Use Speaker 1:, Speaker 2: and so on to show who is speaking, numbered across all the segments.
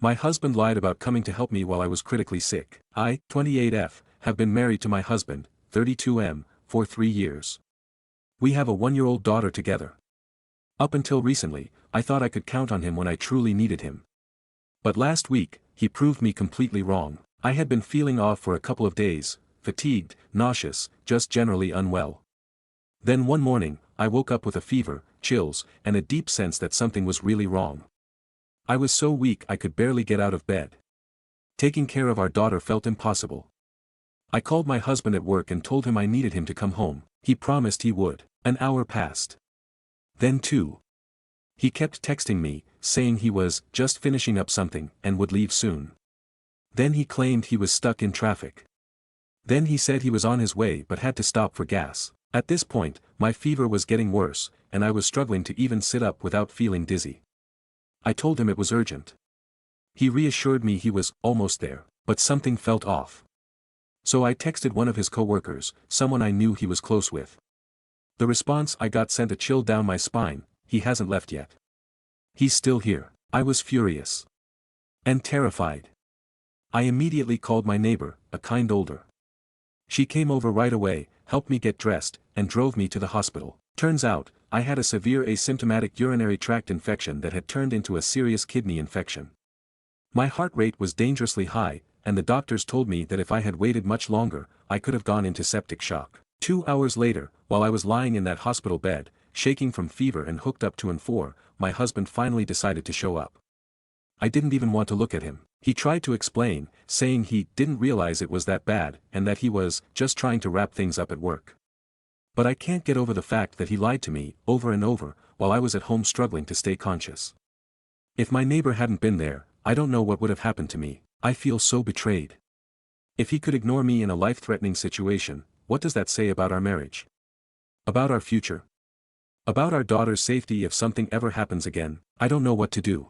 Speaker 1: My husband lied about coming to help me while I was critically sick. I, 28F, have been married to my husband, 32M, for 3 years. We have a 1-year-old daughter together. Up until recently, I thought I could count on him when I truly needed him. But last week, he proved me completely wrong. I had been feeling off for a couple of days, fatigued, nauseous, just generally unwell. Then one morning, I woke up with a fever, chills, and a deep sense that something was really wrong. I was so weak I could barely get out of bed. Taking care of our daughter felt impossible. I called my husband at work and told him I needed him to come home. He promised he would. An hour passed. Then 2. He kept texting me, saying he was just finishing up something and would leave soon. Then he claimed he was stuck in traffic. Then he said he was on his way but had to stop for gas. At this point, my fever was getting worse, and I was struggling to even sit up without feeling dizzy. I told him it was urgent. He reassured me he was almost there, but something felt off. So I texted one of his coworkers, someone I knew he was close with. The response I got sent a chill down my spine. He hasn't left yet. He's still here. I was furious. And terrified. I immediately called my neighbor, a kind older. She came over right away, helped me get dressed, and drove me to the hospital. Turns out, I had a severe asymptomatic urinary tract infection that had turned into a serious kidney infection. My heart rate was dangerously high, and the doctors told me that if I had waited much longer, I could have gone into septic shock. 2 hours later, while I was lying in that hospital bed, shaking from fever and hooked up to N4, my husband finally decided to show up. I didn't even want to look at him. He tried to explain, saying he didn't realize it was that bad and that he was just trying to wrap things up at work. But I can't get over the fact that he lied to me, over and over, while I was at home struggling to stay conscious. If my neighbor hadn't been there, I don't know what would have happened to me. I feel so betrayed. If he could ignore me in a life-threatening situation, what does that say about our marriage? About our future? About our daughter's safety if something ever happens again? I don't know what to do.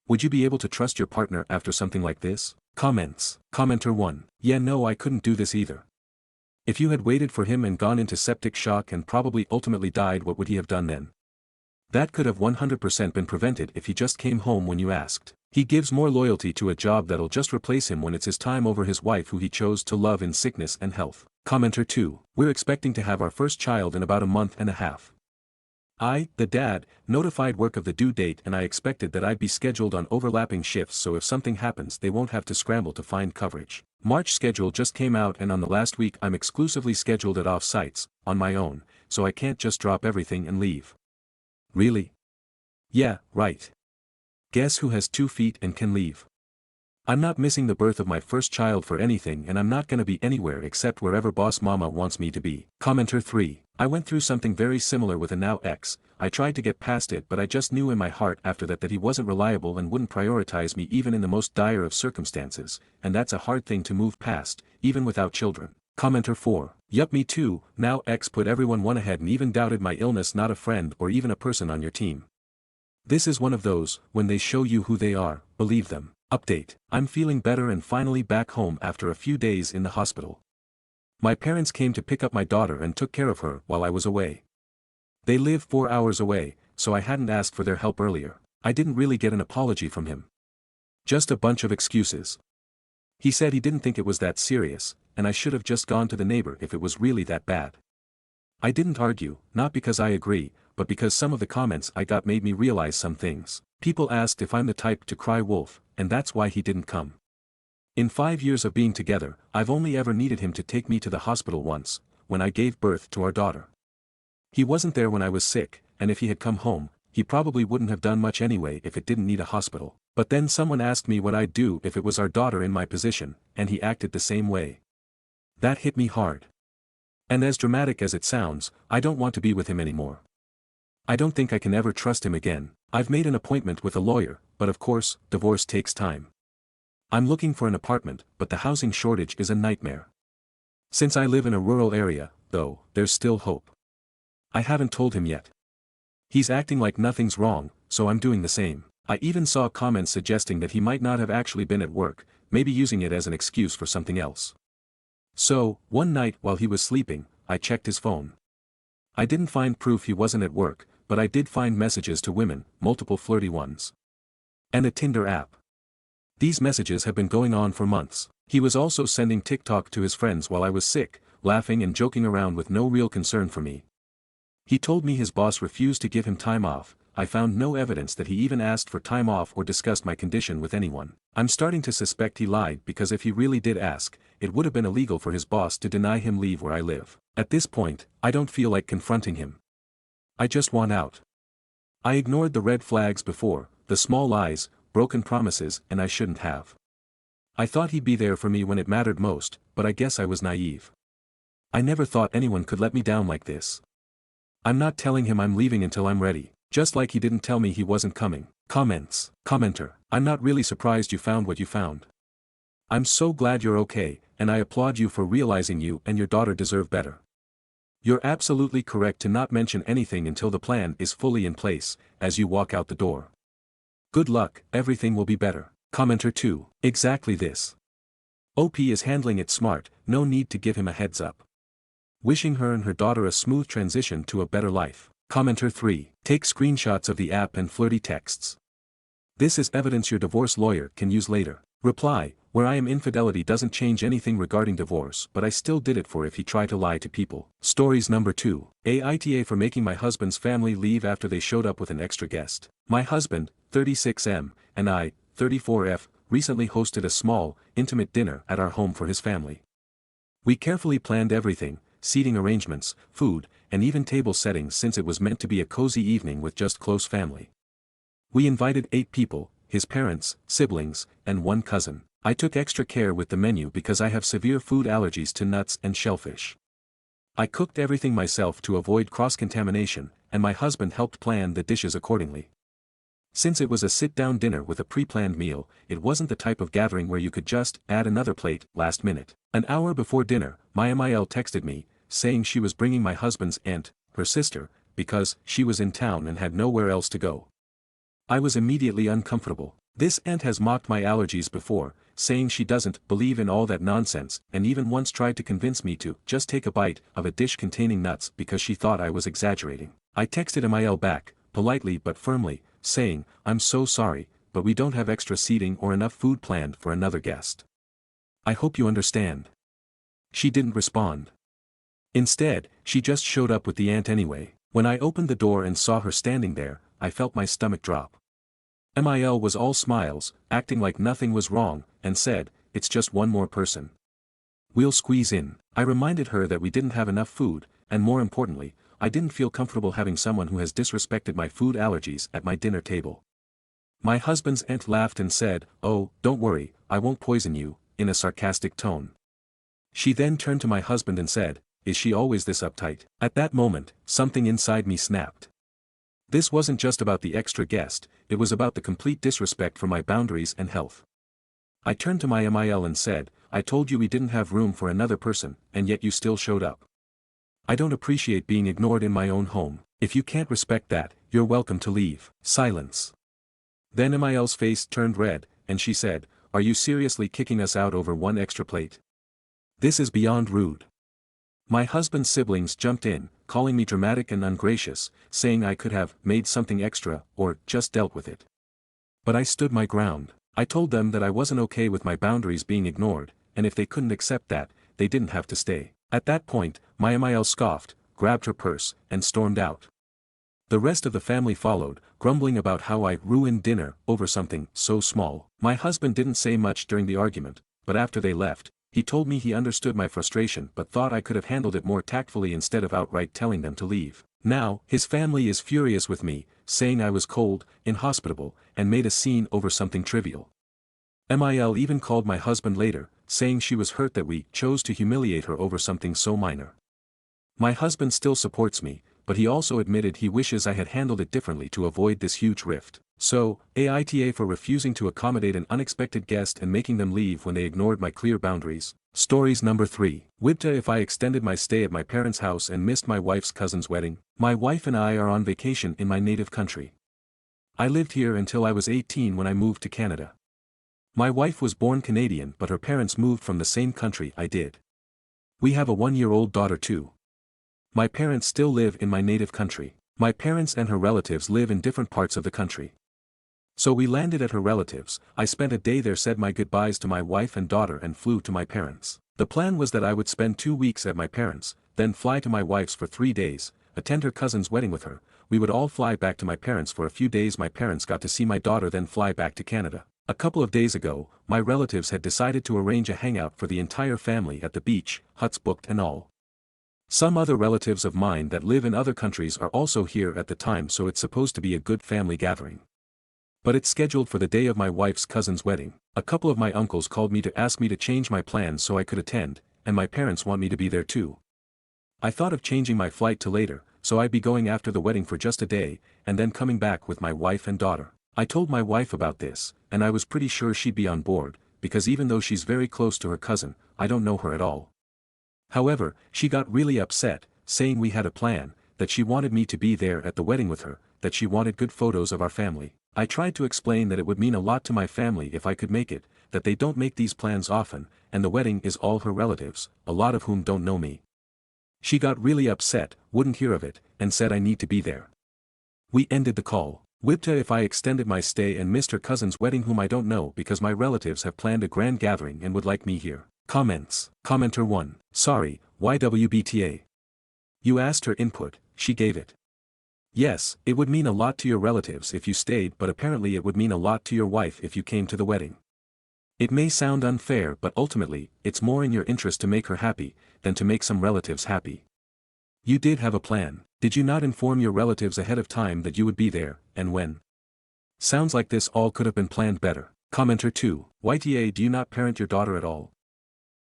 Speaker 1: Would you be able to trust your partner after something like this? Comments. Commenter 1. Yeah, no, I couldn't do this either. If you had waited for him and gone into septic shock and probably ultimately died, what would he have done then? That could have 100% been prevented if he just came home when you asked. He gives more loyalty to a job that'll just replace him when it's his time over his wife who he chose to love in sickness and health. Commenter 2. We're expecting to have our first child in about a month and a half. I, the dad, notified work of the due date and I expected that I'd be scheduled on overlapping shifts so if something happens they won't have to scramble to find coverage. March schedule just came out and on the last week I'm exclusively scheduled at off-sites, on my own, so I can't just drop everything and leave. Really? Yeah, right. Guess who has 2 feet and can leave? I'm not missing the birth of my first child for anything and I'm not gonna be anywhere except wherever boss mama wants me to be. Commenter 3. I went through something very similar with a now ex. I tried to get past it but I just knew in my heart after that he wasn't reliable and wouldn't prioritize me even in the most dire of circumstances, and that's a hard thing to move past, even without children. Commenter 4. Yup, me too. Now ex put everyone one ahead and even doubted my illness, not a friend or even a person on your team. This is one of those, when they show you who they are, believe them. Update. I'm feeling better and finally back home after a few days in the hospital. My parents came to pick up my daughter and took care of her while I was away. They live 4 hours away, so I hadn't asked for their help earlier. I didn't really get an apology from him. Just a bunch of excuses. He said he didn't think it was that serious, and I should have just gone to the neighbor if it was really that bad. I didn't argue, not because I agree, but because some of the comments I got made me realize some things. People asked if I'm the type to cry wolf, and that's why he didn't come. In 5 years of being together, I've only ever needed him to take me to the hospital once, when I gave birth to our daughter. He wasn't there when I was sick, and if he had come home, he probably wouldn't have done much anyway if it didn't need a hospital. But then someone asked me what I'd do if it was our daughter in my position, and he acted the same way. That hit me hard. And as dramatic as it sounds, I don't want to be with him anymore. I don't think I can ever trust him again. I've made an appointment with a lawyer, but of course, divorce takes time. I'm looking for an apartment, but the housing shortage is a nightmare. Since I live in a rural area, though, there's still hope. I haven't told him yet. He's acting like nothing's wrong, so I'm doing the same. I even saw comments suggesting that he might not have actually been at work, maybe using it as an excuse for something else. So, one night while he was sleeping, I checked his phone. I didn't find proof he wasn't at work, but I did find messages to women, multiple flirty ones. And a Tinder app. These messages have been going on for months. He was also sending TikTok to his friends while I was sick, laughing and joking around with no real concern for me. He told me his boss refused to give him time off. I found no evidence that he even asked for time off or discussed my condition with anyone. I'm starting to suspect he lied because if he really did ask, it would have been illegal for his boss to deny him leave where I live. At this point, I don't feel like confronting him. I just want out. I ignored the red flags before, the small lies, broken promises, and I shouldn't have. I thought he'd be there for me when it mattered most, but I guess I was naive. I never thought anyone could let me down like this. I'm not telling him I'm leaving until I'm ready, just like he didn't tell me he wasn't coming. Comments. Commenter. I'm not really surprised you found what you found. I'm so glad you're okay, and I applaud you for realizing you and your daughter deserve better. You're absolutely correct to not mention anything until the plan is fully in place, as you walk out the door. Good luck, everything will be better. Commenter 2. Exactly this. OP is handling it smart, no need to give him a heads up. Wishing her and her daughter a smooth transition to a better life. Commenter 3. Take screenshots of the app and flirty texts. This is evidence your divorce lawyer can use later. Reply, where I am infidelity doesn't change anything regarding divorce but I still did it for if he tried to lie to people. Stories number 2. Aita for making my husband's family leave after they showed up with an extra guest. My husband, 36M, and I, 34F, recently hosted a small, intimate dinner at our home for his family. We carefully planned everything, seating arrangements, food, and even table settings since it was meant to be a cozy evening with just close family. We invited 8 people, his parents, siblings, and 1 cousin. I took extra care with the menu because I have severe food allergies to nuts and shellfish. I cooked everything myself to avoid cross-contamination, and my husband helped plan the dishes accordingly. Since it was a sit-down dinner with a pre-planned meal, it wasn't the type of gathering where you could just add another plate last minute. An hour before dinner, my MIL texted me, saying she was bringing my husband's aunt, her sister, because she was in town and had nowhere else to go. I was immediately uncomfortable. This aunt has mocked my allergies before, saying she doesn't believe in all that nonsense and even once tried to convince me to just take a bite of a dish containing nuts because she thought I was exaggerating. I texted MIL back, politely but firmly, saying, I'm so sorry, but we don't have extra seating or enough food planned for another guest. I hope you understand. She didn't respond. Instead, she just showed up with the aunt anyway. When I opened the door and saw her standing there, I felt my stomach drop. MIL was all smiles, acting like nothing was wrong, and said, it's just one more person. We'll squeeze in. I reminded her that we didn't have enough food, and more importantly, I didn't feel comfortable having someone who has disrespected my food allergies at my dinner table. My husband's aunt laughed and said, oh, don't worry, I won't poison you, in a sarcastic tone. She then turned to my husband and said, is she always this uptight? At that moment, something inside me snapped. This wasn't just about the extra guest, it was about the complete disrespect for my boundaries and health. I turned to my MIL and said, I told you we didn't have room for another person, and yet you still showed up. I don't appreciate being ignored in my own home. If you can't respect that, you're welcome to leave. Silence. Then MIL's face turned red, and she said, are you seriously kicking us out over one extra plate? This is beyond rude. My husband's siblings jumped in, calling me dramatic and ungracious, saying I could have made something extra, or just dealt with it. But I stood my ground. I told them that I wasn't okay with my boundaries being ignored, and if they couldn't accept that, they didn't have to stay. At that point, my MIL scoffed, grabbed her purse, and stormed out. The rest of the family followed, grumbling about how I ruined dinner over something so small. My husband didn't say much during the argument, but after they left, he told me he understood my frustration but thought I could have handled it more tactfully instead of outright telling them to leave. Now, his family is furious with me, saying I was cold, inhospitable, and made a scene over something trivial. MIL even called my husband later, saying she was hurt that we chose to humiliate her over something so minor. My husband still supports me, but he also admitted he wishes I had handled it differently to avoid this huge rift. So, AITA for refusing to accommodate an unexpected guest and making them leave when they ignored my clear boundaries. Stories number 3. Wibta if I extended my stay at my parents' house and missed my wife's cousin's wedding. My wife and I are on vacation in my native country. I lived here until I was 18 when I moved to Canada. My wife was born Canadian but her parents moved from the same country I did. We have a 1-year-old daughter too. My parents still live in my native country. My parents and her relatives live in different parts of the country. So we landed at her relatives. I spent a day there, said my goodbyes to my wife and daughter, and flew to my parents. The plan was that I would spend 2 weeks at my parents', then fly to my wife's for 3 days, attend her cousin's wedding with her. We would all fly back to my parents for a few days. My parents got to see my daughter, then fly back to Canada. A couple of days ago, my relatives had decided to arrange a hangout for the entire family at the beach, huts booked and all. Some other relatives of mine that live in other countries are also here at the time, so it's supposed to be a good family gathering. But it's scheduled for the day of my wife's cousin's wedding. A couple of my uncles called me to ask me to change my plans so I could attend, and my parents want me to be there too. I thought of changing my flight to later, so I'd be going after the wedding for just a day, and then coming back with my wife and daughter. I told my wife about this, and I was pretty sure she'd be on board, because even though she's very close to her cousin, I don't know her at all. However, she got really upset, saying we had a plan, that she wanted me to be there at the wedding with her, that she wanted good photos of our family. I tried to explain that it would mean a lot to my family if I could make it, that they don't make these plans often, and the wedding is all her relatives, a lot of whom don't know me. She got really upset, wouldn't hear of it, and said I need to be there. We ended the call. Whipped her if I extended my stay and missed her cousin's wedding, whom I don't know, because my relatives have planned a grand gathering and would like me here. Comments. Commenter 1. Sorry, YWBTA. You asked her input, she gave it. Yes, it would mean a lot to your relatives if you stayed, but apparently it would mean a lot to your wife if you came to the wedding. It may sound unfair, but ultimately, it's more in your interest to make her happy, than to make some relatives happy. You did have a plan. Did you not inform your relatives ahead of time that you would be there, and when? Sounds like this all could have been planned better. Commenter 2. YTA, do you not parent your daughter at all?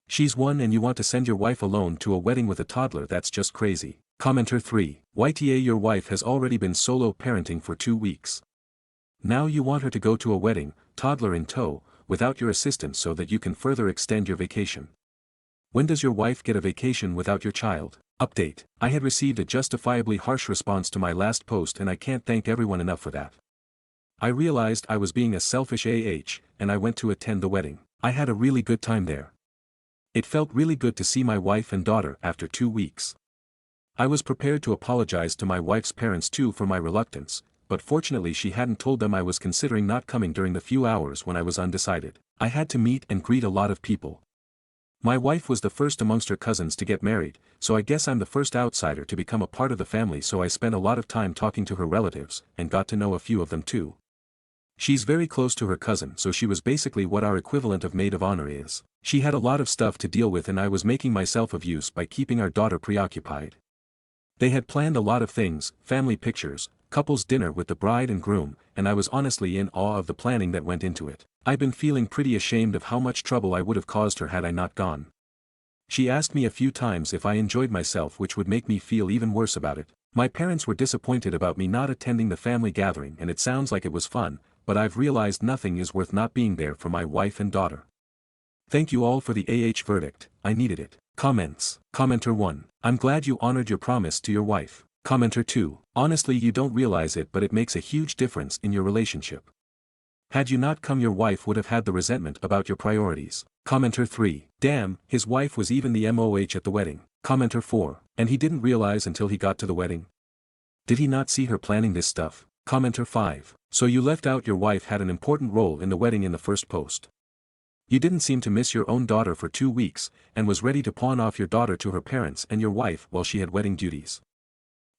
Speaker 1: She's 1 and you want to send your wife alone to a wedding with a toddler? That's just crazy. Commenter 3. YTA, your wife has already been solo parenting for 2 weeks. Now you want her to go to a wedding, toddler in tow, without your assistance so that you can further extend your vacation. When does your wife get a vacation without your child? Update. I had received a justifiably harsh response to my last post, and I can't thank everyone enough for that. I realized I was being a selfish and I went to attend the wedding. I had a really good time there. It felt really good to see my wife and daughter after 2 weeks. I was prepared to apologize to my wife's parents too for my reluctance, but fortunately she hadn't told them I was considering not coming during the few hours when I was undecided. I had to meet and greet a lot of people. My wife was the first amongst her cousins to get married, so I guess I'm the first outsider to become a part of the family, so I spent a lot of time talking to her relatives, and got to know a few of them too. She's very close to her cousin, so she was basically what our equivalent of maid of honor is. She had a lot of stuff to deal with and I was making myself of use by keeping our daughter preoccupied. They had planned a lot of things, family pictures, couples dinner with the bride and groom, and I was honestly in awe of the planning that went into it. I've been feeling pretty ashamed of how much trouble I would have caused her had I not gone. She asked me a few times if I enjoyed myself, which would make me feel even worse about it. My parents were disappointed about me not attending the family gathering, and it sounds like it was fun, but I've realized nothing is worth not being there for my wife and daughter. Thank you all for the verdict, I needed it. Comments. Commenter 1. I'm glad you honored your promise to your wife. Commenter 2. Honestly, you don't realize it, but it makes a huge difference in your relationship. Had you not come, your wife would have had the resentment about your priorities. Commenter 3. Damn, his wife was even the MOH at the wedding. Commenter 4. And he didn't realize until he got to the wedding? Did he not see her planning this stuff? Commenter 5. So you left out your wife had an important role in the wedding in the first post. You didn't seem to miss your own daughter for 2 weeks, and was ready to pawn off your daughter to her parents and your wife while she had wedding duties.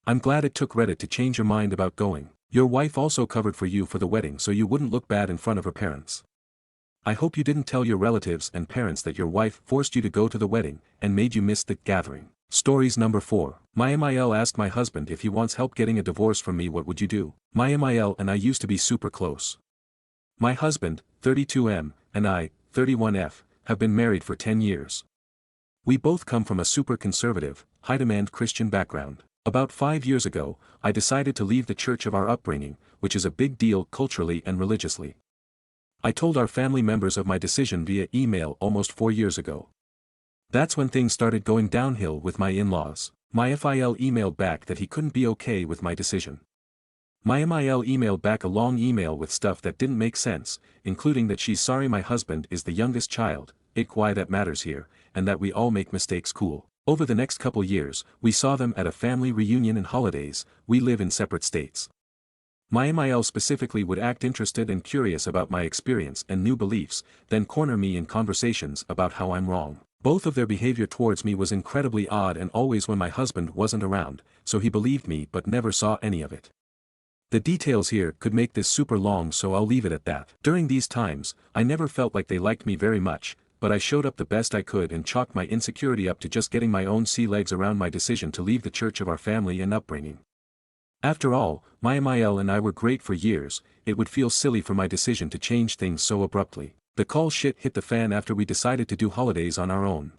Speaker 1: I'm glad it took Reddit to change your mind about going. Your wife also covered for you for the wedding so you wouldn't look bad in front of her parents. I hope you didn't tell your relatives and parents that your wife forced you to go to the wedding, and made you miss the gathering. Stories number 4. My MIL asked my husband if he wants help getting a divorce from me, what would you do? My MIL and I used to be super close. My husband, 32M, and I, 31F, have been married for 10 years. We both come from a super conservative, high-demand Christian background. About 5 years ago, I decided to leave the church of our upbringing, which is a big deal culturally and religiously. I told our family members of my decision via email almost 4 years ago. That's when things started going downhill with my in-laws. My FIL emailed back that he couldn't be okay with my decision. My MIL emailed back a long email with stuff that didn't make sense, including that she's sorry my husband is the youngest child, why that matters here, and that we all make mistakes cool. Over the next couple years, we saw them at a family reunion and holidays. We live in separate states. My MIL specifically would act interested and curious about my experience and new beliefs, then corner me in conversations about how I'm wrong. Both of their behavior towards me was incredibly odd and always when my husband wasn't around, so he believed me but never saw any of it. The details here could make this super long, so I'll leave it at that. During these times, I never felt like they liked me very much, but I showed up the best I could and chalked my insecurity up to just getting my own sea legs around my decision to leave the church of our family and upbringing. After all, my MIL and I were great for years, it would feel silly for my decision to change things so abruptly. The call shit hit the fan after we decided to do holidays on our own.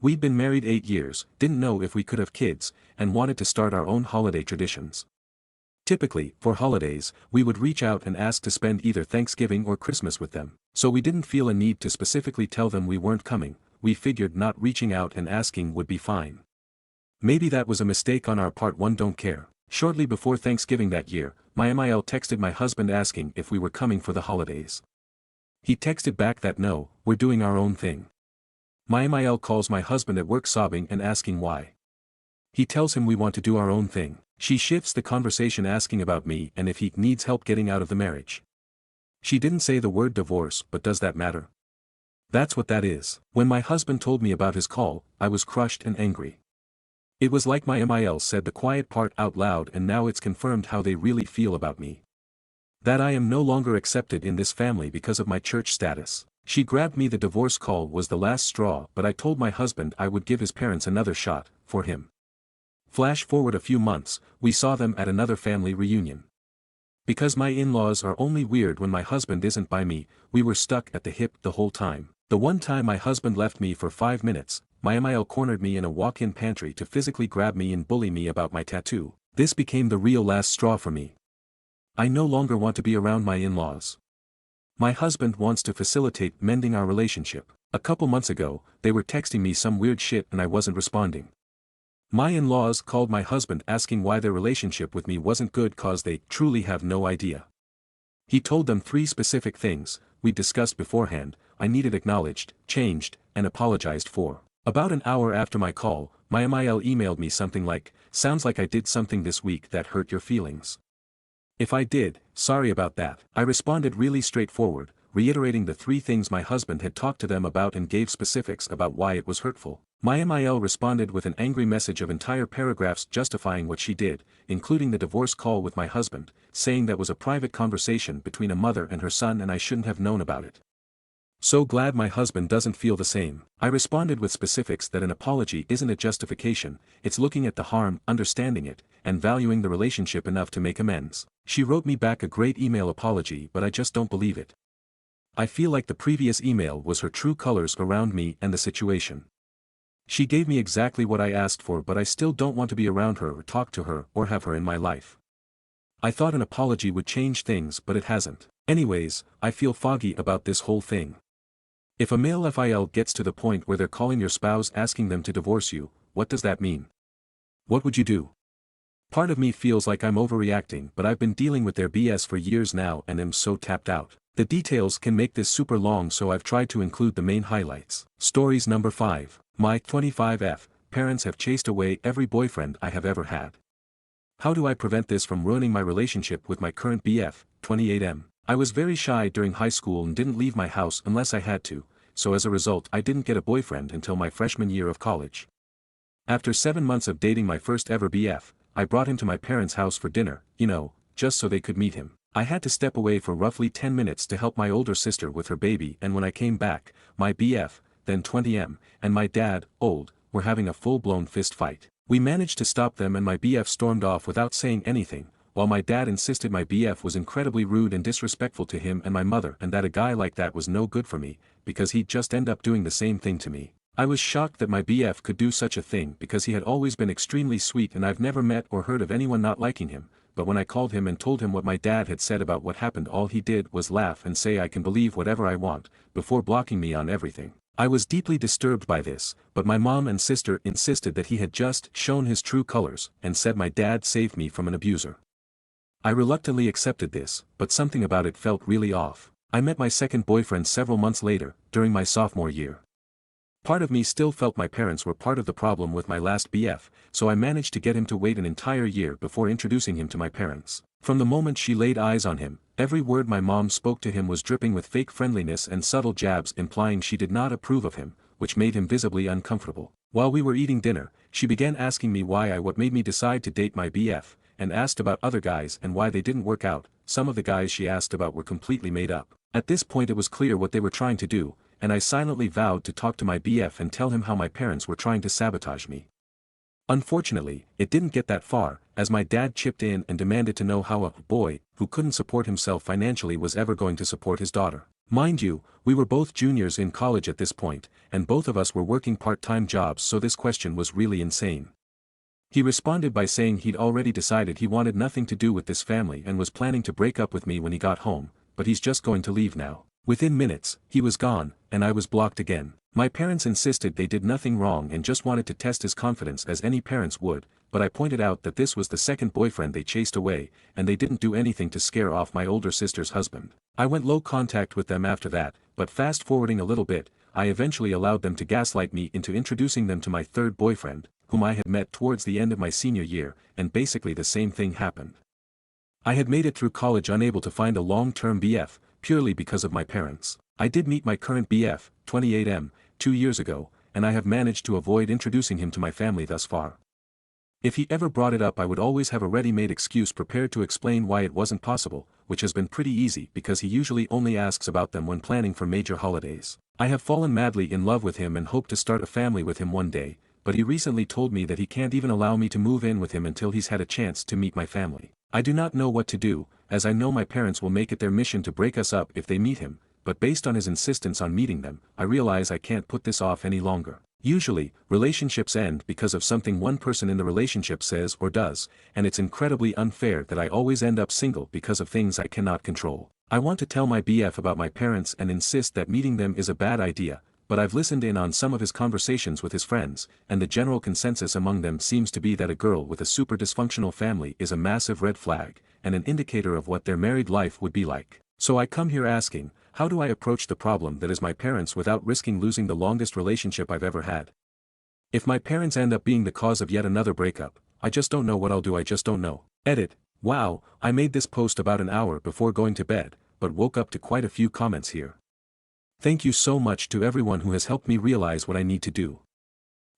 Speaker 1: We'd been married 8 years, didn't know if we could have kids, and wanted to start our own holiday traditions. Typically, for holidays, we would reach out and ask to spend either Thanksgiving or Christmas with them, so we didn't feel a need to specifically tell them we weren't coming. We figured not reaching out and asking would be fine. Maybe that was a mistake on our part, one don't care. Shortly before Thanksgiving that year, my MIL texted my husband asking if we were coming for the holidays. He texted back that no, we're doing our own thing. My MIL calls my husband at work sobbing and asking why. He tells him we want to do our own thing. She shifts the conversation asking about me and if he needs help getting out of the marriage. She didn't say the word divorce, but does that matter? That's what that is. When my husband told me about his call, I was crushed and angry. It was like my MIL said the quiet part out loud, and now it's confirmed how they really feel about me. That I am no longer accepted in this family because of my church status. She grabbed me. The divorce call was the last straw, but I told my husband I would give his parents another shot, for him. Flash forward a few months, we saw them at another family reunion. Because my in-laws are only weird when my husband isn't by me, we were stuck at the hip the whole time. The one time my husband left me for 5 minutes, my MIL cornered me in a walk-in pantry to physically grab me and bully me about my tattoo. This became the real last straw for me. I no longer want to be around my in-laws. My husband wants to facilitate mending our relationship. A couple months ago, they were texting me some weird shit and I wasn't responding. My in-laws called my husband asking why their relationship with me wasn't good cause they truly have no idea. He told them 3 specific things we discussed beforehand, I needed acknowledged, changed, and apologized for. About an hour after my call, my MIL emailed me something like, sounds like I did something this week that hurt your feelings. If I did, sorry about that. I responded really straightforward, reiterating the 3 things my husband had talked to them about and gave specifics about why it was hurtful. My MIL responded with an angry message of entire paragraphs justifying what she did, including the divorce call with my husband, saying that was a private conversation between a mother and her son and I shouldn't have known about it. So glad my husband doesn't feel the same. I responded with specifics that an apology isn't a justification, it's looking at the harm, understanding it, and valuing the relationship enough to make amends. She wrote me back a great email apology, but I just don't believe it. I feel like the previous email was her true colors around me and the situation. She gave me exactly what I asked for, but I still don't want to be around her or talk to her or have her in my life. I thought an apology would change things, but it hasn't. Anyways, I feel foggy about this whole thing. If a male FIL gets to the point where they're calling your spouse asking them to divorce you, what does that mean? What would you do? Part of me feels like I'm overreacting, but I've been dealing with their BS for years now and am so tapped out. The details can make this super long, so I've tried to include the main highlights. Stories number 5. My 25F, parents have chased away every boyfriend I have ever had. How do I prevent this from ruining my relationship with my current BF, 28M? I was very shy during high school and didn't leave my house unless I had to, so as a result I didn't get a boyfriend until my freshman year of college. After 7 months of dating my first ever BF, I brought him to my parents' house for dinner, just so they could meet him. I had to step away for roughly 10 minutes to help my older sister with her baby, and when I came back, my BF, then 20M, and my dad, old, were having a full-blown fist fight. We managed to stop them and my BF stormed off without saying anything, while my dad insisted my BF was incredibly rude and disrespectful to him and my mother and that a guy like that was no good for me, because he'd just end up doing the same thing to me. I was shocked that my BF could do such a thing because he had always been extremely sweet and I've never met or heard of anyone not liking him, but when I called him and told him what my dad had said about what happened, all he did was laugh and say I can believe whatever I want, before blocking me on everything. I was deeply disturbed by this, but my mom and sister insisted that he had just shown his true colors and said my dad saved me from an abuser. I reluctantly accepted this, but something about it felt really off. I met my second boyfriend several months later, during my sophomore year. Part of me still felt my parents were part of the problem with my last BF, so I managed to get him to wait an entire year before introducing him to my parents. From the moment she laid eyes on him, every word my mom spoke to him was dripping with fake friendliness and subtle jabs implying she did not approve of him, which made him visibly uncomfortable. While we were eating dinner, she began asking me what made me decide to date my BF, and asked about other guys and why they didn't work out. Some of the guys she asked about were completely made up. At this point it was clear what they were trying to do, and I silently vowed to talk to my BF and tell him how my parents were trying to sabotage me. Unfortunately, it didn't get that far, as my dad chipped in and demanded to know how a boy, who couldn't support himself financially, was ever going to support his daughter. Mind you, we were both juniors in college at this point, and both of us were working part-time jobs, so this question was really insane. He responded by saying he'd already decided he wanted nothing to do with this family and was planning to break up with me when he got home, but he's just going to leave now. Within minutes, he was gone, and I was blocked again. My parents insisted they did nothing wrong and just wanted to test his confidence as any parents would, but I pointed out that this was the second boyfriend they chased away, and they didn't do anything to scare off my older sister's husband. I went low contact with them after that, but fast forwarding a little bit, I eventually allowed them to gaslight me into introducing them to my third boyfriend, whom I had met towards the end of my senior year, and basically the same thing happened. I had made it through college unable to find a long-term BF, purely because of my parents. I did meet my current BF, 28M, 2 years ago, and I have managed to avoid introducing him to my family thus far. If he ever brought it up, I would always have a ready-made excuse prepared to explain why it wasn't possible, which has been pretty easy because he usually only asks about them when planning for major holidays. I have fallen madly in love with him and hope to start a family with him one day, but he recently told me that he can't even allow me to move in with him until he's had a chance to meet my family. I do not know what to do, as I know my parents will make it their mission to break us up if they meet him, but based on his insistence on meeting them, I realize I can't put this off any longer. Usually, relationships end because of something one person in the relationship says or does, and it's incredibly unfair that I always end up single because of things I cannot control. I want to tell my BF about my parents and insist that meeting them is a bad idea, but I've listened in on some of his conversations with his friends, and the general consensus among them seems to be that a girl with a super dysfunctional family is a massive red flag, and an indicator of what their married life would be like. So I come here asking, how do I approach the problem that is my parents without risking losing the longest relationship I've ever had? If my parents end up being the cause of yet another breakup, I just don't know what I'll do. I just don't know. Edit. Wow, I made this post about an hour before going to bed, but woke up to quite a few comments here. Thank you so much to everyone who has helped me realize what I need to do.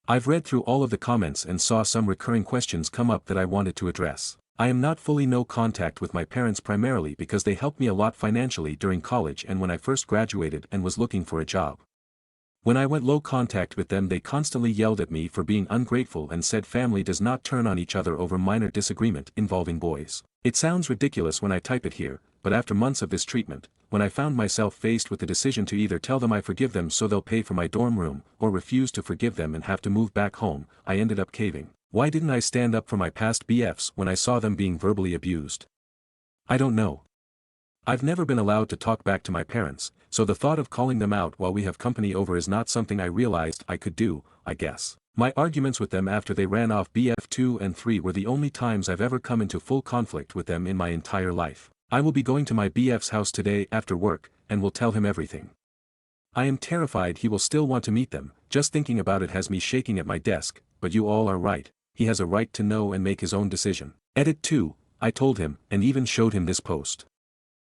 Speaker 1: I've read through all of the comments and saw some recurring questions come up that I wanted to address. I am not fully no contact with my parents primarily because they helped me a lot financially during college and when I first graduated and was looking for a job. When I went low contact with them, they constantly yelled at me for being ungrateful and said family does not turn on each other over minor disagreement involving boys. It sounds ridiculous when I type it here, but after months of this treatment, when I found myself faced with the decision to either tell them I forgive them so they'll pay for my dorm room, or refuse to forgive them and have to move back home, I ended up caving. Why didn't I stand up for my past BFs when I saw them being verbally abused? I don't know. I've never been allowed to talk back to my parents, so the thought of calling them out while we have company over is not something I realized I could do, I guess. My arguments with them after they ran off BF 2 and 3 were the only times I've ever come into full conflict with them in my entire life. I will be going to my BF's house today after work, and will tell him everything. I am terrified he will still want to meet them, just thinking about it has me shaking at my desk, but you all are right, he has a right to know and make his own decision. Edit 2, I told him, and even showed him this post.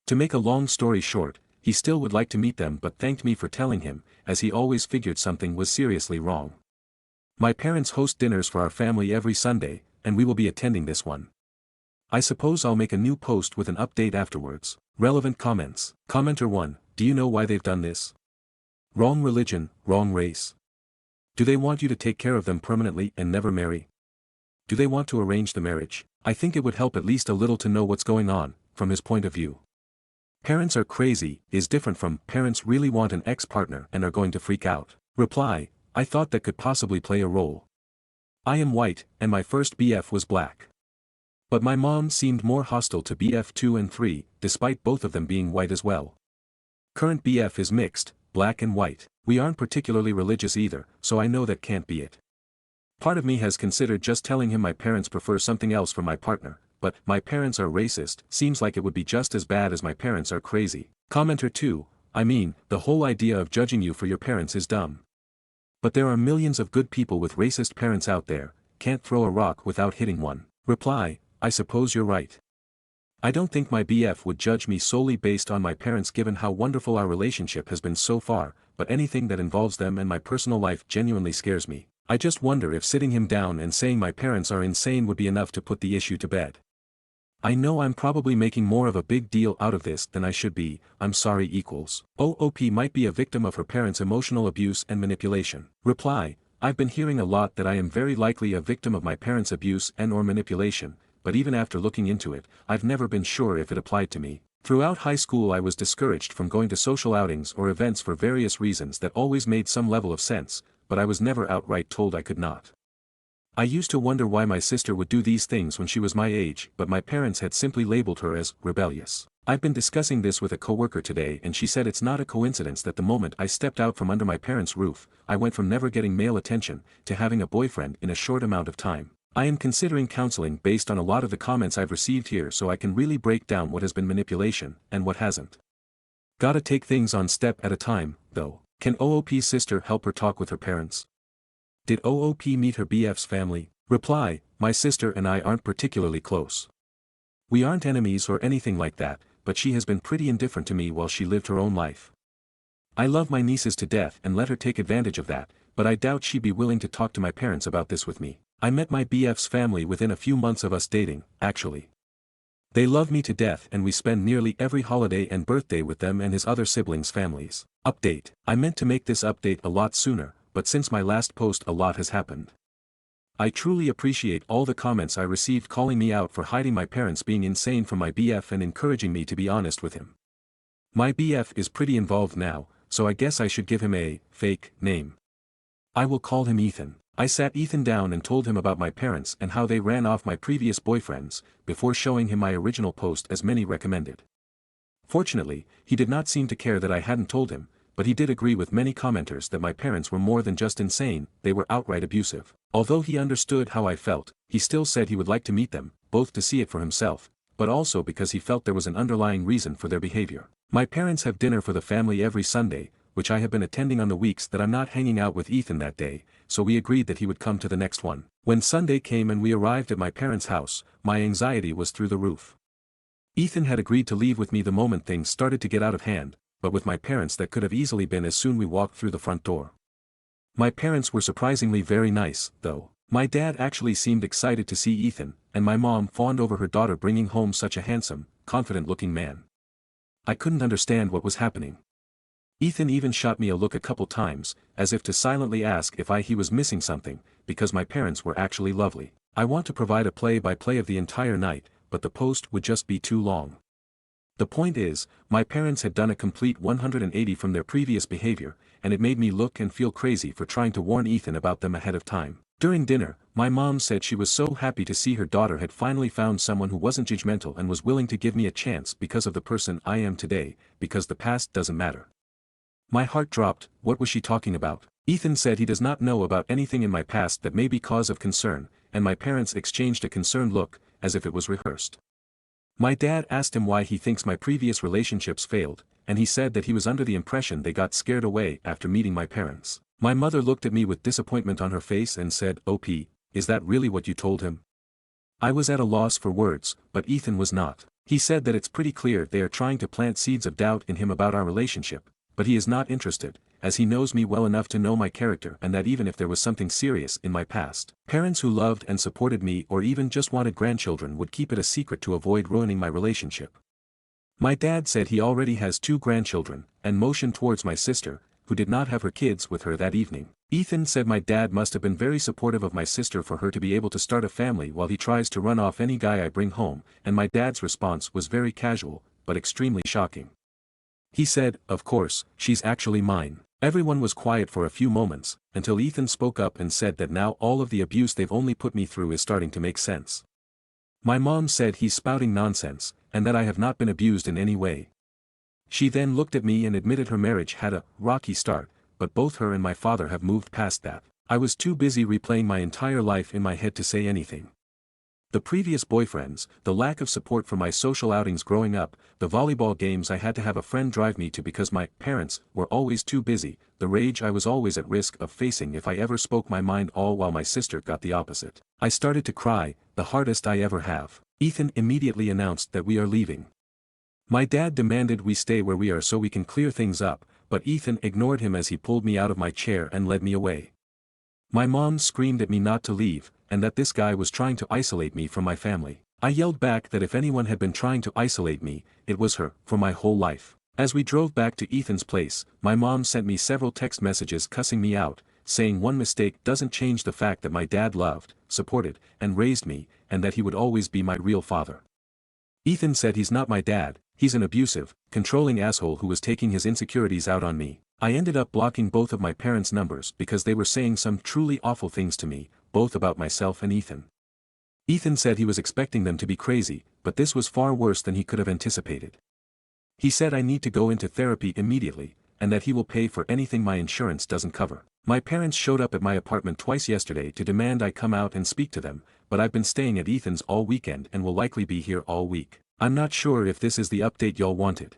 Speaker 1: To make a long story short, he still would like to meet them but thanked me for telling him, as he always figured something was seriously wrong. My parents host dinners for our family every Sunday, and we will be attending this one. I suppose I'll make a new post with an update afterwards. Relevant comments. Commenter 1, do you know why they've done this? Wrong religion, wrong race. Do they want you to take care of them permanently and never marry? Do they want to arrange the marriage? I think it would help at least a little to know what's going on, from his point of view. Parents are crazy is different from parents really want an ex-partner and are going to freak out. Reply, I thought that could possibly play a role. I am white, and my first BF was black. But my mom seemed more hostile to BF 2 and 3, despite both of them being white as well. Current BF is mixed, black and white. We aren't particularly religious either, so I know that can't be it. Part of me has considered just telling him my parents prefer something else for my partner, but my parents are racist seems like it would be just as bad as my parents are crazy. Commenter 2, I mean, the whole idea of judging you for your parents is dumb. But there are millions of good people with racist parents out there, can't throw a rock without hitting one. Reply, I suppose you're right. I don't think my BF would judge me solely based on my parents given how wonderful our relationship has been so far, but anything that involves them and my personal life genuinely scares me. I just wonder if sitting him down and saying my parents are insane would be enough to put the issue to bed. I know I'm probably making more of a big deal out of this than I should be. I'm sorry equals. OOP might be a victim of her parents' emotional abuse and manipulation. Reply, I've been hearing a lot that I am very likely a victim of my parents' abuse and or manipulation, but even after looking into it, I've never been sure if it applied to me. Throughout high school I was discouraged from going to social outings or events for various reasons that always made some level of sense, but I was never outright told I could not. I used to wonder why my sister would do these things when she was my age, but my parents had simply labeled her as rebellious. I've been discussing this with a coworker today and she said it's not a coincidence that the moment I stepped out from under my parents' roof, I went from never getting male attention to having a boyfriend in a short amount of time. I am considering counseling based on a lot of the comments I've received here so I can really break down what has been manipulation and what hasn't. Gotta take things on step at a time, though. Can OOP's sister help her talk with her parents? Did OOP meet her BF's family? Reply, my sister and I aren't particularly close. We aren't enemies or anything like that, but she has been pretty indifferent to me while she lived her own life. I love my nieces to death and let her take advantage of that, but I doubt she'd be willing to talk to my parents about this with me. I met my BF's family within a few months of us dating, actually. They love me to death and we spend nearly every holiday and birthday with them and his other siblings' families. Update. I meant to make this update a lot sooner, but since my last post a lot has happened. I truly appreciate all the comments I received calling me out for hiding my parents being insane from my BF and encouraging me to be honest with him. My BF is pretty involved now, so I guess I should give him a fake name. I will call him Ethan. I sat Ethan down and told him about my parents and how they ran off my previous boyfriends, before showing him my original post as many recommended. Fortunately, he did not seem to care that I hadn't told him, but he did agree with many commenters that my parents were more than just insane, they were outright abusive. Although he understood how I felt, he still said he would like to meet them, both to see it for himself, but also because he felt there was an underlying reason for their behavior. My parents have dinner for the family every Sunday, which I have been attending on the weeks that I'm not hanging out with Ethan that day, so we agreed that he would come to the next one. When Sunday came and we arrived at my parents' house, my anxiety was through the roof. Ethan had agreed to leave with me the moment things started to get out of hand, but with my parents that could have easily been as soon we walked through the front door. My parents were surprisingly very nice, though. My dad actually seemed excited to see Ethan, and my mom fawned over her daughter bringing home such a handsome, confident-looking man. I couldn't understand what was happening. Ethan even shot me a look a couple times, as if to silently ask if he was missing something, because my parents were actually lovely. I want to provide a play-by-play of the entire night, but the post would just be too long. The point is, my parents had done a complete 180 from their previous behavior, and it made me look and feel crazy for trying to warn Ethan about them ahead of time. During dinner, my mom said she was so happy to see her daughter had finally found someone who wasn't judgmental and was willing to give me a chance because of the person I am today, because the past doesn't matter. My heart dropped. What was she talking about? Ethan said he does not know about anything in my past that may be cause of concern, and my parents exchanged a concerned look, as if it was rehearsed. My dad asked him why he thinks my previous relationships failed, and he said that he was under the impression they got scared away after meeting my parents. My mother looked at me with disappointment on her face and said, "OP, is that really what you told him?" I was at a loss for words, but Ethan was not. He said that it's pretty clear they are trying to plant seeds of doubt in him about our relationship, but he is not interested, as he knows me well enough to know my character and that even if there was something serious in my past, parents who loved and supported me or even just wanted grandchildren would keep it a secret to avoid ruining my relationship. My dad said he already has 2 grandchildren, and motioned towards my sister, who did not have her kids with her that evening. Ethan said my dad must have been very supportive of my sister for her to be able to start a family while he tries to run off any guy I bring home, and my dad's response was very casual, but extremely shocking. He said, "Of course, she's actually mine." Everyone was quiet for a few moments, until Ethan spoke up and said that now all of the abuse they've only put me through is starting to make sense. My mom said he's spouting nonsense, and that I have not been abused in any way. She then looked at me and admitted her marriage had a rocky start, but both her and my father have moved past that. I was too busy replaying my entire life in my head to say anything. The previous boyfriends, the lack of support for my social outings growing up, the volleyball games I had to have a friend drive me to because my parents were always too busy, the rage I was always at risk of facing if I ever spoke my mind, all while my sister got the opposite. I started to cry, the hardest I ever have. Ethan immediately announced that we are leaving. My dad demanded we stay where we are so we can clear things up, but Ethan ignored him as he pulled me out of my chair and led me away. My mom screamed at me not to leave, and that this guy was trying to isolate me from my family. I yelled back that if anyone had been trying to isolate me, it was her, for my whole life. As we drove back to Ethan's place, my mom sent me several text messages cussing me out, saying one mistake doesn't change the fact that my dad loved, supported, and raised me, and that he would always be my real father. Ethan said he's not my dad, he's an abusive, controlling asshole who was taking his insecurities out on me. I ended up blocking both of my parents' numbers because they were saying some truly awful things to me, both about myself and Ethan. Ethan said he was expecting them to be crazy, but this was far worse than he could have anticipated. He said I need to go into therapy immediately, and that he will pay for anything my insurance doesn't cover. My parents showed up at my apartment twice yesterday to demand I come out and speak to them, but I've been staying at Ethan's all weekend and will likely be here all week. I'm not sure if this is the update y'all wanted.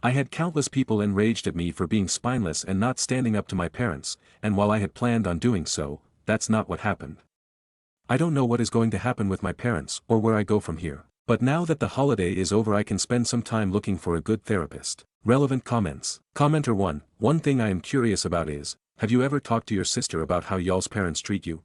Speaker 1: I had countless people enraged at me for being spineless and not standing up to my parents, and while I had planned on doing so, that's not what happened. I don't know what is going to happen with my parents or where I go from here. But now that the holiday is over, I can spend some time looking for a good therapist. Relevant comments. Commenter 1. One thing I am curious about is, have you ever talked to your sister about how y'all's parents treat you?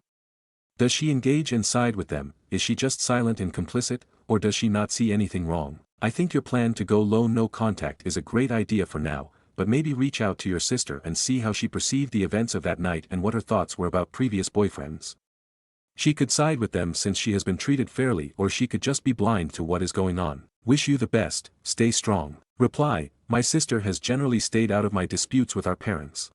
Speaker 1: Does she engage and side with them? Is she just silent and complicit, or does she not see anything wrong? I think your plan to go low no contact is a great idea for now, but maybe reach out to your sister and see how she perceived the events of that night and what her thoughts were about previous boyfriends. She could side with them since she has been treated fairly, or she could just be blind to what is going on. Wish you the best, stay strong. Reply, my sister has generally stayed out of my disputes with our parents.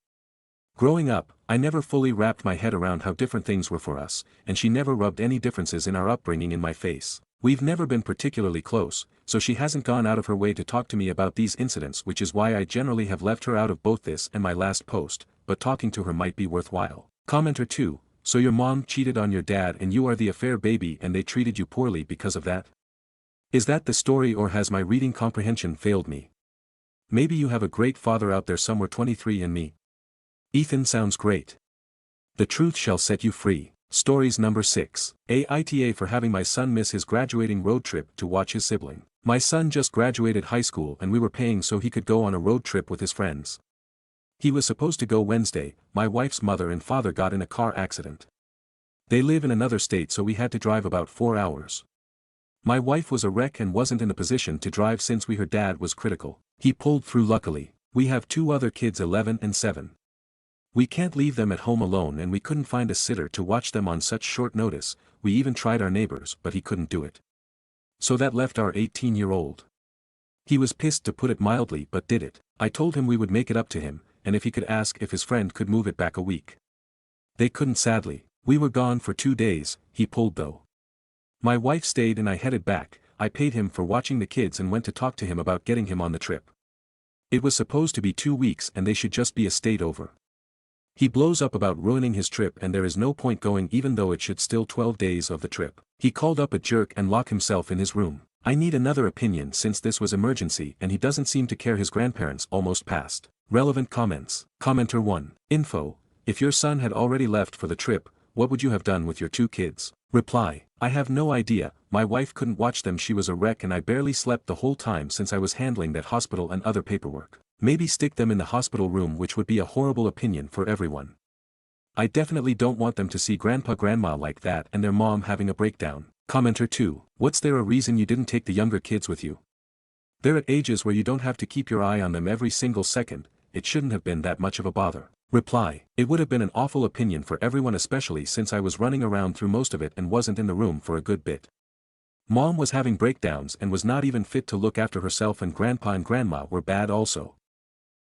Speaker 1: Growing up, I never fully wrapped my head around how different things were for us, and she never rubbed any differences in our upbringing in my face. We've never been particularly close, so she hasn't gone out of her way to talk to me about these incidents, which is why I generally have left her out of both this and my last post, but talking to her might be worthwhile. Commenter 2. So your mom cheated on your dad and you are the affair baby and they treated you poorly because of that? Is that the story, or has my reading comprehension failed me? Maybe you have a great father out there somewhere. 23andMe. Ethan sounds great. The truth shall set you free. Stories number 6. Aita for having my son miss his graduating road trip to watch his sibling. My son just graduated high school and we were paying so he could go on a road trip with his friends. He was supposed to go Wednesday. My wife's mother and father got in a car accident. They live in another state, so we had to drive about 4 hours. My wife was a wreck and wasn't in a position to drive since her dad was critical. He pulled through luckily. We have 2 other kids, 11 and 7. We can't leave them at home alone and we couldn't find a sitter to watch them on such short notice. We even tried our neighbors, but he couldn't do it. So that left our 18-year-old. He was pissed, to put it mildly, but did it. I told him we would make it up to him, and if he could ask if his friend could move it back a week. They couldn't, sadly. We were gone for 2 days. He pulled though. My wife stayed and I headed back. I paid him for watching the kids and went to talk to him about getting him on the trip. It was supposed to be 2 weeks and they should just be a state over. He blows up about ruining his trip and there is no point going even though it should still 12 days of the trip. He called up a jerk and locked himself in his room. I need another opinion since this was emergency and he doesn't seem to care. His grandparents almost passed. Relevant comments. Commenter 1. Info. If your son had already left for the trip, what would you have done with your 2 kids? Reply. I have no idea. My wife couldn't watch them. She was a wreck and I barely slept the whole time since I was handling that hospital and other paperwork. Maybe stick them in the hospital room, which would be a horrible opinion for everyone. I definitely don't want them to see grandpa grandma like that and their mom having a breakdown. Commenter 2. What's there a reason you didn't take the younger kids with you? They're at ages where you don't have to keep your eye on them every single second. It shouldn't have been that much of a bother. Reply. It would have been an awful opinion for everyone, especially since I was running around through most of it and wasn't in the room for a good bit. Mom was having breakdowns and was not even fit to look after herself, and grandpa and grandma were bad also.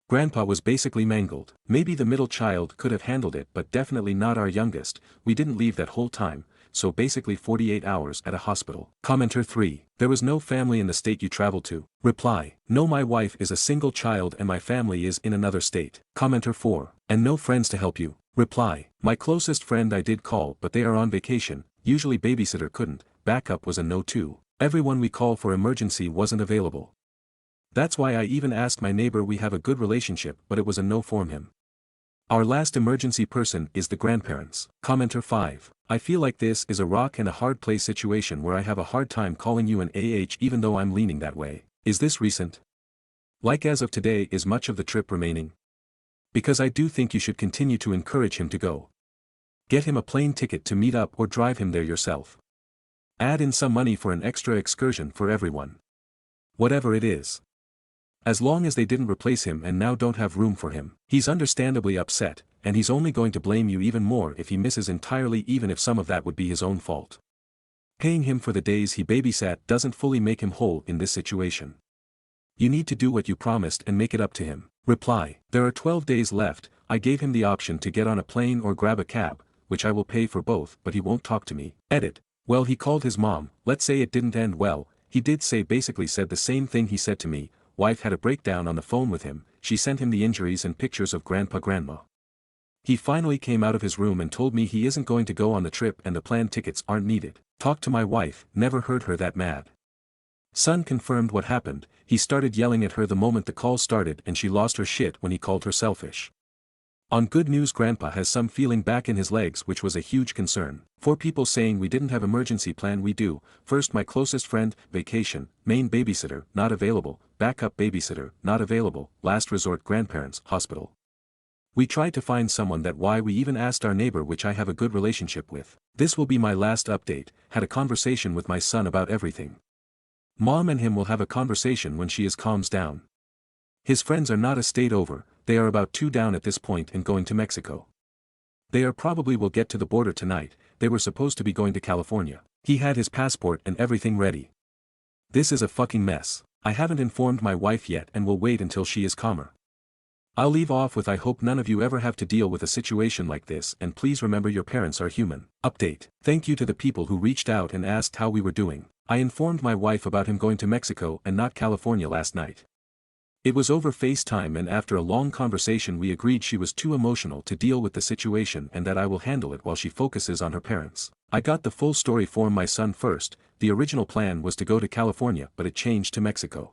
Speaker 1: Grandpa was basically mangled. Maybe the middle child could have handled it, but definitely not our youngest. We didn't leave that whole time, so basically 48 hours at a hospital. Commenter 3. There was no family in the state you traveled to? Reply. No, my wife is a single child and my family is in another state. Commenter 4. And no friends to help you? Reply. My closest friend I did call, but they are on vacation. Usually babysitter couldn't, backup was a no too. Everyone we call for emergency wasn't available. That's why I even asked my neighbor we have a good relationship but it was a no from him. Our last emergency person is the grandparents. Commenter 5. I feel like this is a rock and a hard place situation where I have a hard time calling you an even though I'm leaning that way. Is this recent? Like as of today is much of the trip remaining? Because I do think you should continue to encourage him to go. Get him a plane ticket to meet up or drive him there yourself. Add in some money for an extra excursion for everyone. Whatever it is. As long as they didn't replace him and now don't have room for him. He's understandably upset, and he's only going to blame you even more if he misses entirely, even if some of that would be his own fault. Paying him for the days he babysat doesn't fully make him whole in this situation. You need to do what you promised and make it up to him. Reply. There are 12 days left. I gave him the option to get on a plane or grab a cab, which I will pay for both, but he won't talk to me. Edit. Well, he called his mom. Let's say it didn't end well. He did say basically said the same thing he said to me. Wife had a breakdown on the phone with him. She sent him the injuries and pictures of grandma. He finally came out of his room and told me he isn't going to go on the trip and the plane tickets aren't needed. Talked to my wife, never heard her that mad. Son confirmed what happened. He started yelling at her the moment the call started and she lost her shit when he called her selfish. On good news, grandpa has some feeling back in his legs, which was a huge concern. 4 people saying we didn't have emergency plan. We do. First, my closest friend, vacation, main babysitter, not available, backup babysitter, not available, last resort grandparents, hospital. We tried to find someone that why we even asked our neighbor, which I have a good relationship with. This will be my last update. Had a conversation with my son about everything. Mom and him will have a conversation when she calms down. His friends are not a state over, they are about 2 down at this point and going to Mexico. They are probably will get to the border tonight. They were supposed to be going to California. He had his passport and everything ready. This is a fucking mess. I haven't informed my wife yet and will wait until she is calmer. I'll leave off with I hope none of you ever have to deal with a situation like this, and please remember your parents are human. Update. Thank you to the people who reached out and asked how we were doing. I informed my wife about him going to Mexico and not California last night. It was over FaceTime and after a long conversation we agreed she was too emotional to deal with the situation and that I will handle it while she focuses on her parents. I got the full story for my son first. The original plan was to go to California but it changed to Mexico.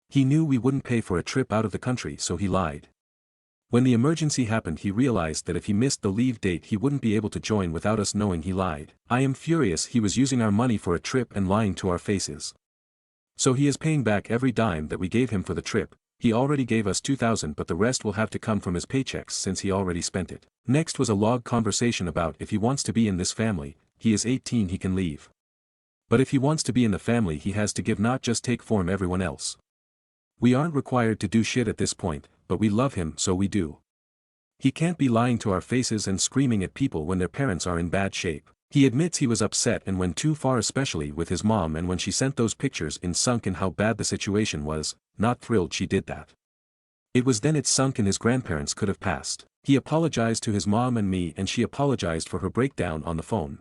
Speaker 1: He knew we wouldn't pay for a trip out of the country so he lied. When the emergency happened he realized that if he missed the leave date he wouldn't be able to join without us knowing he lied. I am furious he was using our money for a trip and lying to our faces. So he is paying back every dime that we gave him for the trip. He already gave us $2,000 but the rest will have to come from his paychecks since he already spent it. Next was a log conversation about if he wants to be in this family. He is 18, he can leave. But if he wants to be in the family he has to give, not just take from everyone else. We aren't required to do shit at this point, but we love him so we do. He can't be lying to our faces and screaming at people when their parents are in bad shape. He admits he was upset and went too far, especially with his mom, and when she sent those pictures in sunk in how bad the situation was, not thrilled she did that. It was then it sunk in his grandparents could have passed. He apologized to his mom and me and she apologized for her breakdown on the phone.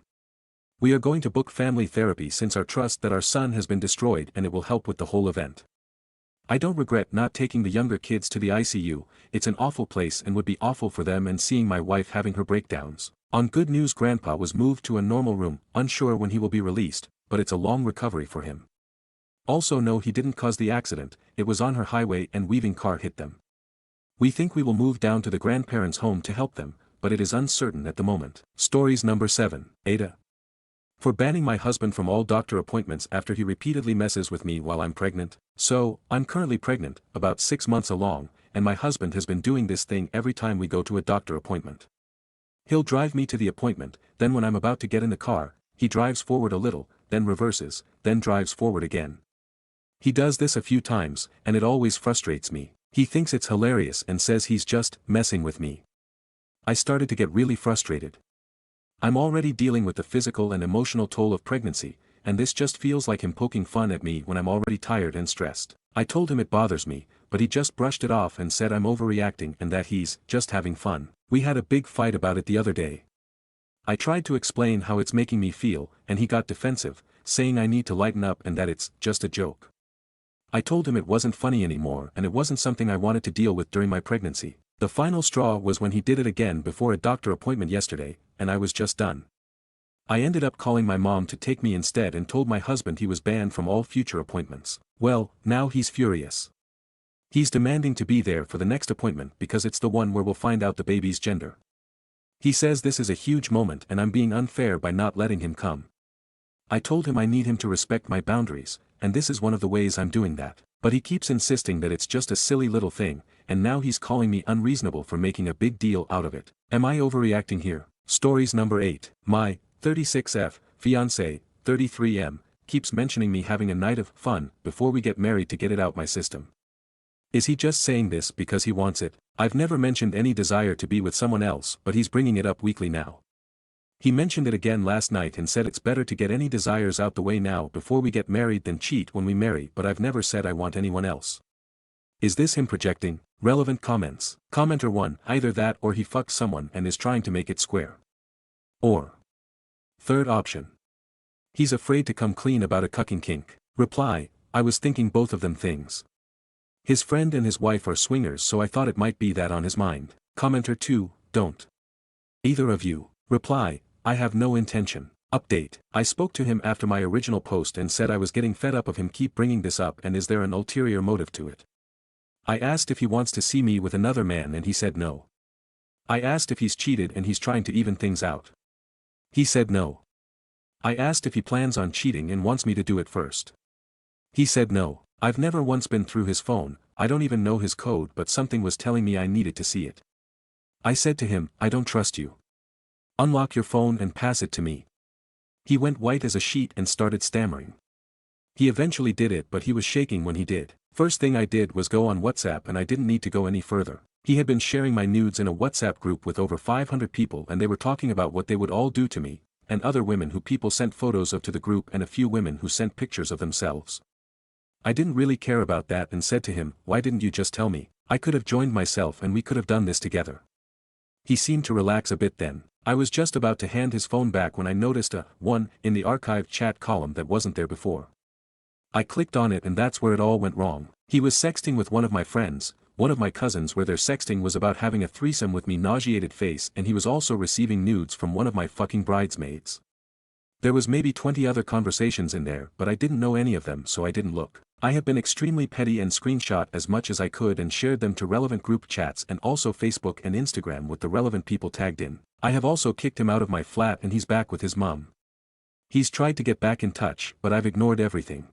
Speaker 1: We are going to book family therapy since our trust that our son has been destroyed and it will help with the whole event. I don't regret not taking the younger kids to the ICU, it's an awful place and would be awful for them, and seeing my wife having her breakdowns. On good news, grandpa was moved to a normal room, unsure when he will be released, but it's a long recovery for him. Also no, he didn't cause the accident, it was on her highway and weaving car hit them. We think we will move down to the grandparents' home to help them, but it is uncertain at the moment. Stories number 7, Aita. For banning my husband from all doctor appointments after he repeatedly messes with me while I'm pregnant. So, I'm currently pregnant, about 6 months along, and my husband has been doing this thing every time we go to a doctor appointment. He'll drive me to the appointment, then when I'm about to get in the car, he drives forward a little, then reverses, then drives forward again. He does this a few times, and it always frustrates me. He thinks it's hilarious and says he's just messing with me. I started to get really frustrated. I'm already dealing with the physical and emotional toll of pregnancy, and this just feels like him poking fun at me when I'm already tired and stressed. I told him it bothers me, but he just brushed it off and said I'm overreacting and that he's just having fun. We had a big fight about it the other day. I tried to explain how it's making me feel, and he got defensive, saying I need to lighten up and that it's just a joke. I told him it wasn't funny anymore and it wasn't something I wanted to deal with during my pregnancy. The final straw was when he did it again before a doctor appointment yesterday, and I was just done. I ended up calling my mom to take me instead and told my husband he was banned from all future appointments. Well, now he's furious. He's demanding to be there for the next appointment because it's the one where we'll find out the baby's gender. He says this is a huge moment and I'm being unfair by not letting him come. I told him I need him to respect my boundaries, and this is one of the ways I'm doing that. But he keeps insisting that it's just a silly little thing, and now he's calling me unreasonable for making a big deal out of it. Am I overreacting here? Stories number 8. My 36F fiancé, 33M, keeps mentioning me having a night of fun before we get married to get it out my system. Is he just saying this because he wants it? I've never mentioned any desire to be with someone else, but he's bringing it up weekly now. He mentioned it again last night and said it's better to get any desires out the way now before we get married than cheat when we marry, but I've never said I want anyone else. Is this him projecting? Relevant comments. Commenter 1, either that or he fucked someone and is trying to make it square. Or. Third option. He's afraid to come clean about a cucking kink. Reply, I was thinking both of them things. His friend and his wife are swingers, so I thought it might be that on his mind. Commenter 2, don't. Either of you. Reply, I have no intention. Update, I spoke to him after my original post and said I was getting fed up of him keep bringing this up and is there an ulterior motive to it. I asked if he wants to see me with another man and he said no. I asked if he's cheated and he's trying to even things out. He said no. I asked if he plans on cheating and wants me to do it first. He said no. I've never once been through his phone, I don't even know his code, but something was telling me I needed to see it. I said to him, I don't trust you. Unlock your phone and pass it to me. He went white as a sheet and started stammering. He eventually did it, but he was shaking when he did. First thing I did was go on WhatsApp and I didn't need to go any further. He had been sharing my nudes in a WhatsApp group with over 500 people and they were talking about what they would all do to me, and other women who people sent photos of to the group and a few women who sent pictures of themselves. I didn't really care about that and said to him, why didn't you just tell me? I could have joined myself and we could have done this together. He seemed to relax a bit then. I was just about to hand his phone back when I noticed a 1 in the archived chat column that wasn't there before. I clicked on it and that's where it all went wrong. He was sexting with one of my friends, one of my cousins, where their sexting was about having a threesome with me nauseated face, and he was also receiving nudes from one of my fucking bridesmaids. There was maybe 20 other conversations in there, but I didn't know any of them so I didn't look. I have been extremely petty and screenshot as much as I could and shared them to relevant group chats and also Facebook and Instagram with the relevant people tagged in. I have also kicked him out of my flat and he's back with his mom. He's tried to get back in touch, but I've ignored everything.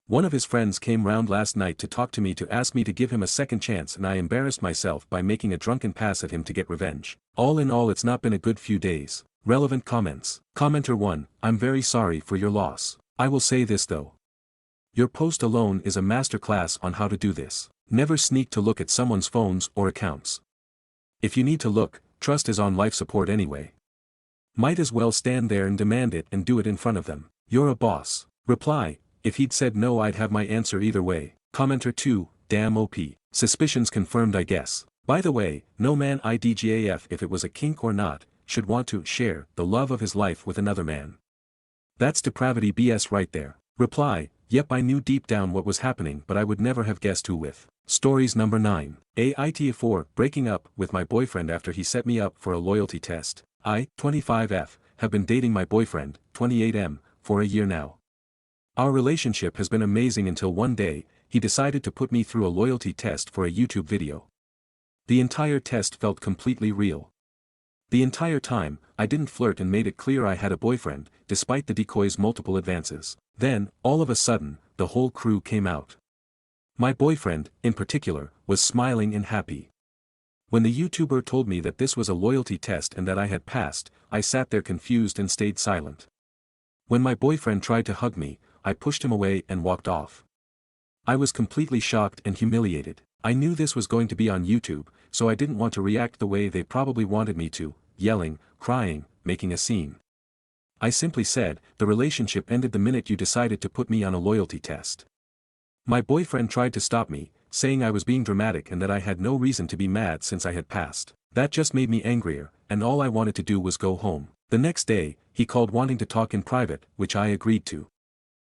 Speaker 1: One of his friends came round last night to talk to me to ask me to give him a second chance and I embarrassed myself by making a drunken pass at him to get revenge. All in all, it's not been a good few days. Relevant comments. Commenter 1, I'm very sorry for your loss. I will say this though. Your post alone is a masterclass on how to do this. Never sneak to look at someone's phones or accounts. If you need to look, trust is on life support anyway. Might as well stand there and demand it and do it in front of them. You're a boss. Reply, if he'd said no I'd have my answer either way. Commenter 2, damn OP. Suspicions confirmed I guess. By the way, no man IDGAF, if it was a kink or not, should want to share the love of his life with another man. That's depravity BS right there. Reply, yep, I knew deep down what was happening but I would never have guessed who with. Stories number 9. Aita 4, breaking up with my boyfriend after he set me up for a loyalty test. I, 25F, have been dating my boyfriend, 28M, for a year now. Our relationship has been amazing until one day, he decided to put me through a loyalty test for a YouTube video. The entire test felt completely real. The entire time, I didn't flirt and made it clear I had a boyfriend, despite the decoy's multiple advances. Then, all of a sudden, the whole crew came out. My boyfriend, in particular, was smiling and happy. When the YouTuber told me that this was a loyalty test and that I had passed, I sat there confused and stayed silent. When my boyfriend tried to hug me, I pushed him away and walked off. I was completely shocked and humiliated. I knew this was going to be on YouTube, so I didn't want to react the way they probably wanted me to, yelling, crying, making a scene. I simply said, the relationship ended the minute you decided to put me on a loyalty test. My boyfriend tried to stop me, saying I was being dramatic and that I had no reason to be mad since I had passed. That just made me angrier, and all I wanted to do was go home. The next day, he called wanting to talk in private, which I agreed to.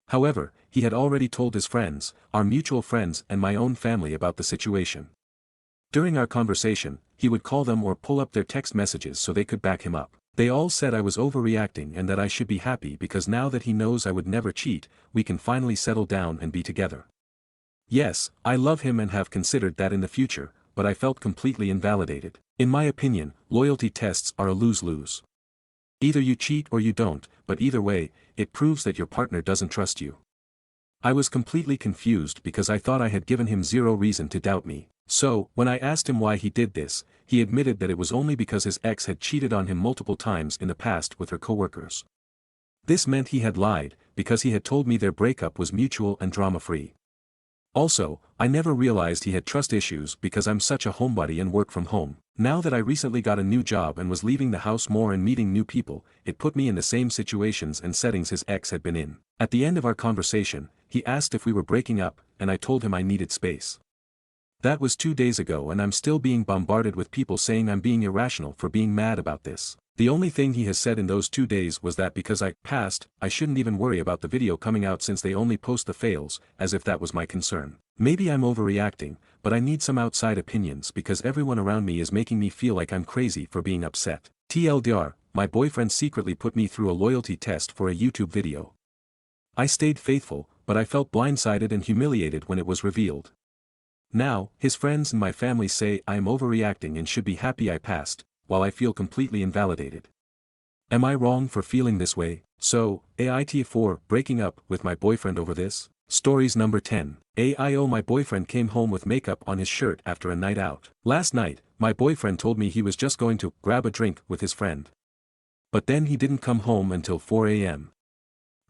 Speaker 1: However, he had already told his friends, our mutual friends and my own family about the situation. During our conversation, he would call them or pull up their text messages so they could back him up. They all said I was overreacting and that I should be happy because now that he knows I would never cheat, we can finally settle down and be together. Yes, I love him and have considered that in the future, but I felt completely invalidated. In my opinion, loyalty tests are a lose-lose. Either you cheat or you don't, but either way, it proves that your partner doesn't trust you. I was completely confused because I thought I had given him zero reason to doubt me. So, when I asked him why he did this, he admitted that it was only because his ex had cheated on him multiple times in the past with her coworkers. This meant he had lied, because he had told me their breakup was mutual and drama-free. Also, I never realized he had trust issues because I'm such a homebody and work from home. Now that I recently got a new job and was leaving the house more and meeting new people, it put me in the same situations and settings his ex had been in. At the end of our conversation, he asked if we were breaking up, and I told him I needed space. That was 2 days ago and I'm still being bombarded with people saying I'm being irrational for being mad about this. The only thing he has said in those 2 days was that because I passed, I shouldn't even worry about the video coming out since they only post the fails, as if that was my concern. Maybe I'm overreacting, but I need some outside opinions because everyone around me is making me feel like I'm crazy for being upset. TLDR, my boyfriend secretly put me through a loyalty test for a YouTube video. I stayed faithful, but I felt blindsided and humiliated when it was revealed. Now, his friends and my family say I am overreacting and should be happy I passed, while I feel completely invalidated. Am I wrong for feeling this way? So, Aita breaking up with my boyfriend over this? Stories number 10. AIO My boyfriend came home with makeup on his shirt after a night out. Last night, my boyfriend told me he was just going to grab a drink with his friend. But then he didn't come home until 4 a.m.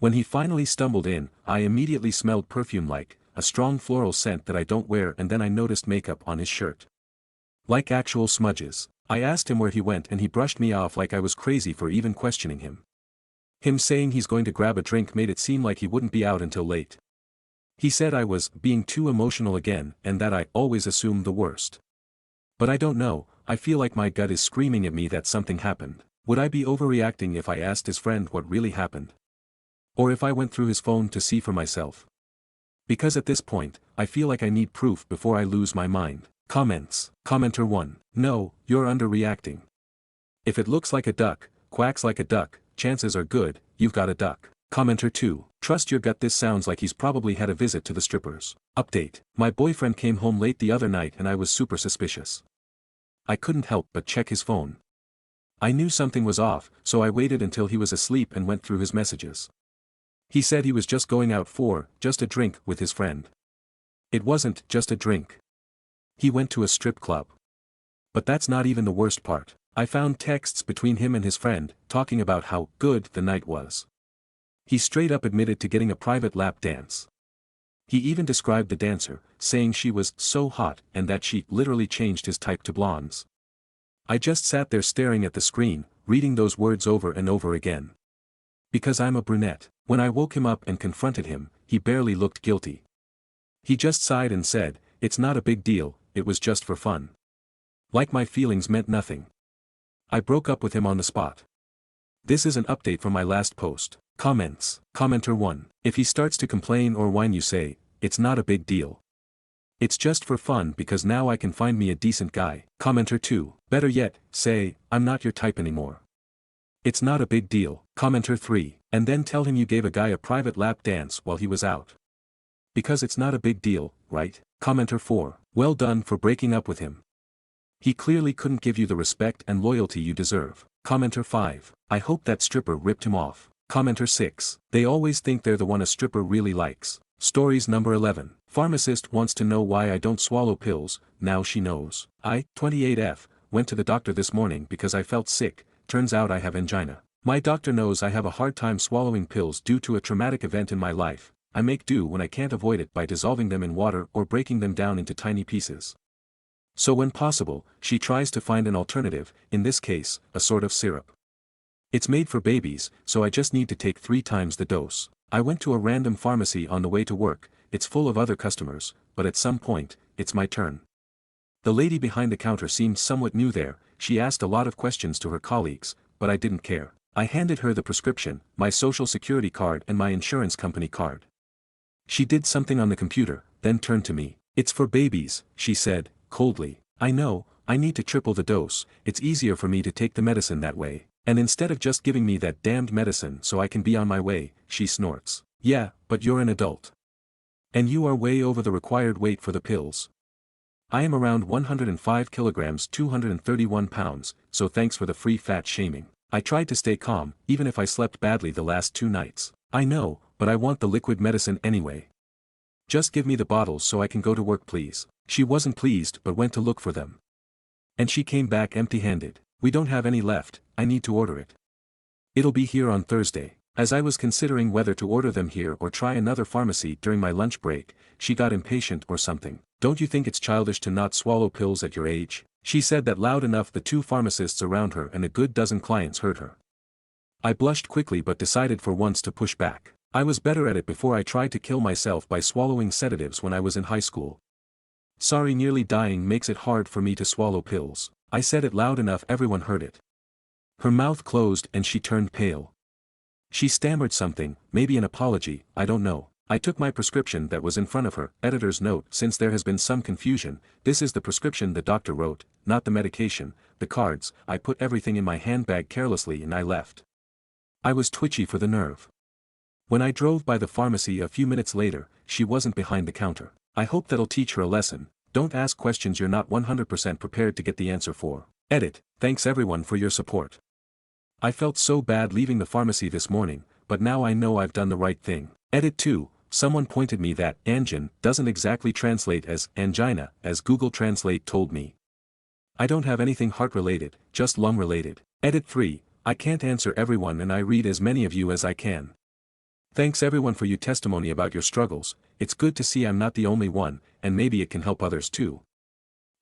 Speaker 1: When he finally stumbled in, I immediately smelled perfume-like, a strong floral scent that I don't wear, and then I noticed makeup on his shirt. Like actual smudges. I asked him where he went and he brushed me off like I was crazy for even questioning him. Him saying he's going to grab a drink made it seem like he wouldn't be out until late. He said I was being too emotional again and that I always assume the worst. But I don't know, I feel like my gut is screaming at me that something happened. Would I be overreacting if I asked his friend what really happened? Or if I went through his phone to see for myself? Because at this point, I feel like I need proof before I lose my mind. Comments. Commenter 1. No, you're underreacting. If it looks like a duck, quacks like a duck, chances are good, you've got a duck. Commenter 2. Trust your gut, this sounds like he's probably had a visit to the strippers. Update. My boyfriend came home late the other night and I was super suspicious. I couldn't help but check his phone. I knew something was off, so I waited until he was asleep and went through his messages. He said he was just going out for just a drink with his friend. It wasn't just a drink. He went to a strip club. But that's not even the worst part. I found texts between him and his friend, talking about how good the night was. He straight up admitted to getting a private lap dance. He even described the dancer, saying she was so hot and that she literally changed his type to blondes. I just sat there staring at the screen, reading those words over and over again. Because I'm a brunette. When I woke him up and confronted him, he barely looked guilty. He just sighed and said, "It's not a big deal, it was just for fun." Like my feelings meant nothing. I broke up with him on the spot. This is an update from my last post. Comments. Commenter 1. If he starts to complain or whine, you say, "It's not a big deal. It's just for fun because now I can find me a decent guy." Commenter 2. Better yet, say, "I'm not your type anymore. It's not a big deal." Commenter 3. And then tell him you gave a guy a private lap dance while he was out. Because it's not a big deal, right? Commenter 4. Well done for breaking up with him. He clearly couldn't give you the respect and loyalty you deserve. Commenter 5. I hope that stripper ripped him off. Commenter 6. They always think they're the one a stripper really likes. Stories number 11. Pharmacist wants to know why I don't swallow pills, now she knows. I, 28F, went to the doctor this morning because I felt sick, turns out I have angina. My doctor knows I have a hard time swallowing pills due to a traumatic event in my life. I make do when I can't avoid it by dissolving them in water or breaking them down into tiny pieces. So when possible, she tries to find an alternative, in this case, a sort of syrup. It's made for babies, so I just need to take 3 times the dose. I went to a random pharmacy on the way to work, it's full of other customers, but at some point, it's my turn. The lady behind the counter seemed somewhat new there, she asked a lot of questions to her colleagues, but I didn't care. I handed her the prescription, my social security card and my insurance company card. She did something on the computer, then turned to me. "It's for babies," she said, coldly. "I know, I need to triple the dose, it's easier for me to take the medicine that way." And instead of just giving me that damned medicine so I can be on my way, she snorts. Yeah, but you're an adult. And you are way over the required weight for the pills. I am around 105 kilograms 231 pounds, so thanks for the free fat shaming. I tried to stay calm, even if I slept badly the last 2 nights. I know, but I want the liquid medicine anyway. Just give me the bottles so I can go to work please. She wasn't pleased but went to look for them. And she came back empty-handed. We don't have any left, I need to order it. It'll be here on Thursday. As I was considering whether to order them here or try another pharmacy during my lunch break, she got impatient or something. Don't you think it's childish to not swallow pills at your age? She said that loud enough the 2 pharmacists around her and a good dozen clients heard her. I blushed quickly but decided for once to push back. I was better at it before I tried to kill myself by swallowing sedatives when I was in high school. Sorry, nearly dying makes it hard for me to swallow pills. I said it loud enough everyone heard it. Her mouth closed and she turned pale. She stammered something, maybe an apology, I don't know. I took my prescription that was in front of her. Editor's note: since there has been some confusion, this is the prescription the doctor wrote, not the medication, the cards. I put everything in my handbag carelessly and I left. I was twitchy for the nerve. When I drove by the pharmacy a few minutes later, she wasn't behind the counter. I hope that'll teach her a lesson. Don't ask questions you're not 100% prepared to get the answer for. Edit. Thanks everyone for your support. I felt so bad leaving the pharmacy this morning, but now I know I've done the right thing. Edit 2. Someone pointed me that angin doesn't exactly translate as angina, as Google Translate told me. I don't have anything heart-related, just lung-related. Edit 3. I can't answer everyone and I read as many of you as I can. Thanks everyone for your testimony about your struggles. It's good to see I'm not the only one, and maybe it can help others too.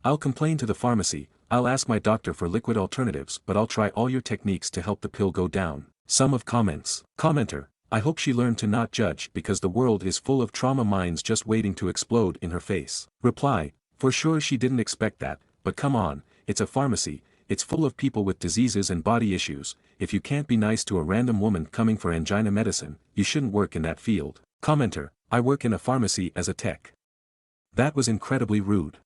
Speaker 1: I'll complain to the pharmacy. I'll ask my doctor for liquid alternatives, but I'll try all your techniques to help the pill go down. Sum of comments. Commenter: I hope she learned to not judge because the world is full of trauma minds just waiting to explode in her face. Reply: for sure she didn't expect that, but come on, it's a pharmacy, it's full of people with diseases and body issues. If you can't be nice to a random woman coming for angina medicine, you shouldn't work in that field. Commenter: I work in a pharmacy as a tech. That was incredibly rude.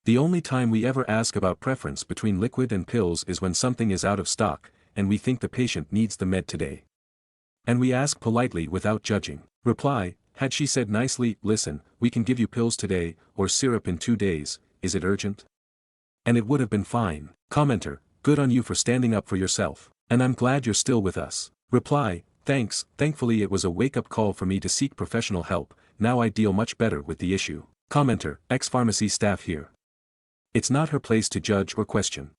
Speaker 1: The only time we ever ask about preference between liquid and pills is when something is out of stock, and we think the patient needs the med today. And we ask politely without judging. Reply: had she said nicely, listen, we can give you pills today, or syrup in 2 days, is it urgent? And it would have been fine. Commenter: good on you for standing up for yourself, and I'm glad you're still with us. Reply: thanks, thankfully it was a wake-up call for me to seek professional help, now I deal much better with the issue. Commenter: ex-pharmacy staff here. It's not her place to judge or question.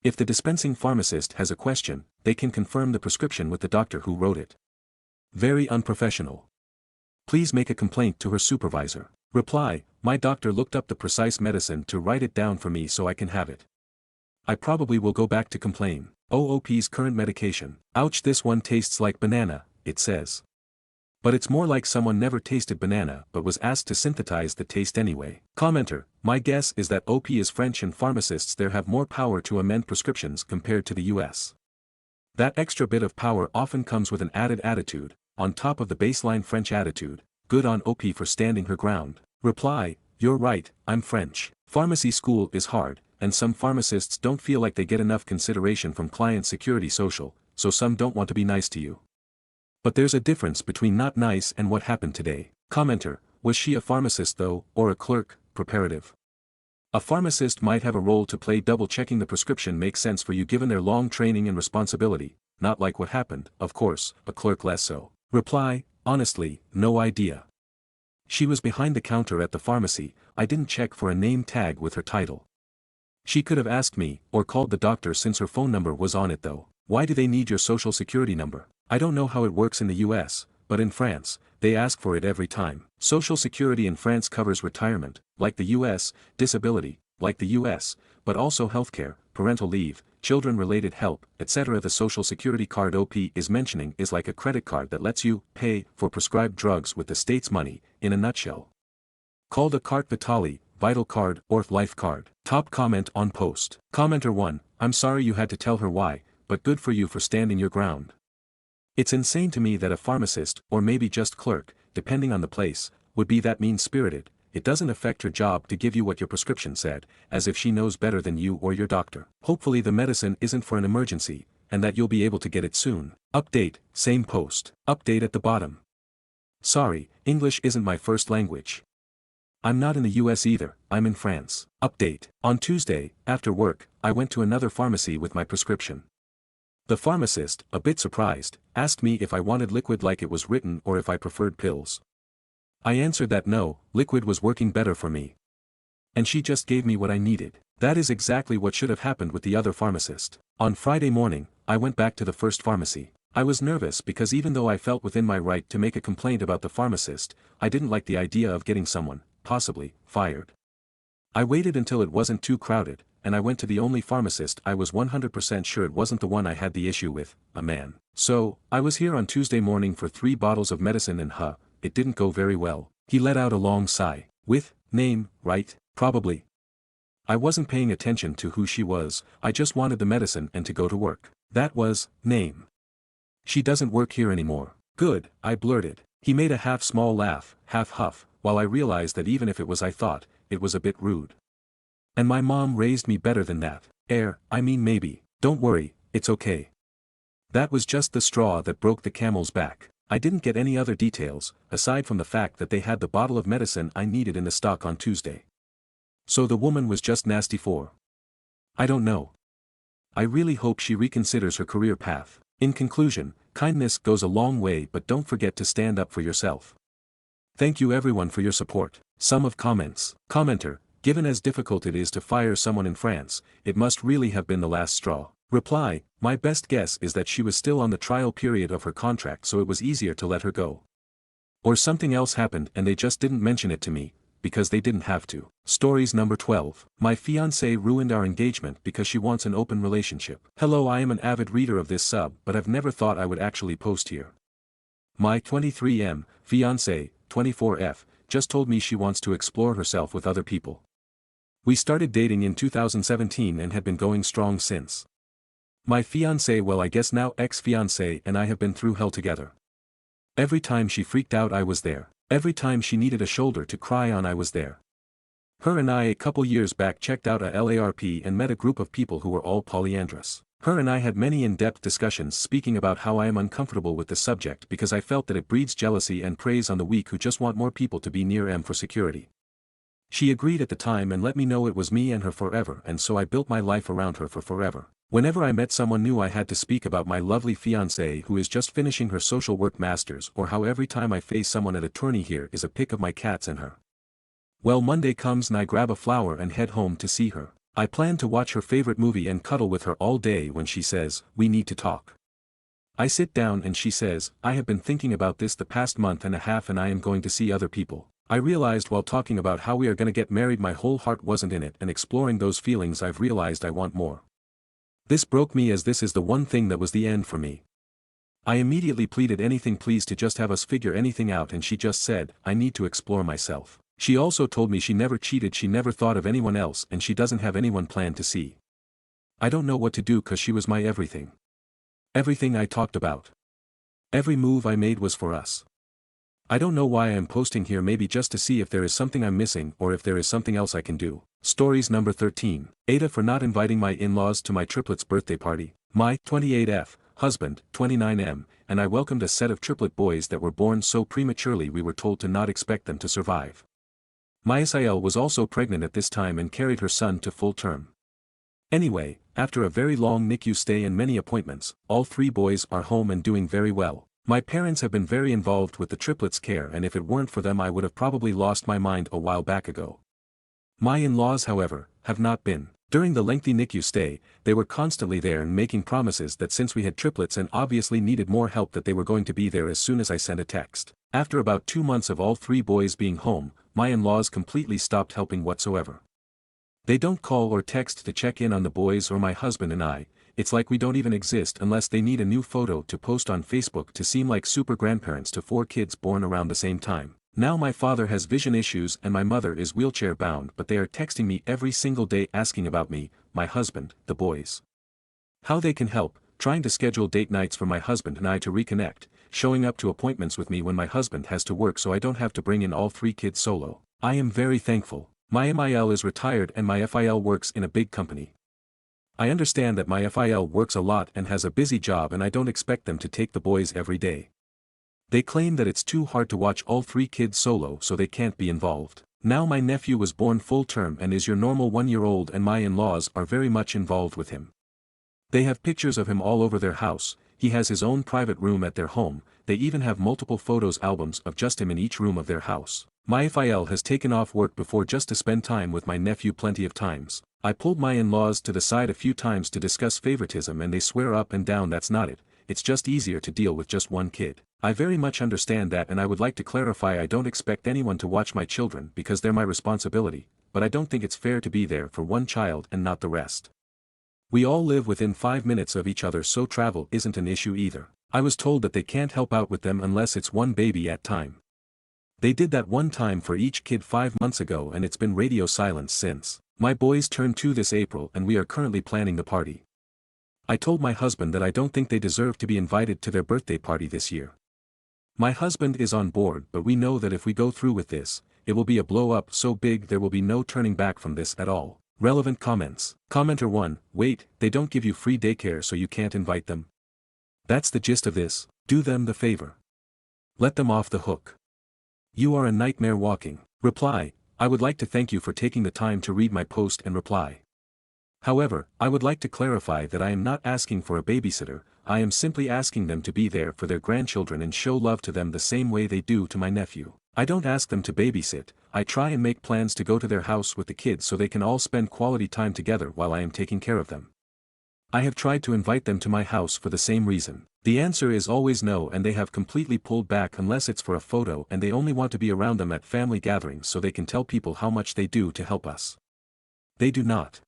Speaker 1: If the dispensing pharmacist has a question, they can confirm the prescription with the doctor who wrote it. Very unprofessional. Please make a complaint to her supervisor. Reply: my doctor looked up the precise medicine to write it down for me so I can have it. I probably will go back to complain. OOP's current medication. Ouch, this one tastes like banana, it says. But it's more like someone never tasted banana but was asked to synthesize the taste anyway. Commenter: my guess is that OP is French and pharmacists there have more power to amend prescriptions compared to the US. That extra bit of power often comes with an added attitude, on top of the baseline French attitude. Good on OP for standing her ground. Reply: you're right, I'm French. Pharmacy school is hard, and some pharmacists don't feel like they get enough consideration from client security social, so some don't want to be nice to you. But there's a difference between not nice and what happened today. Commenter: was she a pharmacist though, or a clerk? Preparative. A pharmacist might have a role to play. Double-checking the prescription makes sense for you given their long training and responsibility, not like what happened, of course, a clerk less so. Reply: honestly, no idea. She was behind the counter at the pharmacy, I didn't check for a name tag with her title. She could have asked me, or called the doctor since her phone number was on it though. Why do they need your social security number? I don't know how it works in the US, but in France, they ask for it every time. Social security in France covers retirement, like the US, disability, like the US, but also healthcare, parental leave, children-related help, etc. The social security card OP is mentioning is like a credit card that lets you pay for prescribed drugs with the state's money, in a nutshell. Called a carte vitale, vital card, or life card. Top comment on post. Commenter 1: I'm sorry you had to tell her why, but good for you for standing your ground. It's insane to me that a pharmacist, or maybe just clerk, depending on the place, would be that mean-spirited. It doesn't affect her job to give you what your prescription said, as if she knows better than you or your doctor. Hopefully the medicine isn't for an emergency, and that you'll be able to get it soon. Update, same post. Update at the bottom. Sorry, English isn't my first language. I'm not in the US either, I'm in France. Update. On Tuesday, after work, I went to another pharmacy with my prescription. The pharmacist, a bit surprised, asked me if I wanted liquid like it was written or if I preferred pills. I answered that no, liquid was working better for me. And she just gave me what I needed. That is exactly what should have happened with the other pharmacist. On Friday morning, I went back to the first pharmacy. I was nervous because even though I felt within my right to make a complaint about the pharmacist, I didn't like the idea of getting someone, possibly, fired. I waited until it wasn't too crowded, and I went to the only pharmacist I was 100% sure it wasn't the one I had the issue with, a man. So, I was here on Tuesday morning for 3 bottles of medicine and it didn't go very well. He let out a long sigh. With, name, right, probably. I wasn't paying attention to who she was, I just wanted the medicine and to go to work. That was, name. She doesn't work here anymore. Good, I blurted. He made a half small laugh, half huff, while I realized that even if it was I thought, it was a bit rude. And my mom raised me better than that. I mean maybe. Don't worry, it's okay. That was just the straw that broke the camel's back. I didn't get any other details, aside from the fact that they had the bottle of medicine I needed in the stock on Tuesday. So the woman was just nasty for. I don't know. I really hope she reconsiders her career path. In conclusion, kindness goes a long way, but don't forget to stand up for yourself. Thank you everyone for your support. Sum of comments. Commenter, given as difficult it is to fire someone in France, it must really have been the last straw. Reply, my best guess is that she was still on the trial period of her contract, so it was easier to let her go. Or something else happened and they just didn't mention it to me, because they didn't have to. Stories number 12. My fiancée ruined our engagement because she wants an open relationship. Hello, I am an avid reader of this sub, but I've never thought I would actually post here. My 23M, fiancée, 24F, just told me she wants to explore herself with other people. We started dating in 2017 and had been going strong since. My fiancée, well I guess now ex-fiancé, and I have been through hell together. Every time she freaked out I was there. Every time she needed a shoulder to cry on I was there. Her and I a couple years back checked out a LARP and met a group of people who were all polyandrous. Her and I had many in-depth discussions speaking about how I am uncomfortable with the subject because I felt that it breeds jealousy and preys on the weak who just want more people to be near them for security. She agreed at the time and let me know it was me and her forever, and so I built my life around her for forever. Whenever I met someone new I had to speak about my lovely fiancée who is just finishing her social work masters, or how every time I face someone at attorney here is a pic of my cats and her. Well, Monday comes and I grab a flower and head home to see her. I plan to watch her favorite movie and cuddle with her all day when she says, we need to talk. I sit down and she says, I have been thinking about this the past month and a half and I am going to see other people. I realized while talking about how we are going to get married my whole heart wasn't in it, and exploring those feelings I've realized I want more. This broke me as this is the one thing that was the end for me. I immediately pleaded anything please to just have us figure anything out, and she just said, I need to explore myself. She also told me she never cheated, she never thought of anyone else, and she doesn't have anyone planned to see. I don't know what to do cause she was my everything. Everything I talked about. Every move I made was for us. I don't know why I am posting here, maybe just to see if there is something I'm missing or if there is something else I can do. Stories number 13. Aita for not inviting my in-laws to my triplets' birthday party. My 28F, husband, 29M, and I welcomed a set of triplet boys that were born so prematurely we were told to not expect them to survive. My SIL was also pregnant at this time and carried her son to full term. Anyway, after a very long NICU stay and many appointments, all 3 boys are home and doing very well. My parents have been very involved with the triplets' care, and if it weren't for them I would have probably lost my mind a while back ago. My in-laws, however, have not been. During the lengthy NICU stay, they were constantly there and making promises that since we had triplets and obviously needed more help that they were going to be there as soon as I sent a text. After about 2 months of all 3 boys being home, my in-laws completely stopped helping whatsoever. They don't call or text to check in on the boys or my husband and I. It's like we don't even exist unless they need a new photo to post on Facebook to seem like super grandparents to 4 kids born around the same time. Now my father has vision issues and my mother is wheelchair bound, but they are texting me every single day asking about me, my husband, the boys. How they can help, trying to schedule date nights for my husband and I to reconnect, showing up to appointments with me when my husband has to work so I don't have to bring in all 3 kids solo. I am very thankful. My MIL is retired and my FIL works in a big company. I understand that my FIL works a lot and has a busy job, and I don't expect them to take the boys every day. They claim that it's too hard to watch all 3 kids solo, so they can't be involved. Now my nephew was born full term and is your normal 1-year-old, and my in-laws are very much involved with him. They have pictures of him all over their house. He has his own private room at their home. They even have multiple photos albums of just him in each room of their house. My FIL has taken off work before just to spend time with my nephew plenty of times. I pulled my in-laws to the side a few times to discuss favoritism, and they swear up and down that's not it. It's just easier to deal with just one kid. I very much understand that, and I would like to clarify I don't expect anyone to watch my children because they're my responsibility, but I don't think it's fair to be there for one child and not the rest. We all live within 5 minutes of each other, so travel isn't an issue either. I was told that they can't help out with them unless it's one baby at a time. They did that one time for each kid 5 months ago, and it's been radio silence since. My boys turned 2 this April, and we are currently planning the party. I told my husband that I don't think they deserve to be invited to their birthday party this year. My husband is on board, but we know that if we go through with this, it will be a blow-up so big there will be no turning back from this at all. Relevant comments. Commenter 1, wait, they don't give you free daycare so you can't invite them? That's the gist of this. Do them the favor. Let them off the hook. You are a nightmare walking. Reply, I would like to thank you for taking the time to read my post and reply. However, I would like to clarify that I am not asking for a babysitter. I am simply asking them to be there for their grandchildren and show love to them the same way they do to my nephew. I don't ask them to babysit. I try and make plans to go to their house with the kids so they can all spend quality time together while I am taking care of them. I have tried to invite them to my house for the same reason. The answer is always no, and they have completely pulled back unless it's for a photo, and they only want to be around them at family gatherings so they can tell people how much they do to help us. They do not.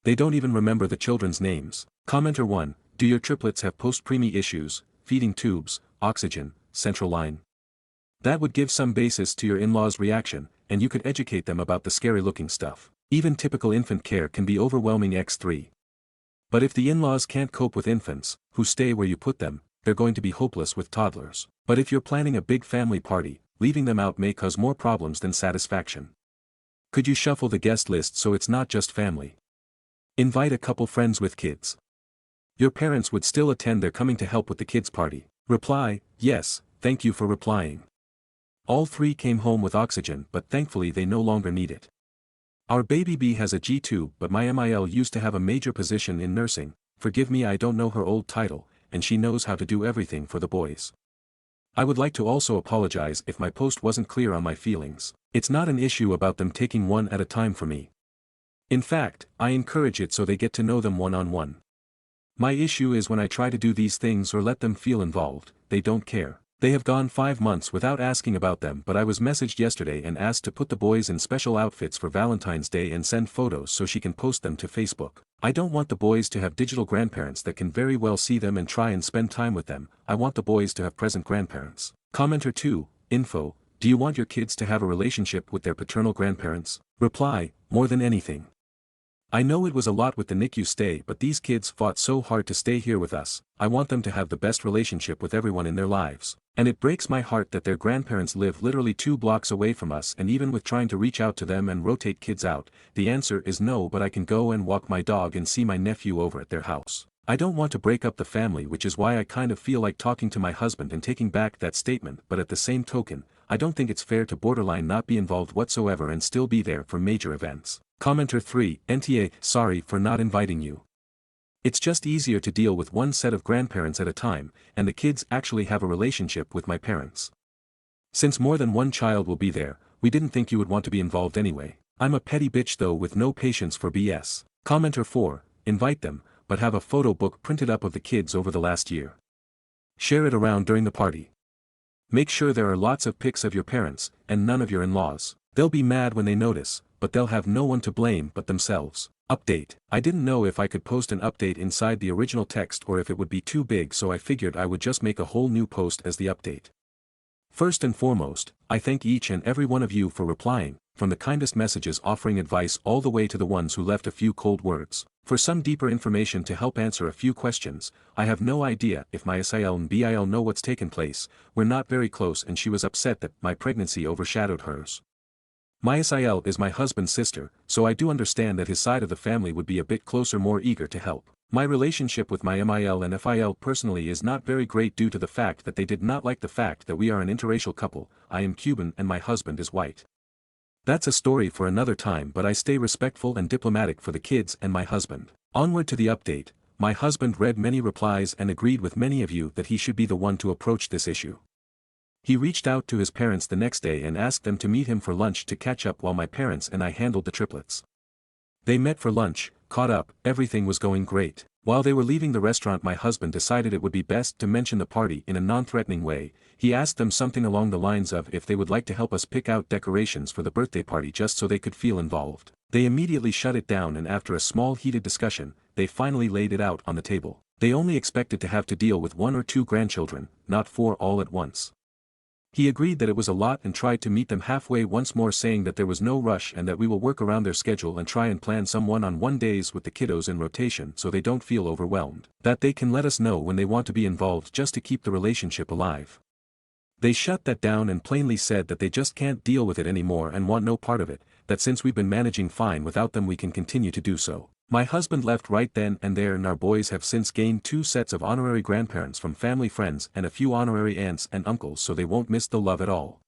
Speaker 1: They don't even remember the children's names. Commenter 1, do your triplets have post-preemie issues, feeding tubes, oxygen, central line? That would give some basis to your in-laws' reaction, and you could educate them about the scary-looking stuff. Even typical infant care can be overwhelming x3. But if the in-laws can't cope with infants, who stay where you put them, they're going to be hopeless with toddlers. But if you're planning a big family party, leaving them out may cause more problems than satisfaction. Could you shuffle the guest list so it's not just family? Invite a couple friends with kids. Your parents would still attend, they're coming to help with the kids' party. Reply, yes, thank you for replying. All 3 came home with oxygen, but thankfully they no longer need it. Our baby B has a G-tube, but my MIL used to have a major position in nursing. Forgive me, I don't know her old title, and she knows how to do everything for the boys. I would like to also apologize if my post wasn't clear on my feelings. It's not an issue about them taking one at a time for me. In fact, I encourage it so they get to know them one-on-one. My issue is when I try to do these things or let them feel involved, they don't care. They have gone 5 months without asking about them, but I was messaged yesterday and asked to put the boys in special outfits for Valentine's Day and send photos so she can post them to Facebook. I don't want the boys to have digital grandparents that can very well see them and try and spend time with them. I want the boys to have present grandparents. Commenter 2, info, do you want your kids to have a relationship with their paternal grandparents? Reply, more than anything. I know it was a lot with the NICU stay, but these kids fought so hard to stay here with us. I want them to have the best relationship with everyone in their lives. And it breaks my heart that their grandparents live literally 2 blocks away from us, and even with trying to reach out to them and rotate kids out, the answer is no, but I can go and walk my dog and see my nephew over at their house. I don't want to break up the family, which is why I kind of feel like talking to my husband and taking back that statement, but at the same token, I don't think it's fair to borderline not be involved whatsoever and still be there for major events. Commenter 3, NTA, sorry for not inviting you. It's just easier to deal with one set of grandparents at a time, and the kids actually have a relationship with my parents. Since more than one child will be there, we didn't think you would want to be involved anyway. I'm a petty bitch though with no patience for BS. Commenter 4, invite them, but have a photo book printed up of the kids over the last year. Share it around during the party. Make sure there are lots of pics of your parents, and none of your in-laws. They'll be mad when they notice, but they'll have no one to blame but themselves. Update. I didn't know if I could post an update inside the original text or if it would be too big, so I figured I would just make a whole new post as the update. First and foremost, I thank each and every one of you for replying, from the kindest messages offering advice all the way to the ones who left a few cold words. For some deeper information to help answer a few questions, I have no idea if my SIL and BIL know what's taken place. We're not very close and she was upset that my pregnancy overshadowed hers. Mysil is my husband's sister, so I do understand that his side of the family would be a bit closer, more eager to help. My relationship with my MIL and FIL personally is not very great due to the fact that they did not like the fact that we are an interracial couple. I am Cuban and my husband is white. That's a story for another time, but I stay respectful and diplomatic for the kids and my husband. Onward to the update. My husband read many replies and agreed with many of you that he should be the one to approach this issue. He reached out to his parents the next day and asked them to meet him for lunch to catch up while my parents and I handled the triplets. They met for lunch, caught up, everything was going great. While they were leaving the restaurant, my husband decided it would be best to mention the party in a non-threatening way. He asked them something along the lines of if they would like to help us pick out decorations for the birthday party just so they could feel involved. They immediately shut it down, and after a small heated discussion, they finally laid it out on the table. They only expected to have to deal with 1 or 2 grandchildren, not 4 all at once. He agreed that it was a lot and tried to meet them halfway once more, saying that there was no rush and that we will work around their schedule and try and plan some one-on-one days with the kiddos in rotation so they don't feel overwhelmed. That they can let us know when they want to be involved just to keep the relationship alive. They shut that down and plainly said that they just can't deal with it anymore and want no part of it, that since we've been managing fine without them we can continue to do so. My husband left right then and there, and our boys have since gained 2 sets of honorary grandparents from family friends and a few honorary aunts and uncles, so they won't miss the love at all.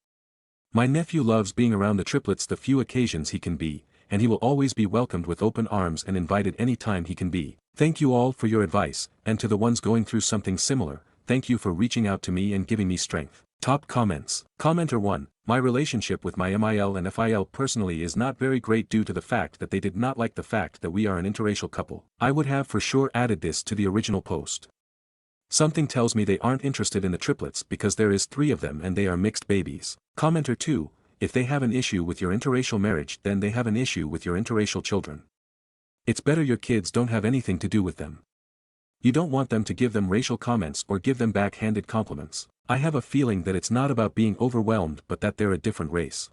Speaker 1: My nephew loves being around the triplets the few occasions he can be, and he will always be welcomed with open arms and invited any time he can be. Thank you all for your advice, and to the ones going through something similar, thank you for reaching out to me and giving me strength. Top comments. Commenter 1. My relationship with my MIL and FIL personally is not very great due to the fact that they did not like the fact that we are an interracial couple. I would have for sure added this to the original post. Something tells me they aren't interested in the triplets because there is 3 of them and they are mixed babies. Commenter 2. If they have an issue with your interracial marriage, then they have an issue with your interracial children. It's better your kids don't have anything to do with them. You don't want them to give them racial comments or give them backhanded compliments. I have a feeling that it's not about being overwhelmed but that they're a different race.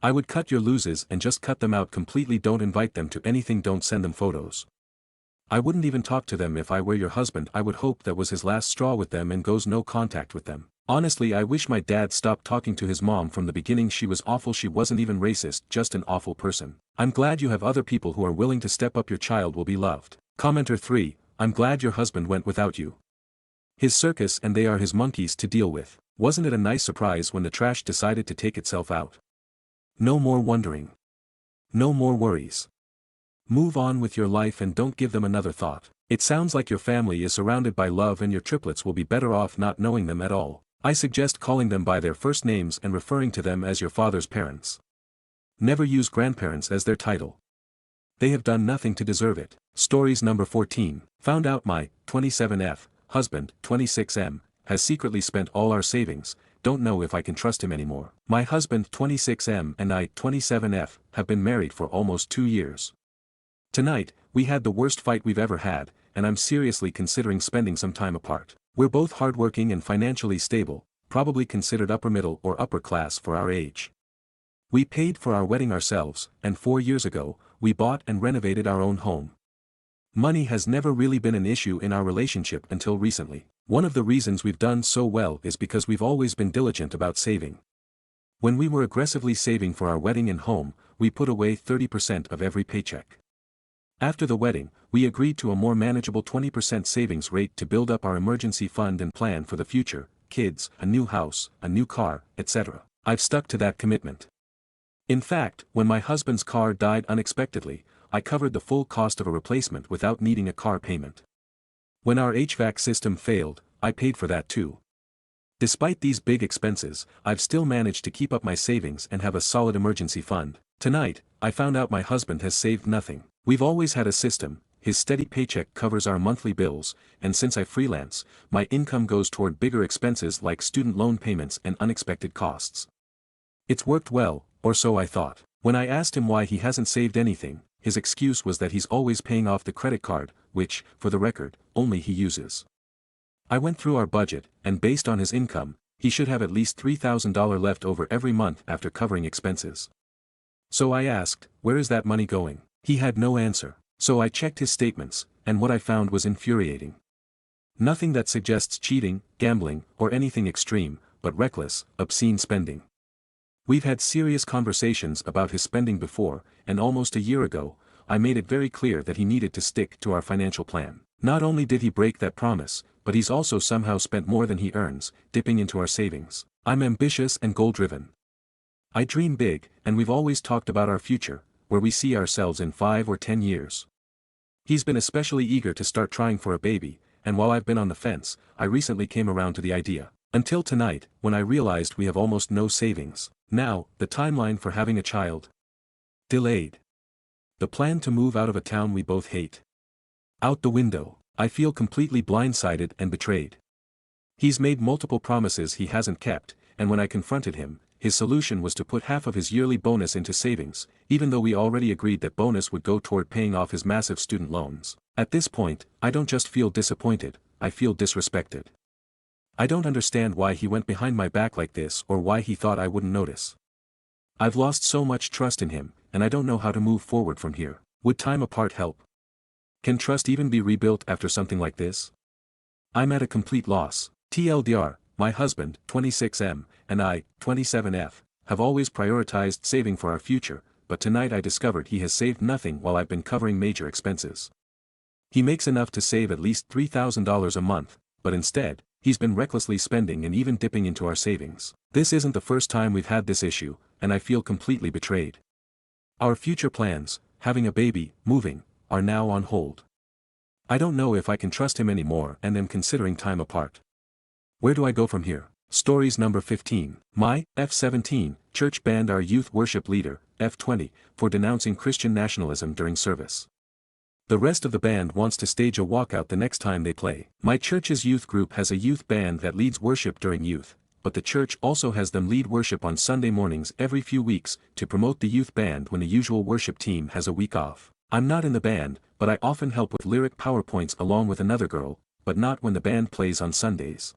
Speaker 1: I would cut your losses and just cut them out completely. Don't invite them to anything, don't send them photos. I wouldn't even talk to them if I were your husband. I would hope that was his last straw with them and goes no contact with them. Honestly, I wish my dad stopped talking to his mom from the beginning. She was awful. She wasn't even racist, just an awful person. I'm glad you have other people who are willing to step up. Your child will be loved. Commenter 3. I'm glad your husband went without you. His circus and they are his monkeys to deal with. Wasn't it a nice surprise when the trash decided to take itself out? No more wondering. No more worries. Move on with your life and don't give them another thought. It sounds like your family is surrounded by love and your triplets will be better off not knowing them at all. I suggest calling them by their first names and referring to them as your father's parents. Never use grandparents as their title. They have done nothing to deserve it. Stories number 14. Found out my 27F husband, 26M, has secretly spent all our savings. Don't know if I can trust him anymore. My husband, 26M, and I, 27F, have been married for almost 2 years. Tonight, we had the worst fight we've ever had, and I'm seriously considering spending some time apart. We're both hardworking and financially stable, probably considered upper middle or upper class for our age. We paid for our wedding ourselves, and 4 years ago, we bought and renovated our own home. Money has never really been an issue in our relationship until recently. One of the reasons we've done so well is because we've always been diligent about saving. When we were aggressively saving for our wedding and home, we put away 30% of every paycheck. After the wedding, we agreed to a more manageable 20% savings rate to build up our emergency fund and plan for the future, kids, a new house, a new car, etc. I've stuck to that commitment. In fact, when my husband's car died unexpectedly, I covered the full cost of a replacement without needing a car payment. When our HVAC system failed, I paid for that too. Despite these big expenses, I've still managed to keep up my savings and have a solid emergency fund. Tonight, I found out my husband has saved nothing. We've always had a system. His steady paycheck covers our monthly bills, and since I freelance, my income goes toward bigger expenses like student loan payments and unexpected costs. It's worked well, or so I thought. When I asked him why he hasn't saved anything, his excuse was that he's always paying off the credit card, which, for the record, only he uses. I went through our budget, and based on his income, he should have at least $3,000 left over every month after covering expenses. So I asked, where is that money going? He had no answer. So I checked his statements, and what I found was infuriating. Nothing that suggests cheating, gambling, or anything extreme, but reckless, obscene spending. We've had serious conversations about his spending before, and almost a year ago, I made it very clear that he needed to stick to our financial plan. Not only did he break that promise, but he's also somehow spent more than he earns, dipping into our savings. I'm ambitious and goal-driven. I dream big, and we've always talked about our future, where we see ourselves in 5 or 10 years. He's been especially eager to start trying for a baby, and while I've been on the fence, I recently came around to the idea. Until tonight, when I realized we have almost no savings. Now, the timeline for having a child. Delayed. The plan to move out of a town we both hate. Out the window. I feel completely blindsided and betrayed. He's made multiple promises he hasn't kept, and when I confronted him, his solution was to put half of his yearly bonus into savings, even though we already agreed that bonus would go toward paying off his massive student loans. At this point, I don't just feel disappointed, I feel disrespected. I don't understand why he went behind my back like this or why he thought I wouldn't notice. I've lost so much trust in him, and I don't know how to move forward from here. Would time apart help? Can trust even be rebuilt after something like this? I'm at a complete loss. TLDR, my husband, 26M, and I, 27F, have always prioritized saving for our future, but tonight I discovered he has saved nothing while I've been covering major expenses. He makes enough to save at least $3,000 a month, but instead, he's been recklessly spending and even dipping into our savings. This isn't the first time we've had this issue, and I feel completely betrayed. Our future plans, having a baby, moving, are now on hold. I don't know if I can trust him anymore and am considering time apart. Where do I go from here? Stories number 15. My, F17, church banned our youth worship leader, F20, for denouncing Christian nationalism during service. The rest of the band wants to stage a walkout the next time they play. My church's youth group has a youth band that leads worship during youth, but the church also has them lead worship on Sunday mornings every few weeks to promote the youth band when the usual worship team has a week off. I'm not in the band, but I often help with lyric PowerPoints along with another girl, but not when the band plays on Sundays.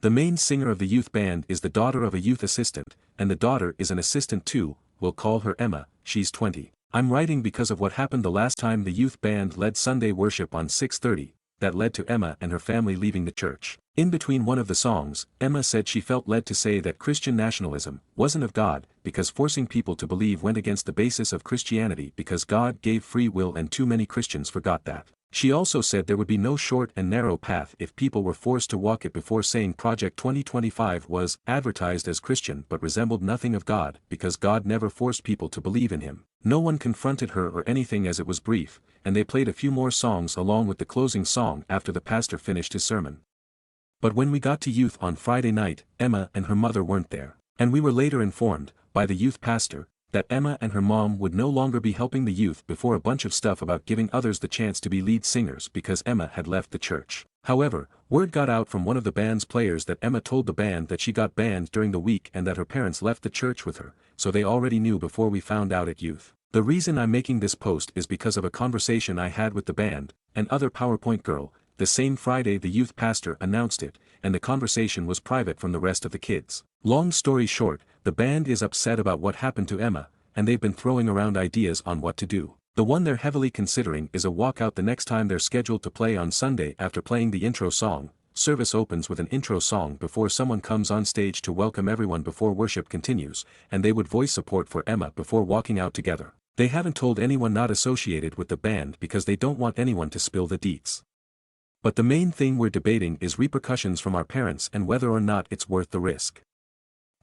Speaker 1: The main singer of the youth band is the daughter of a youth assistant, and the daughter is an assistant too. We'll call her Emma, she's 20. I'm writing because of what happened the last time the youth band led Sunday worship on 6:30, that led to Emma and her family leaving the church. In between one of the songs, Emma said she felt led to say that Christian nationalism wasn't of God, because forcing people to believe went against the basis of Christianity because God gave free will and too many Christians forgot that. She also said there would be no short and narrow path if people were forced to walk it, before saying Project 2025 was advertised as Christian but resembled nothing of God because God never forced people to believe in him. No one confronted her or anything as it was brief, and they played a few more songs along with the closing song after the pastor finished his sermon. But when we got to youth on Friday night, Emma and her mother weren't there, and we were later informed, by the youth pastor, that Emma and her mom would no longer be helping the youth before a bunch of stuff about giving others the chance to be lead singers because Emma had left the church. However, word got out from one of the band's players that Emma told the band that she got banned during the week and that her parents left the church with her, so they already knew before we found out at youth. The reason I'm making this post is because of a conversation I had with the band, and other PowerPoint girl, the same Friday the youth pastor announced it, and the conversation was private from the rest of the kids. Long story short, the band is upset about what happened to Emma, and they've been throwing around ideas on what to do. The one they're heavily considering is a walkout the next time they're scheduled to play on Sunday after playing the intro song. Service opens with an intro song before someone comes on stage to welcome everyone before worship continues, and they would voice support for Emma before walking out together. They haven't told anyone not associated with the band because they don't want anyone to spill the deets. But the main thing we're debating is repercussions from our parents and whether or not it's worth the risk.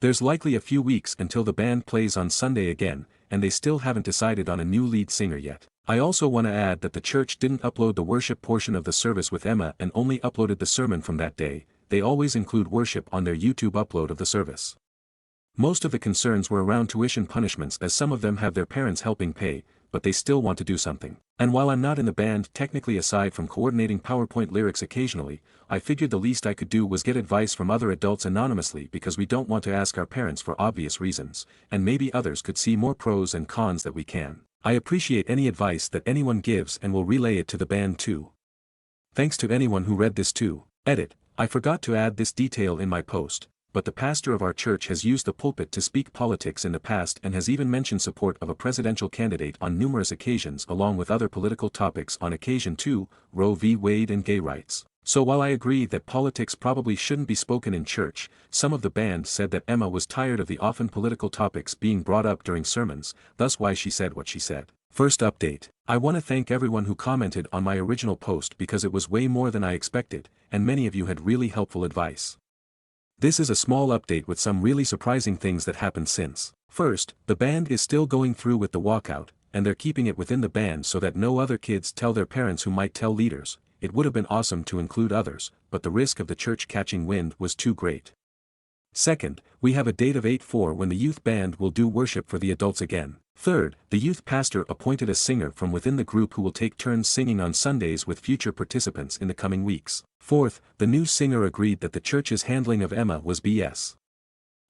Speaker 1: There's likely a few weeks until the band plays on Sunday again, and they still haven't decided on a new lead singer yet. I also want to add that the church didn't upload the worship portion of the service with Emma and only uploaded the sermon from that day. They always include worship on their YouTube upload of the service. Most of the concerns were around tuition punishments, as some of them have their parents helping pay, but they still want to do something. And while I'm not in the band technically, aside from coordinating PowerPoint lyrics occasionally, I figured the least I could do was get advice from other adults anonymously because we don't want to ask our parents for obvious reasons, and maybe others could see more pros and cons that we can. I appreciate any advice that anyone gives and will relay it to the band too. Thanks to anyone who read this too. Edit, I forgot to add this detail in my post, but the pastor of our church has used the pulpit to speak politics in the past and has even mentioned support of a presidential candidate on numerous occasions along with other political topics on occasion too, Roe v. Wade and gay rights. So while I agree that politics probably shouldn't be spoken in church, some of the band said that Emma was tired of the often political topics being brought up during sermons, thus why she said what she said. First update. I want to thank everyone who commented on my original post because it was way more than I expected, and many of you had really helpful advice. This is a small update with some really surprising things that happened since. First, the band is still going through with the walkout, and they're keeping it within the band so that no other kids tell their parents who might tell leaders. It would have been awesome to include others, but the risk of the church catching wind was too great. Second, we have a date of 8/4 when the youth band will do worship for the adults again. Third, the youth pastor appointed a singer from within the group who will take turns singing on Sundays with future participants in the coming weeks. Fourth, the new singer agreed that the church's handling of Emma was BS.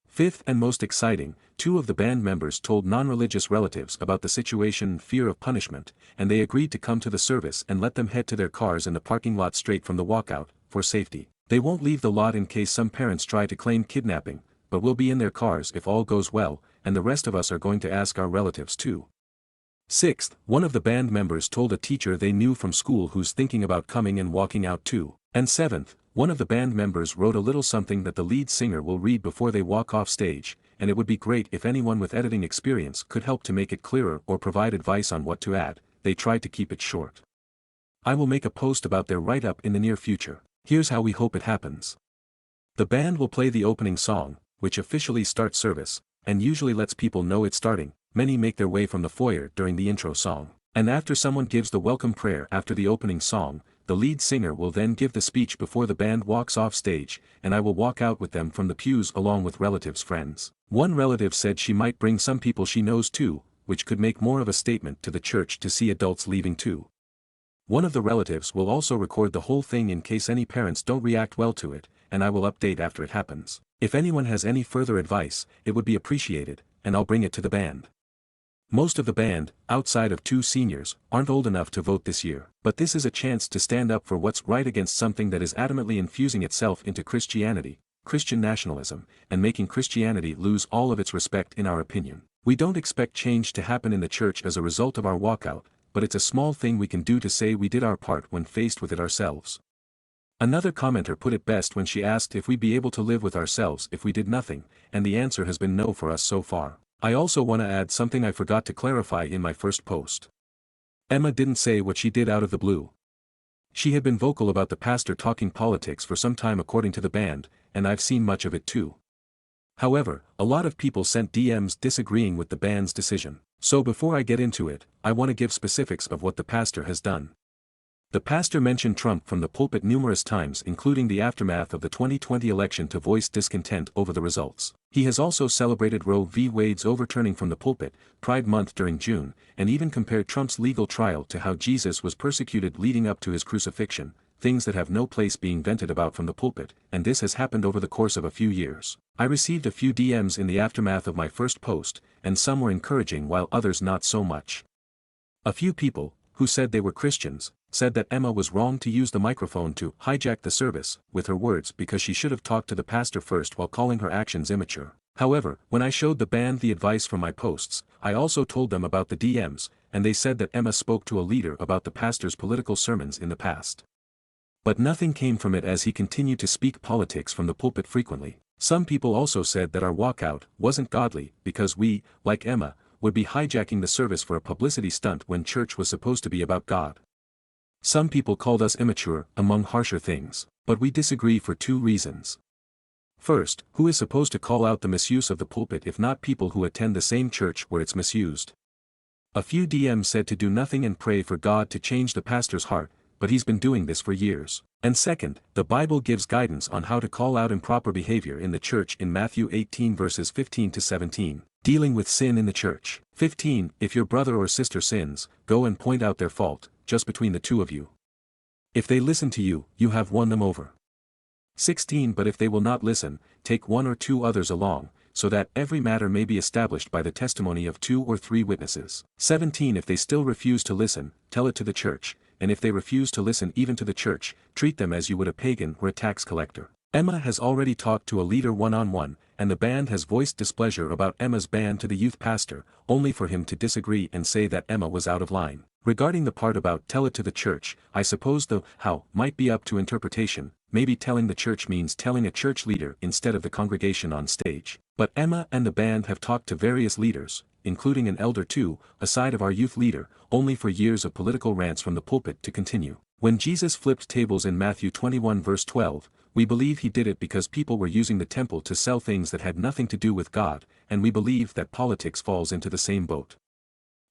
Speaker 1: Fifth and most exciting, 2 of the band members told non-religious relatives about the situation and fear of punishment, and they agreed to come to the service and let them head to their cars in the parking lot straight from the walkout, for safety. They won't leave the lot in case some parents try to claim kidnapping, but will be in their cars if all goes well, and the rest of us are going to ask our relatives too. Sixth, one of the band members told a teacher they knew from school who's thinking about coming and walking out too. And seventh, one of the band members wrote a little something that the lead singer will read before they walk off stage, and it would be great if anyone with editing experience could help to make it clearer or provide advice on what to add. They tried to keep it short. I will make a post about their write-up in the near future. Here's how we hope it happens. The band will play the opening song, which officially starts service, and usually lets people know it's starting. Many make their way from the foyer during the intro song. And after someone gives the welcome prayer after the opening song, the lead singer will then give the speech before the band walks off stage, and I will walk out with them from the pews along with relatives' friends. One relative said she might bring some people she knows too, which could make more of a statement to the church to see adults leaving too. One of the relatives will also record the whole thing in case any parents don't react well to it, and I will update after it happens. If anyone has any further advice, it would be appreciated, and I'll bring it to the band. Most of the band, outside of 2 seniors, aren't old enough to vote this year. But this is a chance to stand up for what's right against something that is adamantly infusing itself into Christianity, Christian nationalism, and making Christianity lose all of its respect in our opinion. We don't expect change to happen in the church as a result of our walkout, but it's a small thing we can do to say we did our part when faced with it ourselves. Another commenter put it best when she asked if we'd be able to live with ourselves if we did nothing, and the answer has been no for us so far. I also want to add something I forgot to clarify in my first post. Emma didn't say what she did out of the blue. She had been vocal about the pastor talking politics for some time according to the band, and I've seen much of it too. However, a lot of people sent DMs disagreeing with the band's decision. So before I get into it, I want to give specifics of what the pastor has done. The pastor mentioned Trump from the pulpit numerous times, including the aftermath of the 2020 election, to voice discontent over the results. He has also celebrated Roe v. Wade's overturning from the pulpit, Pride Month during June, and even compared Trump's legal trial to how Jesus was persecuted leading up to his crucifixion, things that have no place being vented about from the pulpit, and this has happened over the course of a few years. I received a few DMs in the aftermath of my first post, and some were encouraging while others not so much. A few people, who said they were Christians, said that Emma was wrong to use the microphone to hijack the service, with her words, because she should have talked to the pastor first while calling her actions immature. However, when I showed the band the advice from my posts, I also told them about the DMs, and they said that Emma spoke to a leader about the pastor's political sermons in the past. But nothing came from it as he continued to speak politics from the pulpit frequently. Some people also said that our walkout wasn't godly because we, like Emma, would be hijacking the service for a publicity stunt when church was supposed to be about God. Some people called us immature, among harsher things, but we disagree for 2 reasons. First, who is supposed to call out the misuse of the pulpit if not people who attend the same church where it's misused? A few DMs said to do nothing and pray for God to change the pastor's heart, but he's been doing this for years. And second, the Bible gives guidance on how to call out improper behavior in the church in Matthew 18 verses 15 to 17. Dealing with sin in the church. 15. If your brother or sister sins, go and point out their fault, just between the 2 of you. If they listen to you, you have won them over. 16. But if they will not listen, take 1 or 2 others along, so that every matter may be established by the testimony of 2 or 3 witnesses. 17. If they still refuse to listen, tell it to the church, and if they refuse to listen even to the church, treat them as you would a pagan or a tax collector. Emma has already talked to a leader one-on-one, and the band has voiced displeasure about Emma's ban to the youth pastor, only for him to disagree and say that Emma was out of line. Regarding the part about tell it to the church, I suppose the how might be up to interpretation. Maybe telling the church means telling a church leader instead of the congregation on stage. But Emma and the band have talked to various leaders, including an elder too, aside of our youth leader, only for years of political rants from the pulpit to continue. When Jesus flipped tables in Matthew 21 verse 12, we believe he did it because people were using the temple to sell things that had nothing to do with God, and we believe that politics falls into the same boat.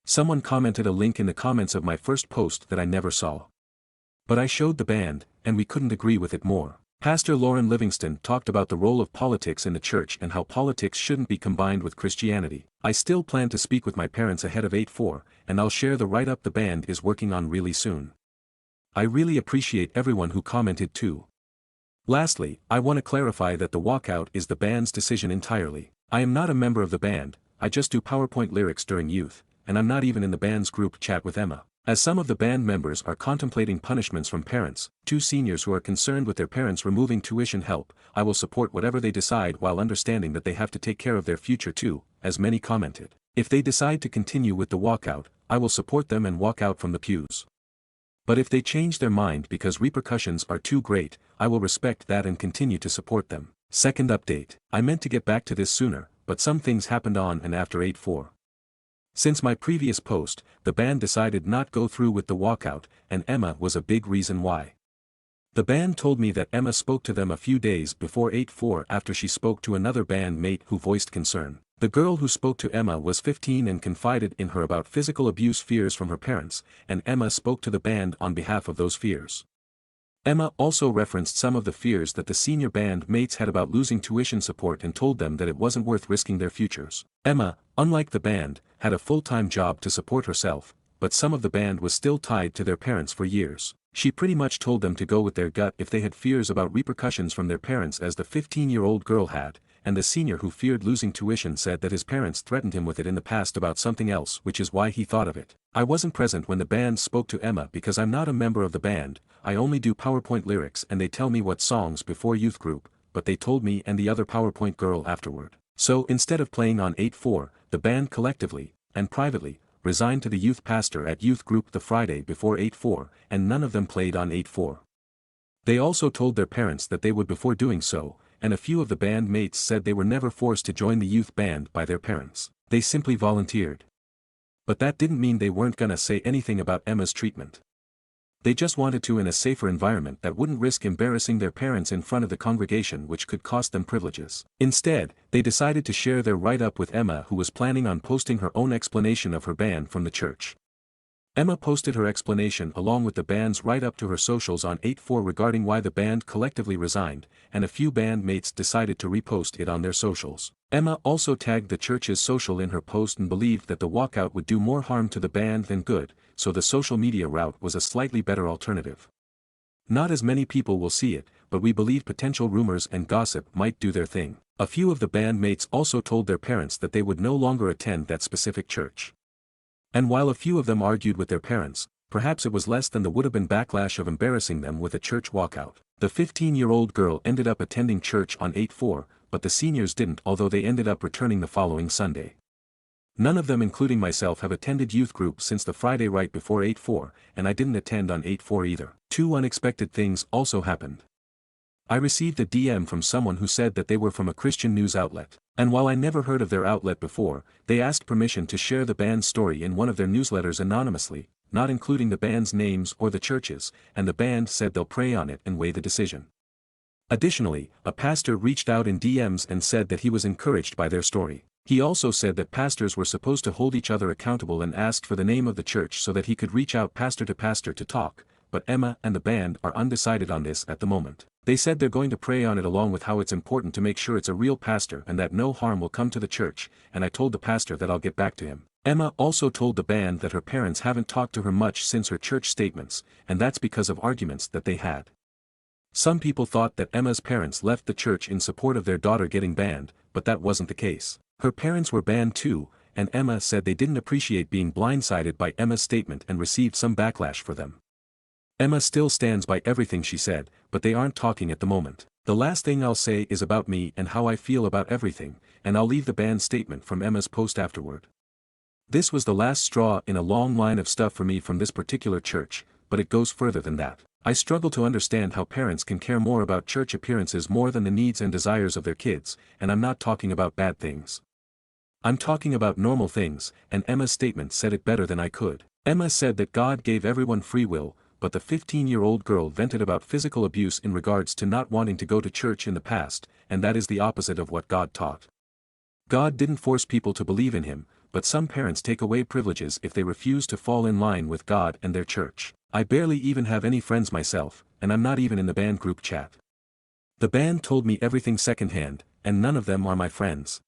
Speaker 1: Someone commented a link in the comments of my first post that I never saw. But I showed the band, and we couldn't agree with it more. Pastor Lauren Livingston talked about the role of politics in the church and how politics shouldn't be combined with Christianity. I still plan to speak with my parents ahead of 8/4, and I'll share the write-up the band is working on really soon. I really appreciate everyone who commented too. Lastly, I want to clarify that the walkout is the band's decision entirely. I am not a member of the band, I just do PowerPoint lyrics during youth, and I'm not even in the band's group chat with Emma. As some of the band members are contemplating punishments from parents, 2 seniors who are concerned with their parents removing tuition help, I will support whatever they decide while understanding that they have to take care of their future too, as many commented. If they decide to continue with the walkout, I will support them and walk out from the pews. But if they change their mind because repercussions are too great, I will respect that and continue to support them. Second update. I meant to get back to this sooner, but some things happened on and after 8/4. Since my previous post, the band decided not go through with the walkout, and Emma was a big reason why. The band told me that Emma spoke to them a few days before 8/4 after she spoke to another band mate who voiced concern. The girl who spoke to Emma was 15 and confided in her about physical abuse fears from her parents, and Emma spoke to the band on behalf of those fears. Emma also referenced some of the fears that the senior band mates had about losing tuition support and told them that it wasn't worth risking their futures. Emma, unlike the band, had a full-time job to support herself, but some of the band was still tied to their parents for years. She pretty much told them to go with their gut if they had fears about repercussions from their parents as the 15-year-old girl had, and the senior who feared losing tuition said that his parents threatened him with it in the past about something else, which is why he thought of it. I wasn't present when the band spoke to Emma because I'm not a member of the band, I only do PowerPoint lyrics and they tell me what songs before youth group, but they told me and the other PowerPoint girl afterward. So instead of playing on 8/4, the band collectively, and privately, resigned to the youth pastor at youth group the Friday before 8/4, and none of them played on 8/4. They also told their parents that they would before doing so, and a few of the band mates said they were never forced to join the youth band by their parents. They simply volunteered. But that didn't mean they weren't gonna say anything about Emma's treatment. They just wanted to in a safer environment that wouldn't risk embarrassing their parents in front of the congregation, which could cost them privileges. Instead, they decided to share their write-up with Emma, who was planning on posting her own explanation of her ban from the church. Emma posted her explanation along with the band's write-up to her socials on 8/4 regarding why the band collectively resigned, and a few band mates decided to repost it on their socials. Emma also tagged the church's social in her post and believed that the walkout would do more harm to the band than good, so the social media route was a slightly better alternative. Not as many people will see it, but we believe potential rumors and gossip might do their thing. A few of the band mates also told their parents that they would no longer attend that specific church. And while a few of them argued with their parents, perhaps it was less than the would-have-been backlash of embarrassing them with a church walkout. The 15-year-old girl ended up attending church on 8/4, but the seniors didn't, although they ended up returning the following Sunday. None of them, including myself, have attended youth group since the Friday right before 8/4, and I didn't attend on 8/4 either. 2 unexpected things also happened. I received a DM from someone who said that they were from a Christian news outlet, and while I never heard of their outlet before, they asked permission to share the band's story in one of their newsletters anonymously, not including the band's names or the churches, and the band said they'll pray on it and weigh the decision. Additionally, a pastor reached out in DMs and said that he was encouraged by their story. He also said that pastors were supposed to hold each other accountable and asked for the name of the church so that he could reach out pastor to talk, but Emma and the band are undecided on this at the moment. They said they're going to pray on it along with how it's important to make sure it's a real pastor and that no harm will come to the church, and I told the pastor that I'll get back to him. Emma also told the band that her parents haven't talked to her much since her church statements, and that's because of arguments that they had. Some people thought that Emma's parents left the church in support of their daughter getting banned, but that wasn't the case. Her parents were banned too, and Emma said they didn't appreciate being blindsided by Emma's statement and received some backlash for them. Emma still stands by everything she said, but they aren't talking at the moment. The last thing I'll say is about me and how I feel about everything, and I'll leave the band's statement from Emma's post afterward. This was the last straw in a long line of stuff for me from this particular church, but it goes further than that. I struggle to understand how parents can care more about church appearances more than the needs and desires of their kids, and I'm not talking about bad things. I'm talking about normal things, and Emma's statement said it better than I could. Emma said that God gave everyone free will, but the 15-year-old girl vented about physical abuse in regards to not wanting to go to church in the past, and that is the opposite of what God taught. God didn't force people to believe in him, but some parents take away privileges if they refuse to fall in line with God and their church. I barely even have any friends myself, and I'm not even in the band group chat. The band told me everything secondhand, and none of them are my friends.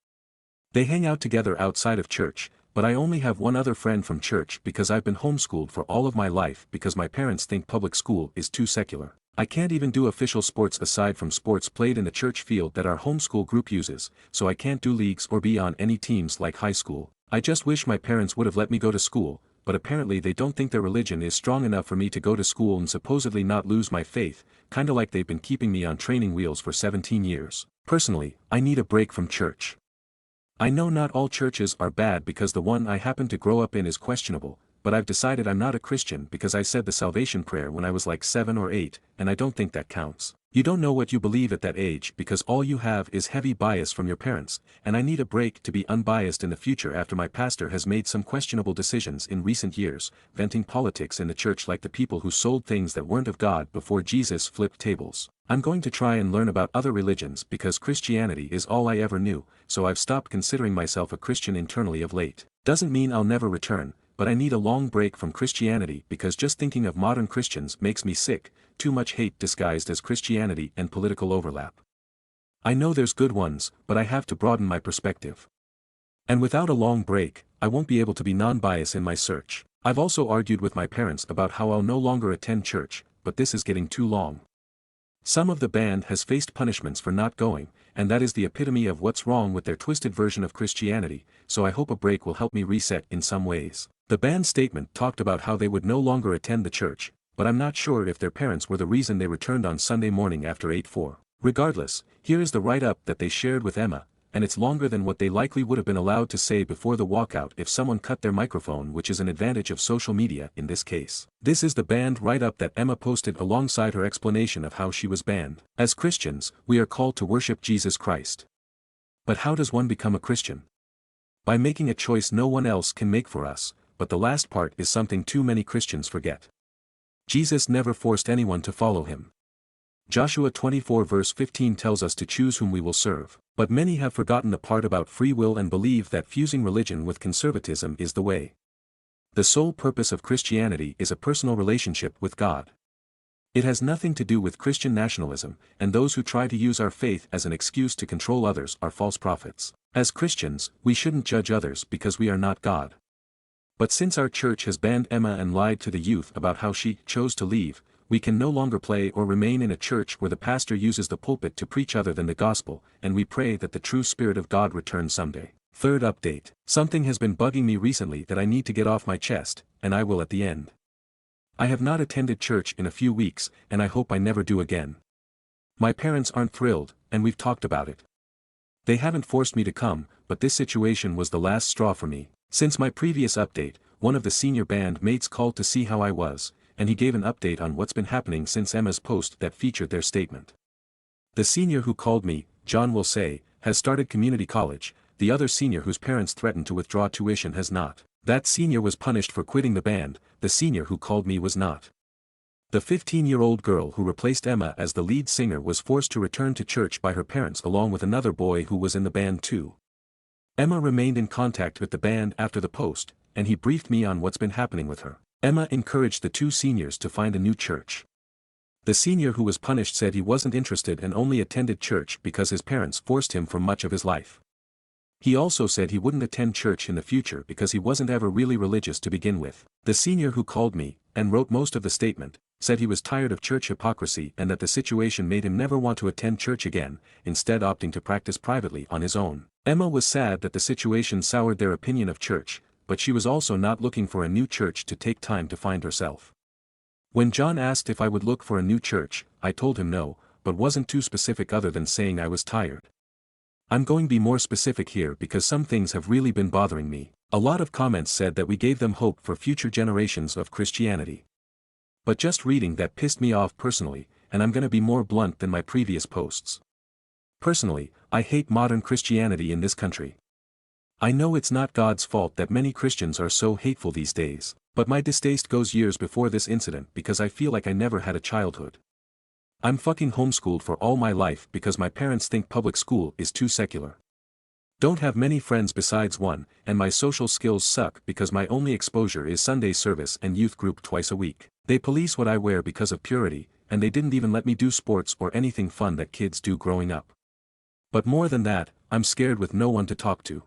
Speaker 1: They hang out together outside of church, but I only have one other friend from church because I've been homeschooled for all of my life because my parents think public school is too secular. I can't even do official sports aside from sports played in the church field that our homeschool group uses, so I can't do leagues or be on any teams like high school. I just wish my parents would have let me go to school, but apparently they don't think their religion is strong enough for me to go to school and supposedly not lose my faith, kinda like they've been keeping me on training wheels for 17 years. Personally, I need a break from church. I know not all churches are bad because the one I happen to grow up in is questionable, but I've decided I'm not a Christian because I said the salvation prayer when I was like 7 or 8, and I don't think that counts. You don't know what you believe at that age because all you have is heavy bias from your parents, and I need a break to be unbiased in the future after my pastor has made some questionable decisions in recent years, venting politics in the church like the people who sold things that weren't of God before Jesus flipped tables. I'm going to try and learn about other religions because Christianity is all I ever knew, so I've stopped considering myself a Christian internally of late. Doesn't mean I'll never return, but I need a long break from Christianity because just thinking of modern Christians makes me sick, too much hate disguised as Christianity and political overlap. I know there's good ones, but I have to broaden my perspective. And without a long break, I won't be able to be non-biased in my search. I've also argued with my parents about how I'll no longer attend church, but this is getting too long. Some of the band has faced punishments for not going, and that is the epitome of what's wrong with their twisted version of Christianity, so I hope a break will help me reset in some ways. The band's statement talked about how they would no longer attend the church, but I'm not sure if their parents were the reason they returned on Sunday morning after 8/4. Regardless, here is the write-up that they shared with Emma, and it's longer than what they likely would have been allowed to say before the walkout if someone cut their microphone, which is an advantage of social media in this case. This is the band write-up that Emma posted alongside her explanation of how she was banned. As Christians, we are called to worship Jesus Christ. But how does one become a Christian? By making a choice no one else can make for us, but the last part is something too many Christians forget. Jesus never forced anyone to follow him. Joshua 24 verse 15 tells us to choose whom we will serve, but many have forgotten the part about free will and believe that fusing religion with conservatism is the way. The sole purpose of Christianity is a personal relationship with God. It has nothing to do with Christian nationalism, and those who try to use our faith as an excuse to control others are false prophets. As Christians, we shouldn't judge others because we are not God. But since our church has banned Emma and lied to the youth about how she chose to leave, we can no longer play or remain in a church where the pastor uses the pulpit to preach other than the gospel, and we pray that the true Spirit of God returns someday. Third update. Something has been bugging me recently that I need to get off my chest, and I will at the end. I have not attended church in a few weeks, and I hope I never do again. My parents aren't thrilled, and we've talked about it. They haven't forced me to come, but this situation was the last straw for me. Since my previous update, one of the senior band mates called to see how I was, and he gave an update on what's been happening since Emma's post that featured their statement. The senior who called me, John will say, has started community college, the other senior whose parents threatened to withdraw tuition has not. That senior was punished for quitting the band, the senior who called me was not. The 15-year-old girl who replaced Emma as the lead singer was forced to return to church by her parents along with another boy who was in the band too. Emma remained in contact with the band after the post, and he briefed me on what's been happening with her. Emma encouraged the two seniors to find a new church. The senior who was punished said he wasn't interested and only attended church because his parents forced him for much of his life. He also said he wouldn't attend church in the future because he wasn't ever really religious to begin with. The senior who called me, and wrote most of the statement, said he was tired of church hypocrisy and that the situation made him never want to attend church again, instead opting to practice privately on his own. Emma was sad that the situation soured their opinion of church, but she was also not looking for a new church to take time to find herself. When John asked if I would look for a new church, I told him no, but wasn't too specific other than saying I was tired. I'm going to be more specific here because some things have really been bothering me. A lot of comments said that we gave them hope for future generations of Christianity. But just reading that pissed me off personally, and I'm gonna be more blunt than my previous posts. Personally, I hate modern Christianity in this country. I know it's not God's fault that many Christians are so hateful these days, but my distaste goes years before this incident because I feel like I never had a childhood. I'm fucking homeschooled for all my life because my parents think public school is too secular. Don't have many friends besides one, and my social skills suck because my only exposure is Sunday service and youth group twice a week. They police what I wear because of purity, and they didn't even let me do sports or anything fun that kids do growing up. But more than that, I'm scared with no one to talk to.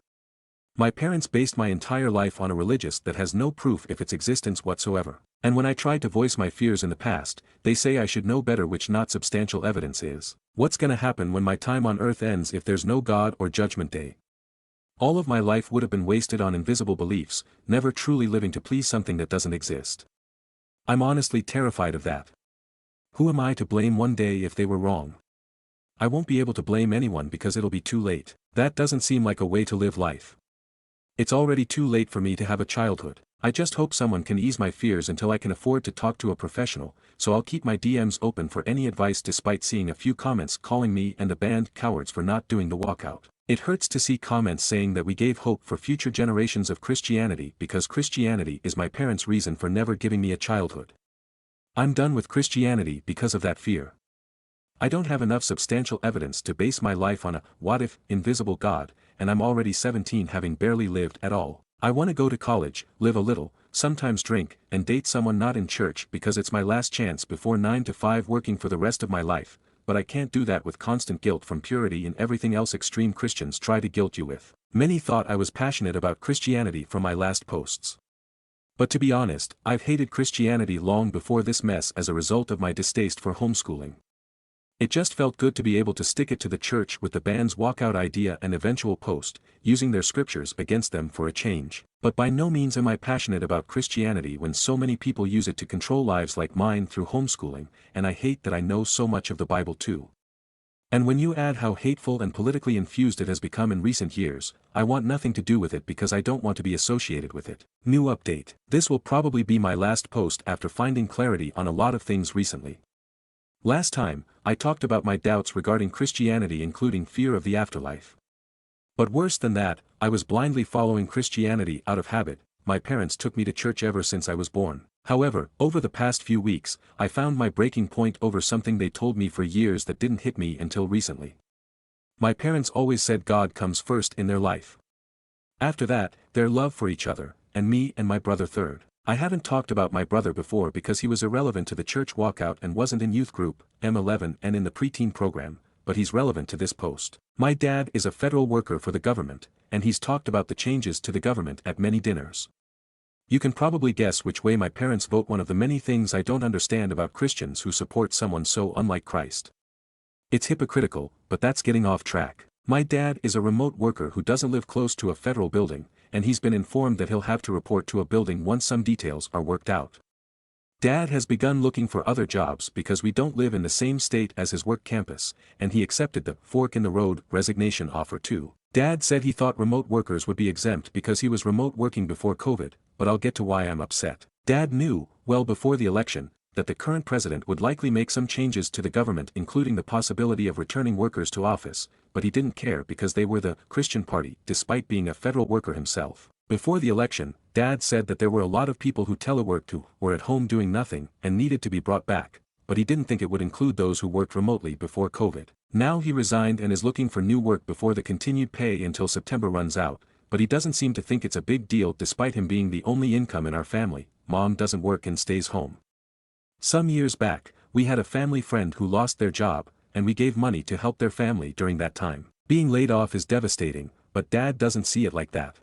Speaker 1: My parents based my entire life on a religious that has no proof of its existence whatsoever. And when I tried to voice my fears in the past, they say I should know better, which not substantial evidence is. What's gonna happen when my time on earth ends if there's no God or judgment day? All of my life would have been wasted on invisible beliefs, never truly living to please something that doesn't exist. I'm honestly terrified of that. Who am I to blame one day if they were wrong? I won't be able to blame anyone because it'll be too late. That doesn't seem like a way to live life. It's already too late for me to have a childhood. I just hope someone can ease my fears until I can afford to talk to a professional, so I'll keep my DMs open for any advice despite seeing a few comments calling me and the band cowards for not doing the walkout. It hurts to see comments saying that we gave hope for future generations of Christianity because Christianity is my parents' reason for never giving me a childhood. I'm done with Christianity because of that fear. I don't have enough substantial evidence to base my life on a what-if, invisible God, and I'm already 17 having barely lived at all. I want to go to college, live a little, sometimes drink, and date someone not in church because it's my last chance before 9 to 5 working for the rest of my life, but I can't do that with constant guilt from purity and everything else extreme Christians try to guilt you with. Many thought I was passionate about Christianity from my last posts. But to be honest, I've hated Christianity long before this mess as a result of my distaste for homeschooling. It just felt good to be able to stick it to the church with the band's walkout idea and eventual post, using their scriptures against them for a change. But by no means am I passionate about Christianity when so many people use it to control lives like mine through homeschooling, and I hate that I know so much of the Bible too. And when you add how hateful and politically infused it has become in recent years, I want nothing to do with it because I don't want to be associated with it. New update. This will probably be my last post after finding clarity on a lot of things recently. Last time, I talked about my doubts regarding Christianity, including fear of the afterlife. But worse than that, I was blindly following Christianity out of habit. My parents took me to church ever since I was born. However, over the past few weeks, I found my breaking point over something they told me for years that didn't hit me until recently. My parents always said God comes first in their life. After that, their love for each other, and me and my brother third. I haven't talked about my brother before because he was irrelevant to the church walkout and wasn't in youth group, M11 and in the preteen program, but he's relevant to this post. My dad is a federal worker for the government, and he's talked about the changes to the government at many dinners. You can probably guess which way my parents vote. One of the many things I don't understand about Christians who support someone so unlike Christ. It's hypocritical, but that's getting off track. My dad is a remote worker who doesn't live close to a federal building, and he's been informed that he'll have to report to a building once some details are worked out. Dad has begun looking for other jobs because we don't live in the same state as his work campus, and he accepted the fork-in-the-road resignation offer too. Dad said he thought remote workers would be exempt because he was remote working before COVID, but I'll get to why I'm upset. Dad knew, well before the election, that the current president would likely make some changes to the government, including the possibility of returning workers to office, but he didn't care because they were the Christian Party, despite being a federal worker himself. Before the election, Dad said that there were a lot of people who teleworked who were at home doing nothing and needed to be brought back, but he didn't think it would include those who worked remotely before COVID. Now he resigned and is looking for new work before the continued pay until September runs out, but he doesn't seem to think it's a big deal despite him being the only income in our family. Mom doesn't work and stays home. Some years back, we had a family friend who lost their job, and we gave money to help their family during that time. Being laid off is devastating, but Dad doesn't see it like that.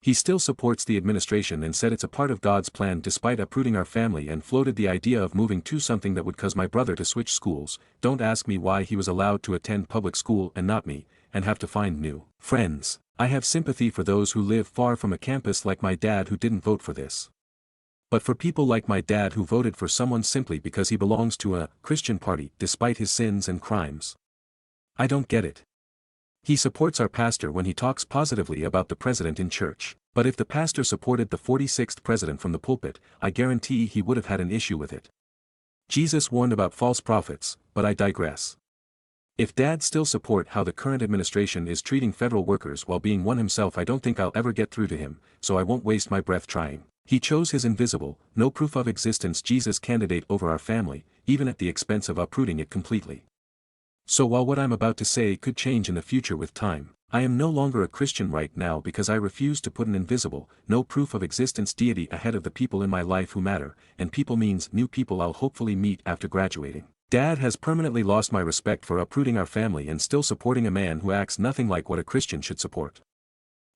Speaker 1: He still supports the administration and said it's a part of God's plan despite uprooting our family, and floated the idea of moving to something that would cause my brother to switch schools. Don't ask me why he was allowed to attend public school and not me, and have to find new friends. I have sympathy for those who live far from a campus like my dad who didn't vote for this. But for people like my dad who voted for someone simply because he belongs to a Christian party despite his sins and crimes, I don't get it. He supports our pastor when he talks positively about the president in church. But if the pastor supported the 46th president from the pulpit, I guarantee he would have had an issue with it. Jesus warned about false prophets, but I digress. If Dad still support how the current administration is treating federal workers while being one himself, I don't think I'll ever get through to him, so I won't waste my breath trying. He chose his invisible, no proof of existence Jesus candidate over our family, even at the expense of uprooting it completely. So while what I'm about to say could change in the future with time, I am no longer a Christian right now because I refuse to put an invisible, no proof of existence deity ahead of the people in my life who matter, and people means new people I'll hopefully meet after graduating. Dad has permanently lost my respect for uprooting our family and still supporting a man who acts nothing like what a Christian should support.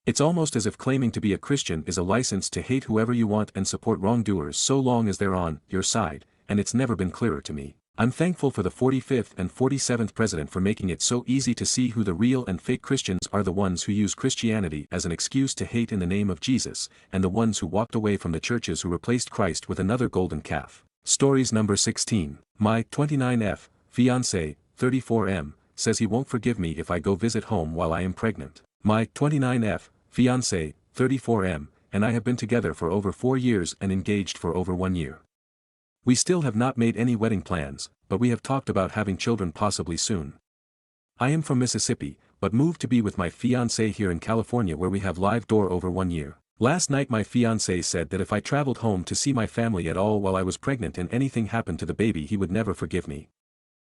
Speaker 1: It's almost as if claiming to be a Christian is a license to hate whoever you want and support wrongdoers so long as they're on your side, and it's never been clearer to me. I'm thankful for the 45th and 47th president for making it so easy to see who the real and fake Christians are, the ones who use Christianity as an excuse to hate in the name of Jesus, and the ones who walked away from the churches who replaced Christ with another golden calf. Stories number 16. My 29F, fiancé, 34M, says he won't forgive me if I go visit home while I am pregnant. My 29F, fiancé, 34M, and I have been together for over 4 years and engaged for over 1 year. We still have not made any wedding plans, but we have talked about having children possibly soon. I am from Mississippi, but moved to be with my fiancé here in California where we have live door over 1 year. Last night my fiancé said that if I traveled home to see my family at all while I was pregnant and anything happened to the baby he would never forgive me.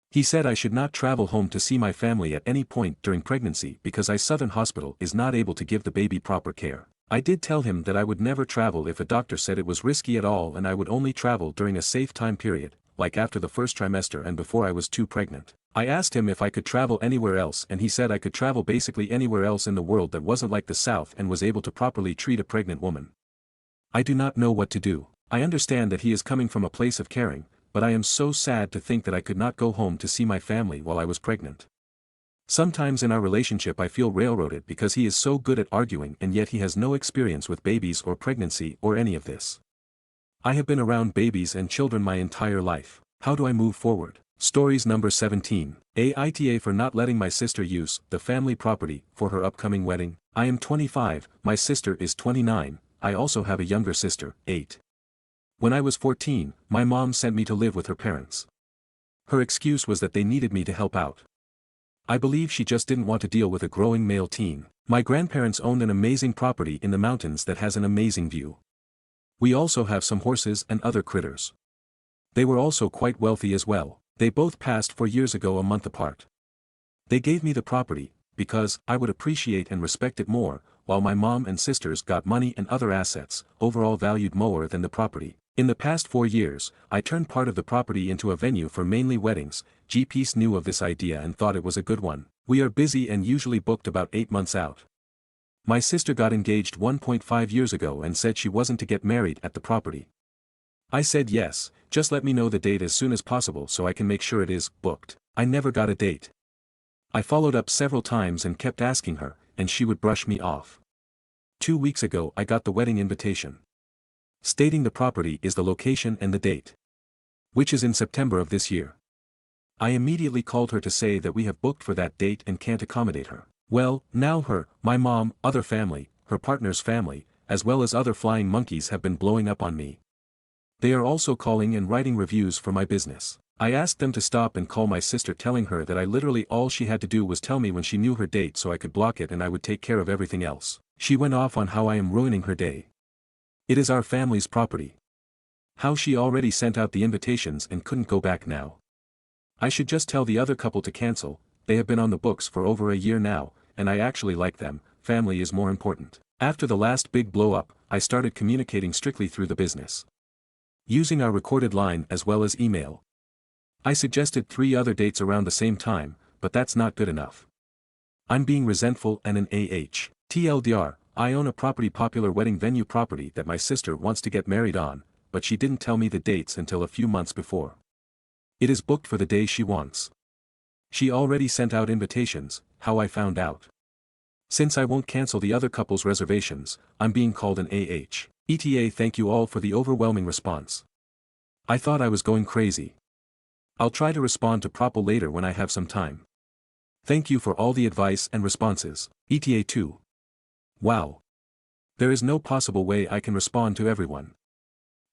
Speaker 1: He said I should not travel home to see my family at any point during pregnancy because Southern Hospital is not able to give the baby proper care. I did tell him that I would never travel if a doctor said it was risky at all, and I would only travel during a safe time period, like after the first trimester and before I was too pregnant. I asked him if I could travel anywhere else, and he said I could travel basically anywhere else in the world that wasn't like the South and was able to properly treat a pregnant woman. I do not know what to do. I understand that he is coming from a place of caring, but I am so sad to think that I could not go home to see my family while I was pregnant. Sometimes in our relationship I feel railroaded because he is so good at arguing and yet he has no experience with babies or pregnancy or any of this. I have been around babies and children my entire life. How do I move forward? Stories number 17. Aita for not letting my sister use the family property for her upcoming wedding. I am 25, my sister is 29, I also have a younger sister, 8. When I was 14, my mom sent me to live with her parents. Her excuse was that they needed me to help out. I believe she just didn't want to deal with a growing male teen. My grandparents owned an amazing property in the mountains that has an amazing view. We also have some horses and other critters. They were also quite wealthy as well. They both passed 4 years ago a month apart. They gave me the property, because I would appreciate and respect it more, while my mom and sisters got money and other assets, overall valued more than the property. In the past 4 years, I turned part of the property into a venue for mainly weddings. G-Piece knew of this idea and thought it was a good one. We are busy and usually booked about 8 months out. My sister got engaged 1.5 years ago and said she wasn't to get married at the property. I said yes, just let me know the date as soon as possible so I can make sure it is booked. I never got a date. I followed up several times and kept asking her, and she would brush me off. 2 weeks ago I got the wedding invitation, stating the property is the location and the date, which is in September of this year. I immediately called her to say that we have booked for that date and can't accommodate her. Well, now her, my mom, other family, her partner's family, as well as other flying monkeys have been blowing up on me. They are also calling and writing reviews for my business. I asked them to stop and call my sister, telling her that I literally all she had to do was tell me when she knew her date so I could block it and I would take care of everything else. She went off on how I am ruining her day. It is our family's property. How she already sent out the invitations and couldn't go back now. I should just tell the other couple to cancel. They have been on the books for over a year now, and I actually like them. Family is more important. After the last big blow up, I started communicating strictly through the business, using our recorded line as well as email. I suggested 3 other dates around the same time, but that's not good enough. I'm being resentful and an AH. TLDR, I own a popular wedding venue property that my sister wants to get married on, but she didn't tell me the dates until a few months before. It is booked for the day she wants. She already sent out invitations. How I found out. Since I won't cancel the other couple's reservations, I'm being called an AH. ETA. Thank you all for the overwhelming response. I thought I was going crazy. I'll try to respond to Propel later when I have some time. Thank you for all the advice and responses. ETA 2. Wow. There is no possible way I can respond to everyone.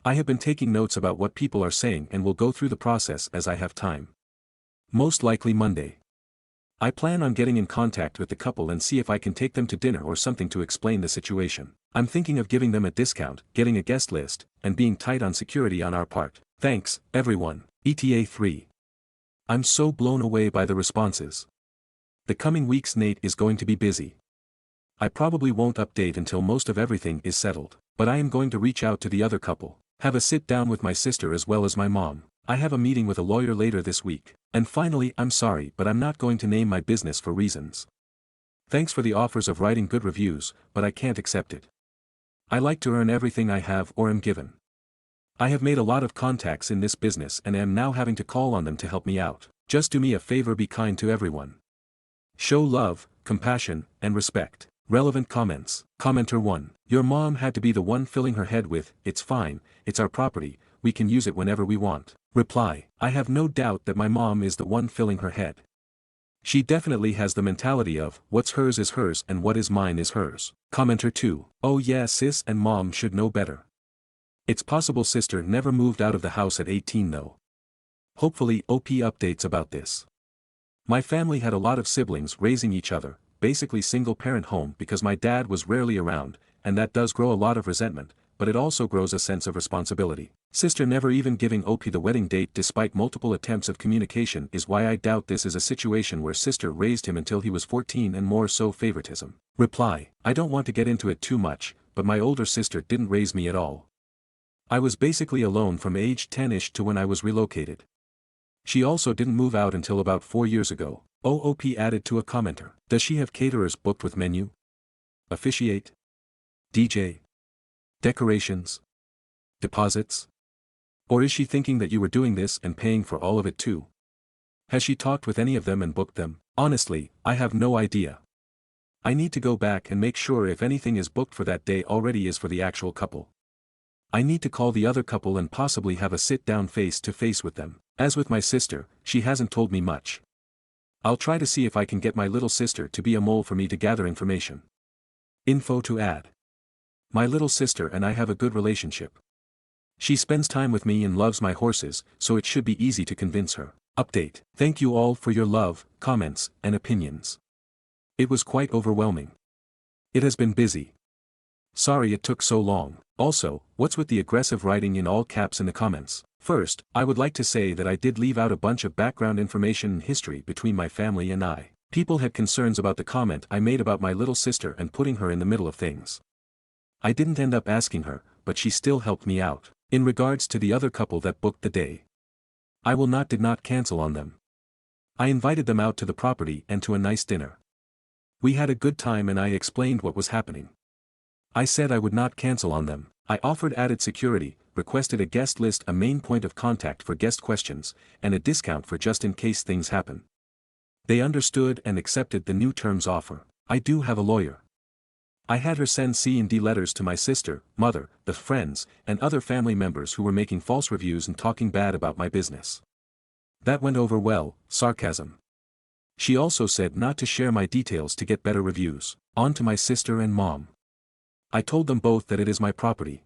Speaker 1: I have been taking notes about what people are saying and will go through the process as I have time. Most likely Monday. I plan on getting in contact with the couple and see if I can take them to dinner or something to explain the situation. I'm thinking of giving them a discount, getting a guest list, and being tight on security on our part. Thanks, everyone. ETA 3. I'm so blown away by the responses. The coming weeks Nate is going to be busy. I probably won't update until most of everything is settled, but I am going to reach out to the other couple, have a sit down with my sister as well as my mom. I have a meeting with a lawyer later this week. And finally, I'm sorry but I'm not going to name my business for reasons. Thanks for the offers of writing good reviews, but I can't accept it. I like to earn everything I have or am given. I have made a lot of contacts in this business and am now having to call on them to help me out. Just do me a favor, be kind to everyone. Show love, compassion, and respect. Relevant comments. Commenter 1. Your mom had to be the one filling her head with, "It's fine, it's our property, we can use it whenever we want." Reply. I have no doubt that my mom is the one filling her head. She definitely has the mentality of, what's hers is hers and what is mine is hers. Commenter 2. Oh yeah, sis and mom should know better. It's possible sister never moved out of the house at 18 though. Hopefully OP updates about this. My family had a lot of siblings raising each other, basically single parent home because my dad was rarely around, and that does grow a lot of resentment, but it also grows a sense of responsibility. Sister never even giving OP the wedding date despite multiple attempts of communication is why I doubt this is a situation where sister raised him until he was 14 and more so favoritism. Reply. I don't want to get into it too much, but my older sister didn't raise me at all. I was basically alone from age 10-ish to when I was relocated. She also didn't move out until about 4 years ago. OOP added to a commenter. Does she have caterers booked with menu? Officiate? DJ? Decorations? Deposits? Or is she thinking that you were doing this and paying for all of it too? Has she talked with any of them and booked them? Honestly, I have no idea. I need to go back and make sure if anything is booked for that day already is for the actual couple. I need to call the other couple and possibly have a sit-down face-to-face with them. As with my sister, she hasn't told me much. I'll try to see if I can get my little sister to be a mole for me to gather information. Info to add. My little sister and I have a good relationship. She spends time with me and loves my horses, so it should be easy to convince her. Update. Thank you all for your love, comments, and opinions. It was quite overwhelming. It has been busy. Sorry it took so long. Also, what's with the aggressive writing in all caps in the comments? First, I would like to say that I did leave out a bunch of background information and history between my family and I. People had concerns about the comment I made about my little sister and putting her in the middle of things. I didn't end up asking her, but she still helped me out. In regards to the other couple that booked the day, I did not cancel on them. I invited them out to the property and to a nice dinner. We had a good time and I explained what was happening. I said I would not cancel on them. I offered added security, requested a guest list, a main point of contact for guest questions, and a discount for just in case things happen. They understood and accepted the new terms offer. I do have a lawyer. I had her send C&D letters to my sister, mother, the friends, and other family members who were making false reviews and talking bad about my business. That went over well, sarcasm. She also said not to share my details to get better reviews. On to my sister and mom. I told them both that it is my property.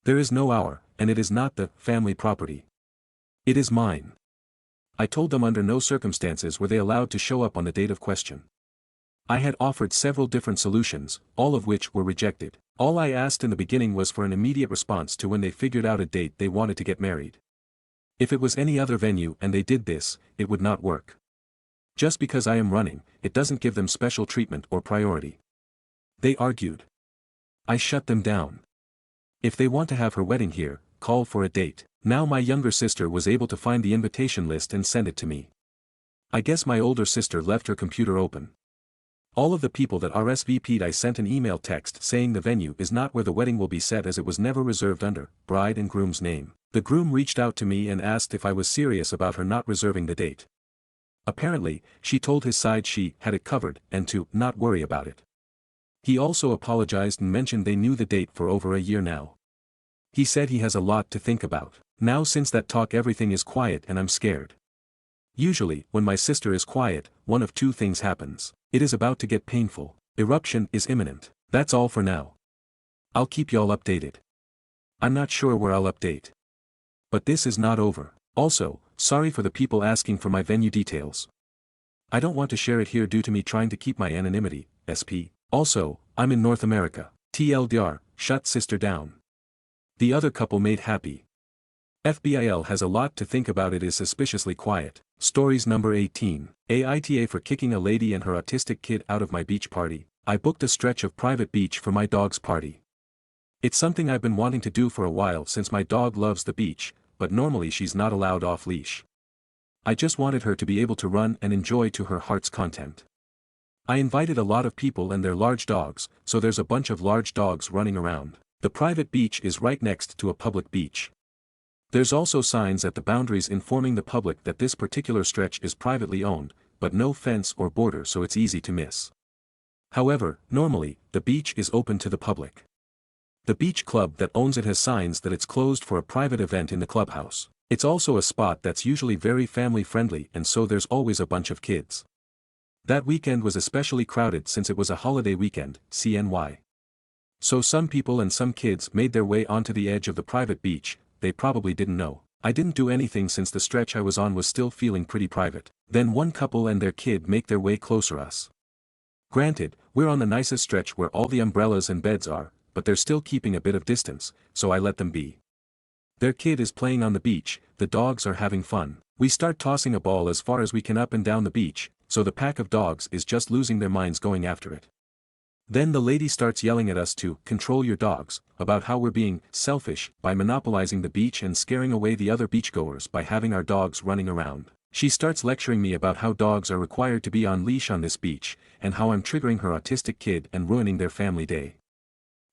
Speaker 1: There is no our, and it is not the family property. It is mine. I told them under no circumstances were they allowed to show up on the date of question. I had offered several different solutions, all of which were rejected. All I asked in the beginning was for an immediate response to when they figured out a date they wanted to get married. If it was any other venue and they did this, it would not work. Just because I am running, it doesn't give them special treatment or priority. They argued. I shut them down. If they want to have her wedding here, call for a date. Now my younger sister was able to find the invitation list and send it to me. I guess my older sister left her computer open. All of the people that RSVP'd, I sent an email text saying the venue is not where the wedding will be set as it was never reserved under bride and groom's name. The groom reached out to me and asked if I was serious about her not reserving the date. Apparently, she told his side she had it covered and to not worry about it. He also apologized and mentioned they knew the date for over a year now. He said he has a lot to think about. Now since that talk everything is quiet and I'm scared. Usually, when my sister is quiet, one of two things happens. It is about to get painful. Eruption is imminent. That's all for now. I'll keep y'all updated. I'm not sure where I'll update. But this is not over. Also, sorry for the people asking for my venue details. I don't want to share it here due to me trying to keep my anonymity, SP. Also, I'm in North America. TLDR, shut sister down. The other couple made happy. FBIL has a lot to think about. It is suspiciously quiet. Stories number 18. Aita for kicking a lady and her autistic kid out of my beach party. I booked a stretch of private beach for my dog's party. It's something I've been wanting to do for a while since my dog loves the beach, but normally she's not allowed off leash. I just wanted her to be able to run and enjoy to her heart's content. I invited a lot of people and their large dogs, so there's a bunch of large dogs running around. The private beach is right next to a public beach. There's also signs at the boundaries informing the public that this particular stretch is privately owned, but no fence or border, so it's easy to miss. However, normally, the beach is open to the public. The beach club that owns it has signs that it's closed for a private event in the clubhouse. It's also a spot that's usually very family-friendly, and so there's always a bunch of kids. That weekend was especially crowded since it was a holiday weekend, CNY. So some people and some kids made their way onto the edge of the private beach. They probably didn't know. I didn't do anything since the stretch I was on was still feeling pretty private. Then one couple and their kid make their way closer us. Granted, we're on the nicest stretch where all the umbrellas and beds are, but they're still keeping a bit of distance, so I let them be. Their kid is playing on the beach, the dogs are having fun. We start tossing a ball as far as we can up and down the beach, so the pack of dogs is just losing their minds going after it. Then the lady starts yelling at us to control your dogs, about how we're being selfish by monopolizing the beach and scaring away the other beachgoers by having our dogs running around. She starts lecturing me about how dogs are required to be on leash on this beach, and how I'm triggering her autistic kid and ruining their family day.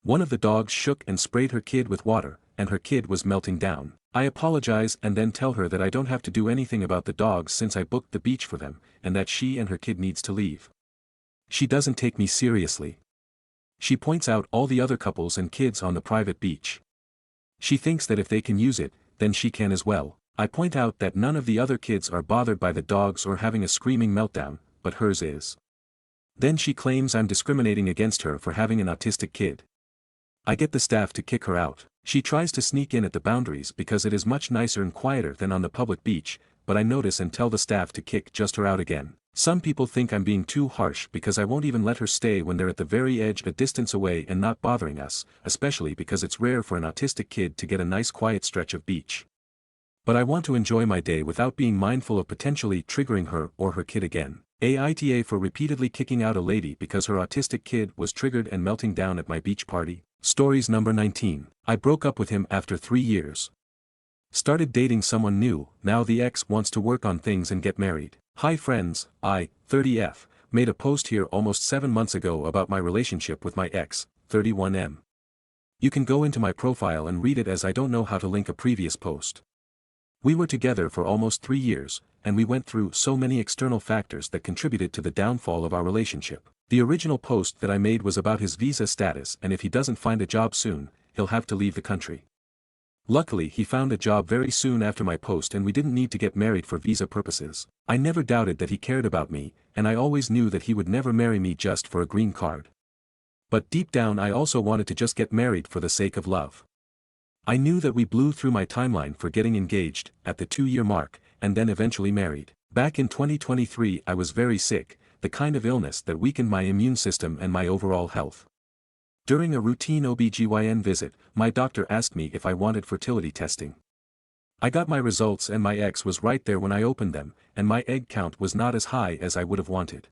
Speaker 1: One of the dogs shook and sprayed her kid with water, and her kid was melting down. I apologize and then tell her that I don't have to do anything about the dogs since I booked the beach for them, and that she and her kid needs to leave. She doesn't take me seriously. She points out all the other couples and kids on the private beach. She thinks that if they can use it, then she can as well. I point out that none of the other kids are bothered by the dogs or having a screaming meltdown, but hers is. Then she claims I'm discriminating against her for having an autistic kid. I get the staff to kick her out. She tries to sneak in at the boundaries because it is much nicer and quieter than on the public beach, but I notice and tell the staff to kick just her out again. Some people think I'm being too harsh because I won't even let her stay when they're at the very edge a distance away and not bothering us, especially because it's rare for an autistic kid to get a nice quiet stretch of beach. But I want to enjoy my day without being mindful of potentially triggering her or her kid again. AITA for repeatedly kicking out a lady because her autistic kid was triggered and melting down at my beach party. Stories number 19. I broke up with him after 3 years. Started dating someone new, now the ex wants to work on things and get married. Hi friends, I, 30F, made a post here almost 7 months ago about my relationship with my ex, 31M. You can go into my profile and read it as I don't know how to link a previous post. We were together for almost 3 years, and we went through so many external factors that contributed to the downfall of our relationship. The original post that I made was about his visa status, and if he doesn't find a job soon, he'll have to leave the country. Luckily he found a job very soon after my post and we didn't need to get married for visa purposes. I never doubted that he cared about me, and I always knew that he would never marry me just for a green card. But deep down I also wanted to just get married for the sake of love. I knew that we blew through my timeline for getting engaged, at the 2-year mark, and then eventually married. Back in 2023 I was very sick, the kind of illness that weakened my immune system and my overall health. During a routine OBGYN visit, my doctor asked me if I wanted fertility testing. I got my results and my ex was right there when I opened them, and my egg count was not as high as I would have wanted.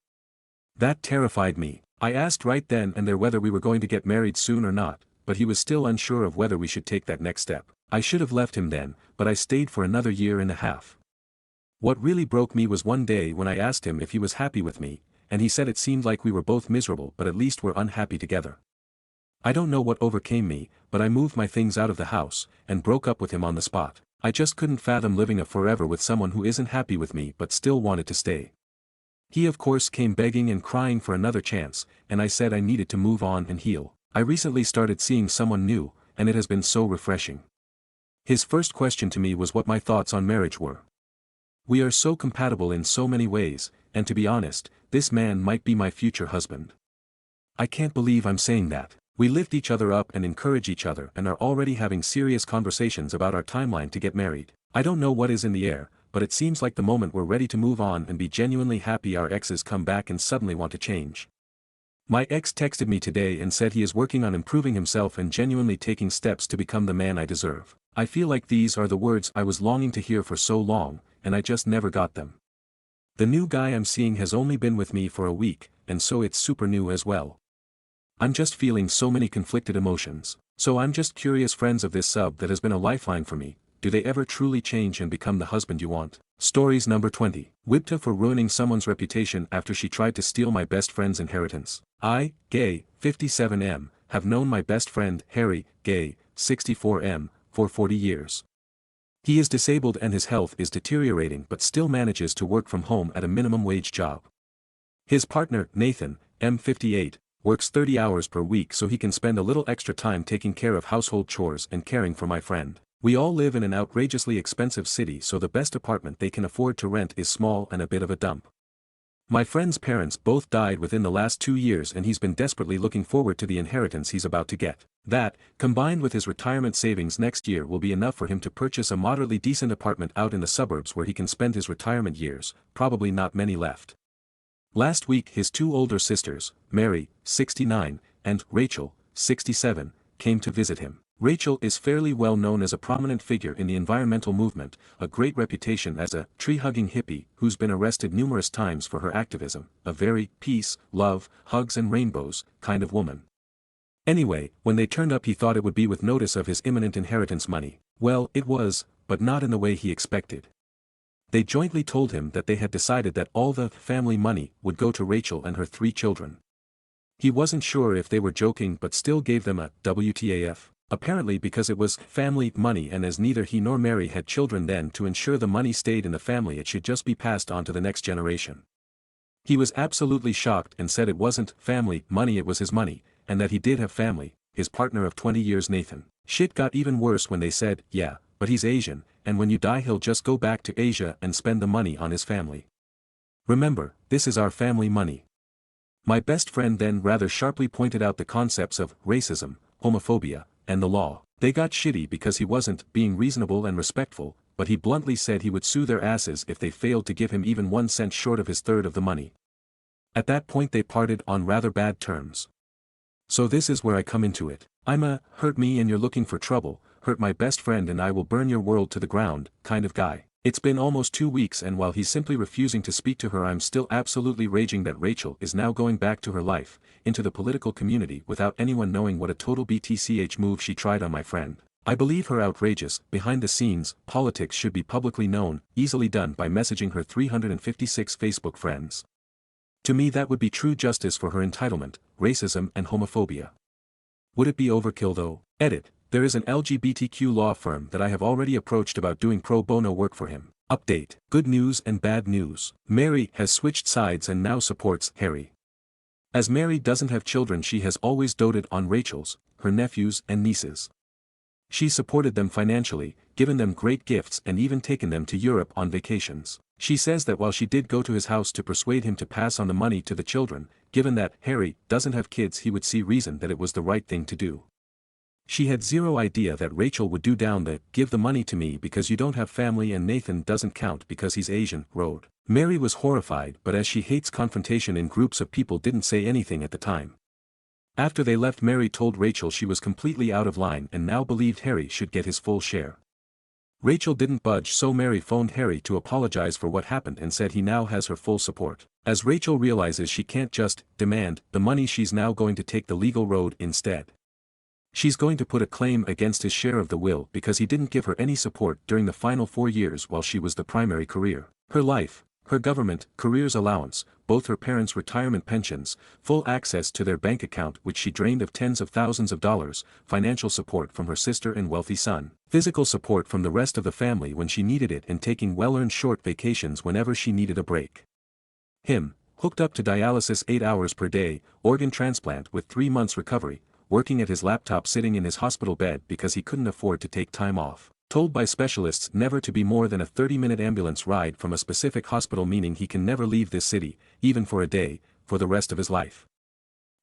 Speaker 1: That terrified me. I asked right then and there whether we were going to get married soon or not, but he was still unsure of whether we should take that next step. I should have left him then, but I stayed for another 1.5 years. What really broke me was one day when I asked him if he was happy with me, and he said it seemed like we were both miserable but at least we're unhappy together. I don't know what overcame me, but I moved my things out of the house, and broke up with him on the spot. I just couldn't fathom living a forever with someone who isn't happy with me but still wanted to stay. He of course came begging and crying for another chance, and I said I needed to move on and heal. I recently started seeing someone new, and it has been so refreshing. His first question to me was what my thoughts on marriage were. We are so compatible in so many ways, and to be honest, this man might be my future husband. I can't believe I'm saying that. We lift each other up and encourage each other and are already having serious conversations about our timeline to get married. I don't know what is in the air, but it seems like the moment we're ready to move on and be genuinely happy our exes come back and suddenly want to change. My ex texted me today and said he is working on improving himself and genuinely taking steps to become the man I deserve. I feel like these are the words I was longing to hear for so long, and I just never got them. The new guy I'm seeing has only been with me for a week, and so it's super new as well. I'm just feeling so many conflicted emotions. So I'm just curious, friends of this sub that has been a lifeline for me, do they ever truly change and become the husband you want? Stories number 20. Whipped for ruining someone's reputation after she tried to steal my best friend's inheritance. I, gay, 57M, have known my best friend, Harry, gay, 64M, for 40 years. He is disabled and his health is deteriorating but still manages to work from home at a minimum wage job. His partner, Nathan, M58, works 30 hours per week so he can spend a little extra time taking care of household chores and caring for my friend. We all live in an outrageously expensive city, so the best apartment they can afford to rent is small and a bit of a dump. My friend's parents both died within the last 2 years and he's been desperately looking forward to the inheritance he's about to get. That, combined with his retirement savings next year, will be enough for him to purchase a moderately decent apartment out in the suburbs where he can spend his retirement years, probably not many left. Last week his 2 older sisters, Mary, 69, and Rachel, 67, came to visit him. Rachel is fairly well known as a prominent figure in the environmental movement, a great reputation as a tree-hugging hippie who's been arrested numerous times for her activism, a very peace, love, hugs and rainbows kind of woman. Anyway, when they turned up he thought it would be with notice of his imminent inheritance money. Well, it was, but not in the way he expected. They jointly told him that they had decided that all the family money would go to Rachel and her 3 children. He wasn't sure if they were joking but still gave them a WTAF. Apparently because it was family money and as neither he nor Mary had children then, to ensure the money stayed in the family it should just be passed on to the next generation. He was absolutely shocked and said it wasn't family money, it was his money, and that he did have family, his partner of 20 years Nathan. Shit got even worse when they said, yeah, but he's Asian, and when you die he'll just go back to Asia and spend the money on his family. Remember, this is our family money. My best friend then rather sharply pointed out the concepts of racism, homophobia, and the law. They got shitty because he wasn't being reasonable and respectful, but he bluntly said he would sue their asses if they failed to give him even 1 cent short of his third of the money. At that point they parted on rather bad terms. So this is where I come into it. I'm a, hurt me and you're looking for trouble, hurt my best friend and I will burn your world to the ground, kind of guy. It's been almost 2 weeks and while he's simply refusing to speak to her I'm still absolutely raging that Rachel is now going back to her life, into the political community without anyone knowing what a total BTCH move she tried on my friend. I believe her outrageous, behind the scenes, politics should be publicly known, easily done by messaging her 356 Facebook friends. To me that would be true justice for her entitlement, racism and homophobia. Would it be overkill though? Edit. There is an LGBTQ law firm that I have already approached about doing pro bono work for him. Update. Good news and bad news. Mary has switched sides and now supports Harry. As Mary doesn't have children she has always doted on Rachel's, her nephews and nieces. She supported them financially, given them great gifts and even taken them to Europe on vacations. She says that while she did go to his house to persuade him to pass on the money to the children, given that Harry doesn't have kids he would see reason that it was the right thing to do. She had zero idea that Rachel would do down the "give the money to me because you don't have family and Nathan doesn't count because he's Asian" road. Mary was horrified but as she hates confrontation in groups of people didn't say anything at the time. After they left Mary told Rachel she was completely out of line and now believed Harry should get his full share. Rachel didn't budge so Mary phoned Harry to apologize for what happened and said he now has her full support. As Rachel realizes she can't just demand the money she's now going to take the legal road instead. She's going to put a claim against his share of the will because he didn't give her any support during the final 4 years while she was the primary career. Her life, her government, career's allowance, both her parents' retirement pensions, full access to their bank account which she drained of tens of thousands of dollars, financial support from her sister and wealthy son, physical support from the rest of the family when she needed it and taking well-earned short vacations whenever she needed a break. Him, hooked up to dialysis 8 hours per day, organ transplant with 3 months recovery, working at his laptop sitting in his hospital bed because he couldn't afford to take time off. Told by specialists never to be more than a 30-minute ambulance ride from a specific hospital, meaning he can never leave this city, even for a day, for the rest of his life.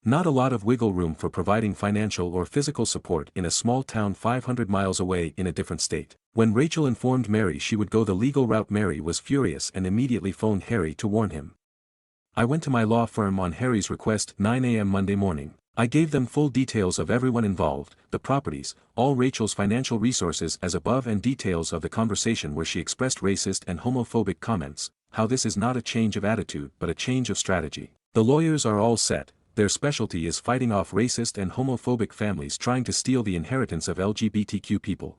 Speaker 1: Not a lot of wiggle room for providing financial or physical support in a small town 500 miles away in a different state. When Rachel informed Mary she would go the legal route, Mary was furious and immediately phoned Harry to warn him. I went to my law firm on Harry's request 9 a.m. Monday morning. I gave them full details of everyone involved, the properties, all Rachel's financial resources as above, and details of the conversation where she expressed racist and homophobic comments, how this is not a change of attitude but a change of strategy. The lawyers are all set. Their specialty is fighting off racist and homophobic families trying to steal the inheritance of LGBTQ people.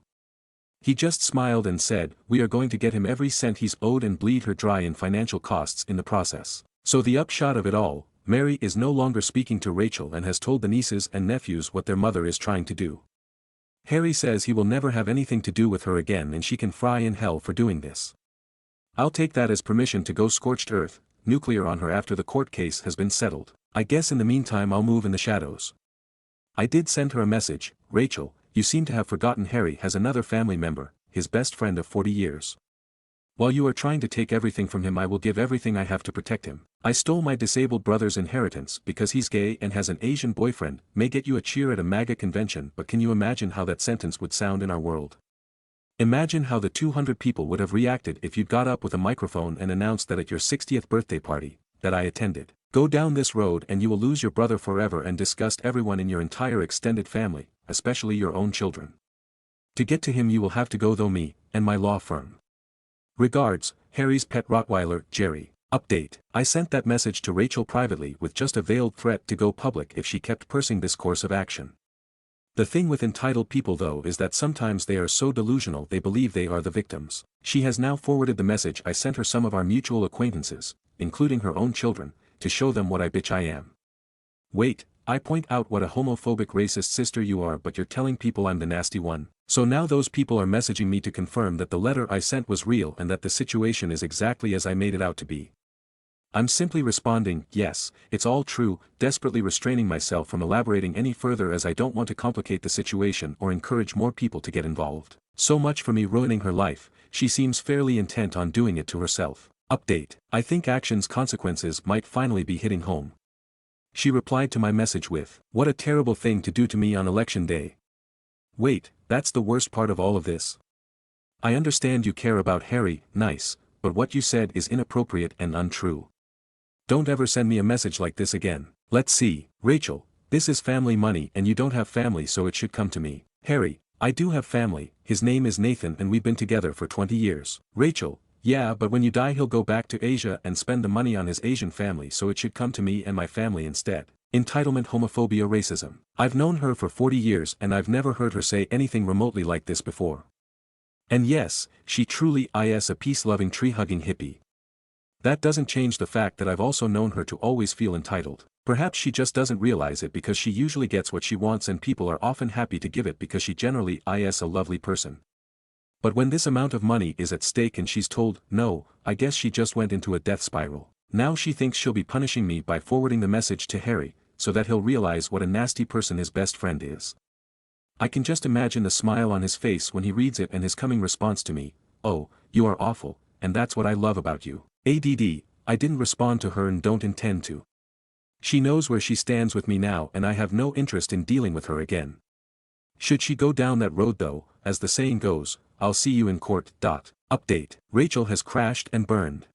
Speaker 1: He just smiled and said, "We are going to get him every cent he's owed and bleed her dry in financial costs in the process." So the upshot of it all, Mary is no longer speaking to Rachel and has told the nieces and nephews what their mother is trying to do. Harry says he will never have anything to do with her again and she can fry in hell for doing this. I'll take that as permission to go scorched earth, nuclear on her after the court case has been settled. I guess in the meantime I'll move in the shadows. I did send her a message, "Rachel, you seem to have forgotten Harry has another family member, his best friend of 40 years. While you are trying to take everything from him, I will give everything I have to protect him. I stole my disabled brother's inheritance because he's gay and has an Asian boyfriend, may get you a cheer at a MAGA convention, but can you imagine how that sentence would sound in our world? Imagine how the 200 people would have reacted if you'd got up with a microphone and announced that at your 60th birthday party, that I attended. Go down this road and you will lose your brother forever and disgust everyone in your entire extended family, especially your own children. To get to him you will have to go through me, and my law firm. Regards, Harry's pet Rottweiler, Jerry." Update. I sent that message to Rachel privately with just a veiled threat to go public if she kept pursing this course of action. The thing with entitled people though is that sometimes they are so delusional they believe they are the victims. She has now forwarded the message I sent her some of our mutual acquaintances, including her own children, to show them what a bitch I am. Wait, I point out what a homophobic racist sister you are, but you're telling people I'm the nasty one. So now those people are messaging me to confirm that the letter I sent was real and that the situation is exactly as I made it out to be. I'm simply responding, yes, it's all true, desperately restraining myself from elaborating any further as I don't want to complicate the situation or encourage more people to get involved. So much for me ruining her life, she seems fairly intent on doing it to herself. Update. I think action's consequences might finally be hitting home. She replied to my message with, "What a terrible thing to do to me on election day." Wait, that's the worst part of all of this. I understand you care about Harry, nice, but what you said is inappropriate and untrue. Don't ever send me a message like this again. Let's see, Rachel, this is family money and you don't have family, so it should come to me. Harry, I do have family, his name is Nathan and we've been together for 20 years. Rachel, yeah, but when you die he'll go back to Asia and spend the money on his Asian family, so it should come to me and my family instead. Entitlement, homophobia, racism. I've known her for 40 years and I've never heard her say anything remotely like this before. And yes, she truly is a peace-loving, tree-hugging hippie. That doesn't change the fact that I've also known her to always feel entitled. Perhaps she just doesn't realize it because she usually gets what she wants and people are often happy to give it because she generally is a lovely person. But when this amount of money is at stake and she's told, no, I guess she just went into a death spiral. Now she thinks she'll be punishing me by forwarding the message to Harry, so that he'll realize what a nasty person his best friend is. I can just imagine the smile on his face when he reads it and his coming response to me, "Oh, you are awful, and that's what I love about you." I didn't respond to her and don't intend to. She knows where she stands with me now and I have no interest in dealing with her again. Should she go down that road though, as the saying goes, I'll see you in court. Update. Rachel has crashed and burned.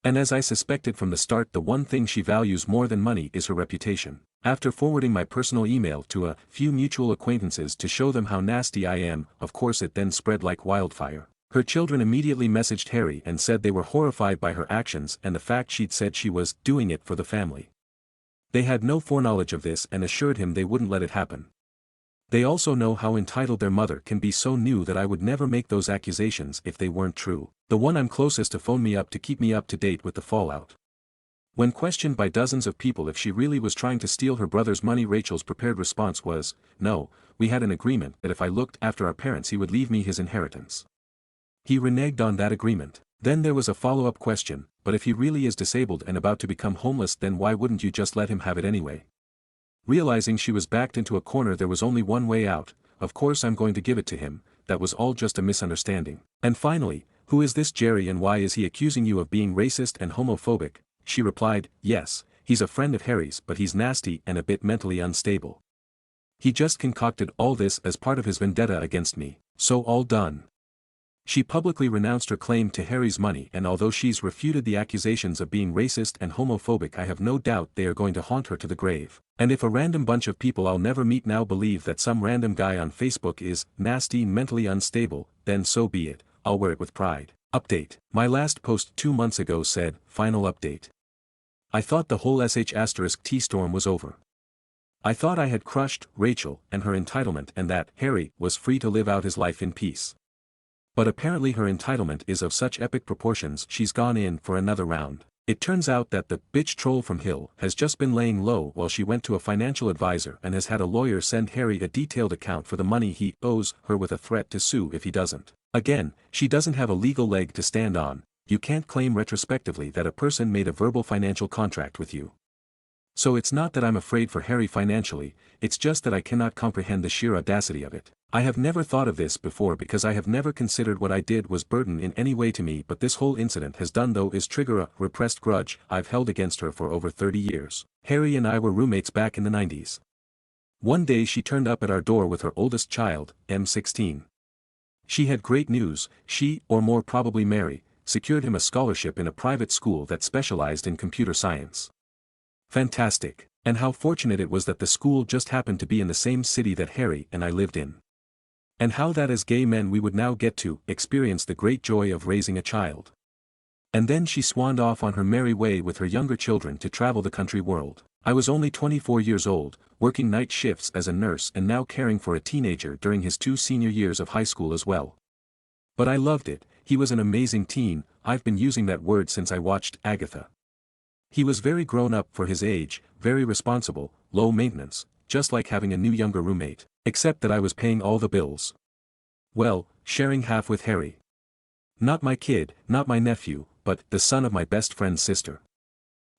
Speaker 1: And as I suspected from the start, the one thing she values more than money is her reputation. After forwarding my personal email to a few mutual acquaintances to show them how nasty I am, of course it then spread like wildfire. Her children immediately messaged Harry and said they were horrified by her actions and the fact she'd said she was doing it for the family. They had no foreknowledge of this and assured him they wouldn't let it happen. They also know how entitled their mother can be, so knew that I would never make those accusations if they weren't true. The one I'm closest to phoned me up to keep me up to date with the fallout. When questioned by dozens of people if she really was trying to steal her brother's money, Rachel's prepared response was, "No, we had an agreement that if I looked after our parents he would leave me his inheritance." He reneged on that agreement. Then there was a follow-up question, "But if he really is disabled and about to become homeless, then why wouldn't you just let him have it anyway?" Realizing she was backed into a corner, there was only one way out. "Of course I'm going to give it to him, that was all just a misunderstanding. And finally, who is this Jerry and why is he accusing you of being racist and homophobic? She replied, yes, he's a friend of Harry's but he's nasty and a bit mentally unstable. He just concocted all this as part of his vendetta against me, so all done. She publicly renounced her claim to Harry's money, and although she's refuted the accusations of being racist and homophobic, I have no doubt they are going to haunt her to the grave. And if a random bunch of people I'll never meet now believe that some random guy on Facebook is nasty, mentally unstable, then so be it, I'll wear it with pride. Update. My last post 2 months ago said, final update. I thought the whole *T storm was over. I thought I had crushed Rachel and her entitlement and that Harry was free to live out his life in peace. But apparently her entitlement is of such epic proportions she's gone in for another round. It turns out that the bitch troll from Hill has just been laying low while she went to a financial advisor and has had a lawyer send Harry a detailed account for the money he owes her with a threat to sue if he doesn't. Again, she doesn't have a legal leg to stand on. You can't claim retrospectively that a person made a verbal financial contract with you. So it's not that I'm afraid for Harry financially, it's just that I cannot comprehend the sheer audacity of it. I have never thought of this before because I have never considered what I did was burden in any way to me, but this whole incident has done though is trigger a repressed grudge I've held against her for over 30 years. Harry and I were roommates back in the 90s. One day she turned up at our door with her oldest child, M16. She had great news. She, or more probably Mary, secured him a scholarship in a private school that specialized in computer science. Fantastic. And how fortunate it was that the school just happened to be in the same city that Harry and I lived in. And how that as gay men we would now get to experience the great joy of raising a child. And then she swanned off on her merry way with her younger children to travel the country world. I was only 24 years old, working night shifts as a nurse and now caring for a teenager during his 2 senior years of high school as well. But I loved it. He was an amazing teen. I've been using that word since I watched Agatha. He was very grown up for his age, very responsible, low maintenance, just like having a new younger roommate, except that I was paying all the bills. Well, sharing half with Harry. Not my kid, not my nephew, but the son of my best friend's sister.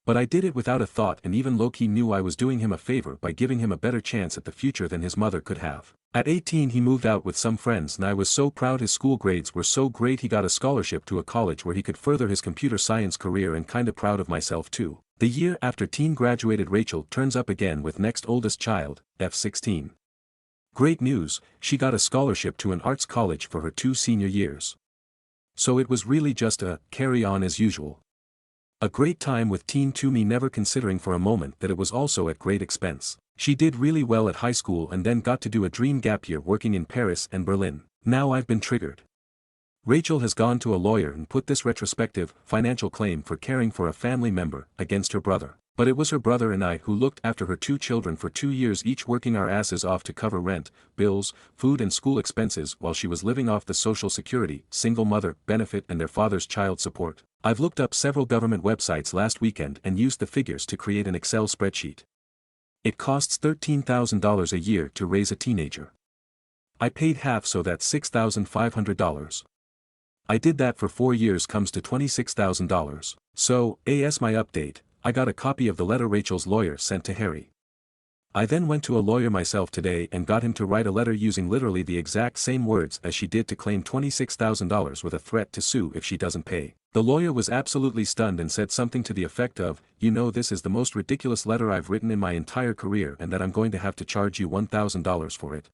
Speaker 1: But I did it without a thought, and even low-key knew I was doing him a favor by giving him a better chance at the future than his mother could have. At 18 he moved out with some friends and I was so proud. His school grades were so great he got a scholarship to a college where he could further his computer science career, and kinda proud of myself too. The year after teen graduated, Rachel turns up again with next oldest child, F16. Great news, she got a scholarship to an arts college for her 2 senior years. So it was really just a carry on as usual. A great time with teen to me, never considering for a moment that it was also at great expense. She did really well at high school and then got to do a dream gap year working in Paris and Berlin. Now I've been triggered. Rachel has gone to a lawyer and put this retrospective, financial claim for caring for a family member against her brother. But it was her brother and I who looked after her 2 children for 2 years, each working our asses off to cover rent, bills, food and school expenses while she was living off the Social Security, single mother benefit and their father's child support. I've looked up several government websites last weekend and used the figures to create an Excel spreadsheet. It costs $13,000 a year to raise a teenager. I paid half, so that's $6,500. I did that for 4 years, comes to $26,000. So, as my update, I got a copy of the letter Rachel's lawyer sent to Harry. I then went to a lawyer myself today and got him to write a letter using literally the exact same words as she did to claim $26,000 with a threat to sue if she doesn't pay. The lawyer was absolutely stunned and said something to the effect of, "You know, this is the most ridiculous letter I've written in my entire career and that I'm going to have to charge you $1,000 for it."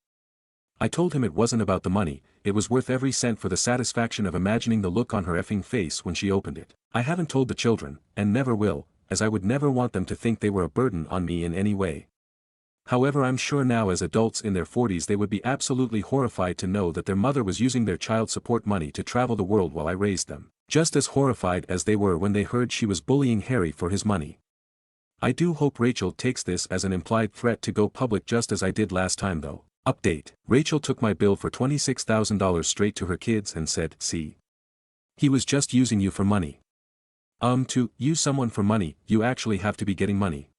Speaker 1: I told him it wasn't about the money, it was worth every cent for the satisfaction of imagining the look on her effing face when she opened it. I haven't told the children, and never will, as I would never want them to think they were a burden on me in any way. However, I'm sure now as adults in their 40s they would be absolutely horrified to know that their mother was using their child support money to travel the world while I raised them, just as horrified as they were when they heard she was bullying Harry for his money. I do hope Rachel takes this as an implied threat to go public just as I did last time though. Update. Rachel took my bill for $26,000 straight to her kids and said, "See? He was just using you for money. To use someone for money, you actually have to be getting money."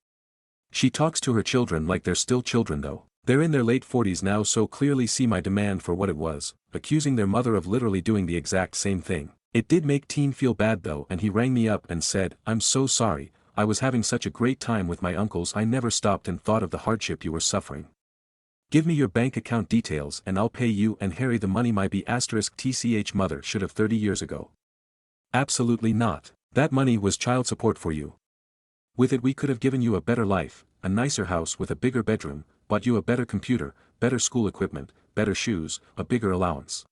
Speaker 1: She talks to her children like they're still children though. They're in their late 40s now, so clearly see my demand for what it was, accusing their mother of literally doing the exact same thing. It did make teen feel bad though, and he rang me up and said, "I'm so sorry, I was having such a great time with my uncles, I never stopped and thought of the hardship you were suffering. Give me your bank account details and I'll pay you and Harry the money my B***tch mother should have 30 years ago. Absolutely not. That money was child support for you. With it we could have given you a better life, a nicer house with a bigger bedroom, bought you a better computer, better school equipment, better shoes, a bigger allowance.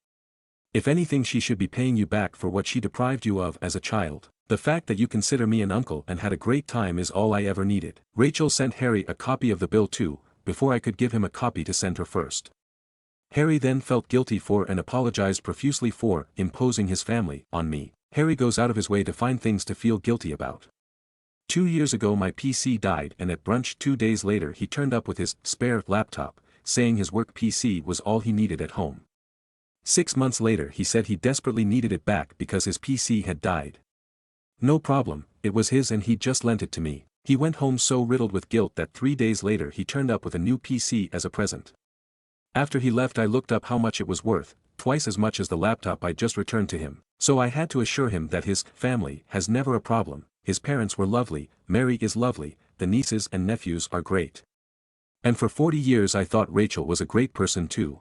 Speaker 1: If anything she should be paying you back for what she deprived you of as a child. The fact that you consider me an uncle and had a great time is all I ever needed. Rachel sent Harry a copy of the bill too, before I could give him a copy to send her first. Harry then felt guilty for and apologized profusely for imposing his family on me. Harry goes out of his way to find things to feel guilty about. 2 years ago my PC died and at brunch 2 days later he turned up with his spare laptop, saying his work PC was all he needed at home. 6 months later he said he desperately needed it back because his PC had died. No problem, it was his and he just lent it to me. He went home so riddled with guilt that 3 days later he turned up with a new PC as a present. After he left I looked up how much it was worth, twice as much as the laptop I just returned to him. So I had to assure him that his family has never a problem, his parents were lovely, Mary is lovely, the nieces and nephews are great. And for 40 years I thought Rachel was a great person too.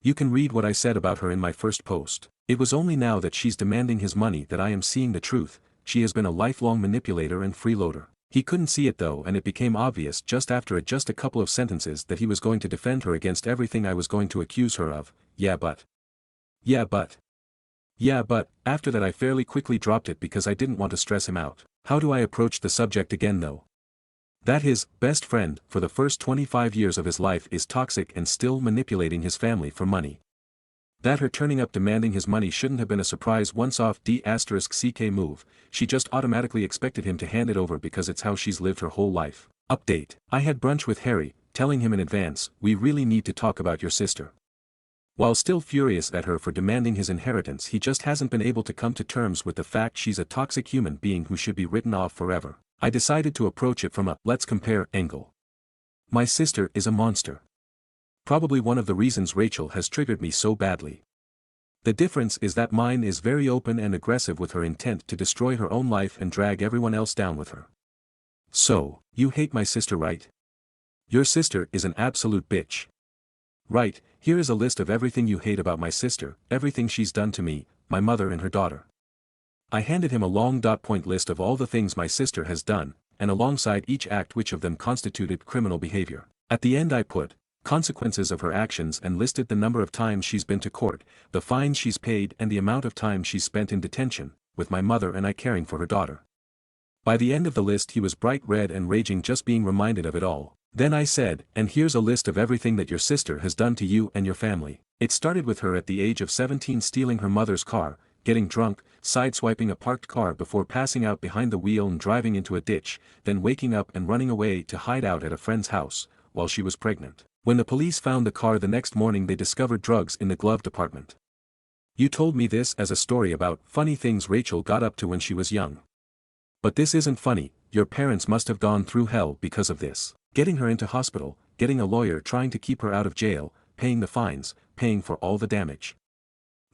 Speaker 1: You can read what I said about her in my first post. It was only now that she's demanding his money that I am seeing the truth. She has been a lifelong manipulator and freeloader. He couldn't see it though and it became obvious just after just a couple of sentences that he was going to defend her against everything I was going to accuse her of. Yeah but, after that I fairly quickly dropped it because I didn't want to stress him out. How do I approach the subject again though? That his best friend for the first 25 years of his life is toxic and still manipulating his family for money. That her turning up demanding his money shouldn't have been a surprise once-off *CK move, she just automatically expected him to hand it over because it's how she's lived her whole life. Update. I had brunch with Harry, telling him in advance, we really need to talk about your sister. While still furious at her for demanding his inheritance he just hasn't been able to come to terms with the fact she's a toxic human being who should be written off forever. I decided to approach it from a let's compare angle. My sister is a monster. Probably one of the reasons Rachel has triggered me so badly. The difference is that mine is very open and aggressive with her intent to destroy her own life and drag everyone else down with her. So, you hate my sister right? Your sister is an absolute bitch. Right, here is a list of everything you hate about my sister, everything she's done to me, my mother and her daughter. I handed him a long dot-point list of all the things my sister has done, and alongside each act which of them constituted criminal behavior. At the end I put consequences of her actions and listed the number of times she's been to court, the fines she's paid and the amount of time she's spent in detention, with my mother and I caring for her daughter. By the end of the list he was bright red and raging just being reminded of it all. Then I said, and here's a list of everything that your sister has done to you and your family. It started with her at the age of 17 stealing her mother's car, getting drunk, sideswiping a parked car before passing out behind the wheel and driving into a ditch, then waking up and running away to hide out at a friend's house, while she was pregnant. When the police found the car the next morning they discovered drugs in the glove department. You told me this as a story about funny things Rachel got up to when she was young. But this isn't funny, your parents must have gone through hell because of this. Getting her into hospital, getting a lawyer trying to keep her out of jail, paying the fines, paying for all the damage.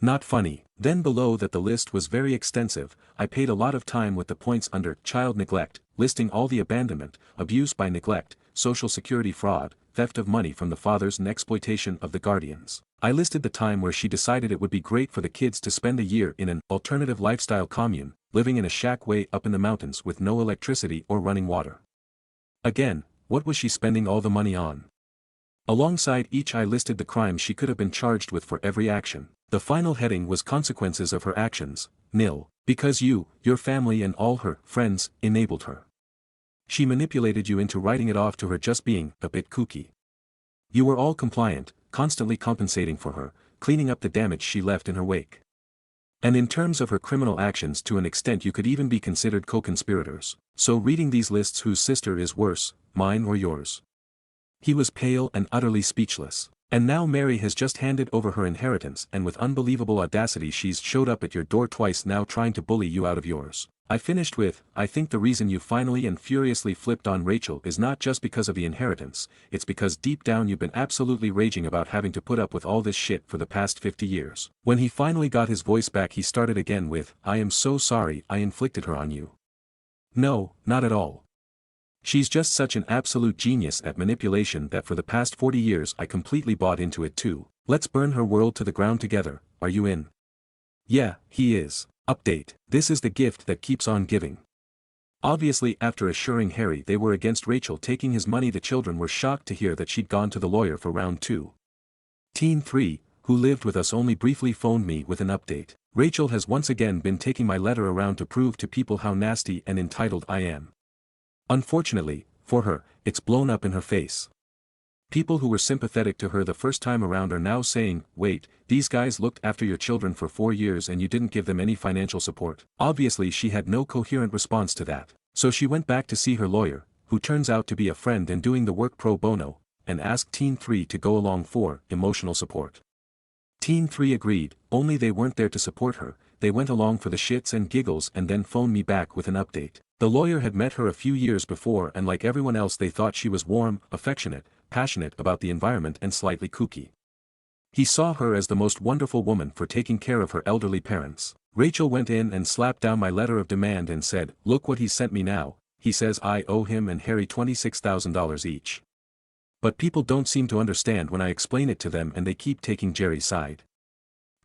Speaker 1: Not funny. Then below that the list was very extensive, I paid a lot of time with the points under child neglect, listing all the abandonment, abuse by neglect, social security fraud, theft of money from the fathers and exploitation of the guardians. I listed the time where she decided it would be great for the kids to spend a year in an alternative lifestyle commune, living in a shack way up in the mountains with no electricity or running water. Again, what was she spending all the money on? Alongside each I listed the crimes she could have been charged with for every action. The final heading was consequences of her actions, nil, because you, your family and all her friends, enabled her. She manipulated you into writing it off to her just being a bit kooky. You were all compliant, constantly compensating for her, cleaning up the damage she left in her wake. And in terms of her criminal actions to an extent you could even be considered co-conspirators. So reading these lists whose sister is worse, mine or yours? He was pale and utterly speechless. And now Mary has just handed over her inheritance and with unbelievable audacity she's showed up at your door twice now trying to bully you out of yours. I finished with, I think the reason you finally and furiously flipped on Rachel is not just because of the inheritance, it's because deep down you've been absolutely raging about having to put up with all this shit for the past 50 years. When he finally got his voice back he started again with, I am so sorry I inflicted her on you. No, not at all. She's just such an absolute genius at manipulation that for the past 40 years I completely bought into it too. Let's burn her world to the ground together, are you in? Yeah, he is. Update. This is the gift that keeps on giving. Obviously, after assuring Harry they were against Rachel taking his money, the children were shocked to hear that she'd gone to the lawyer for round 2. Teen 3, who lived with us only briefly, phoned me with an update. Rachel has once again been taking my letter around to prove to people how nasty and entitled I am. Unfortunately, for her, it's blown up in her face. People who were sympathetic to her the first time around are now saying, wait, these guys looked after your children for 4 years and you didn't give them any financial support. Obviously she had no coherent response to that. So she went back to see her lawyer, who turns out to be a friend and doing the work pro bono, and asked Teen 3 to go along for emotional support. Teen 3 agreed, only they weren't there to support her, they went along for the shits and giggles and then phoned me back with an update. The lawyer had met her a few years before and like everyone else they thought she was warm, affectionate, passionate about the environment and slightly kooky. He saw her as the most wonderful woman for taking care of her elderly parents. Rachel went in and slapped down my letter of demand and said, look what he sent me now, he says I owe him and Harry $26,000 each. But people don't seem to understand when I explain it to them and they keep taking Jerry's side.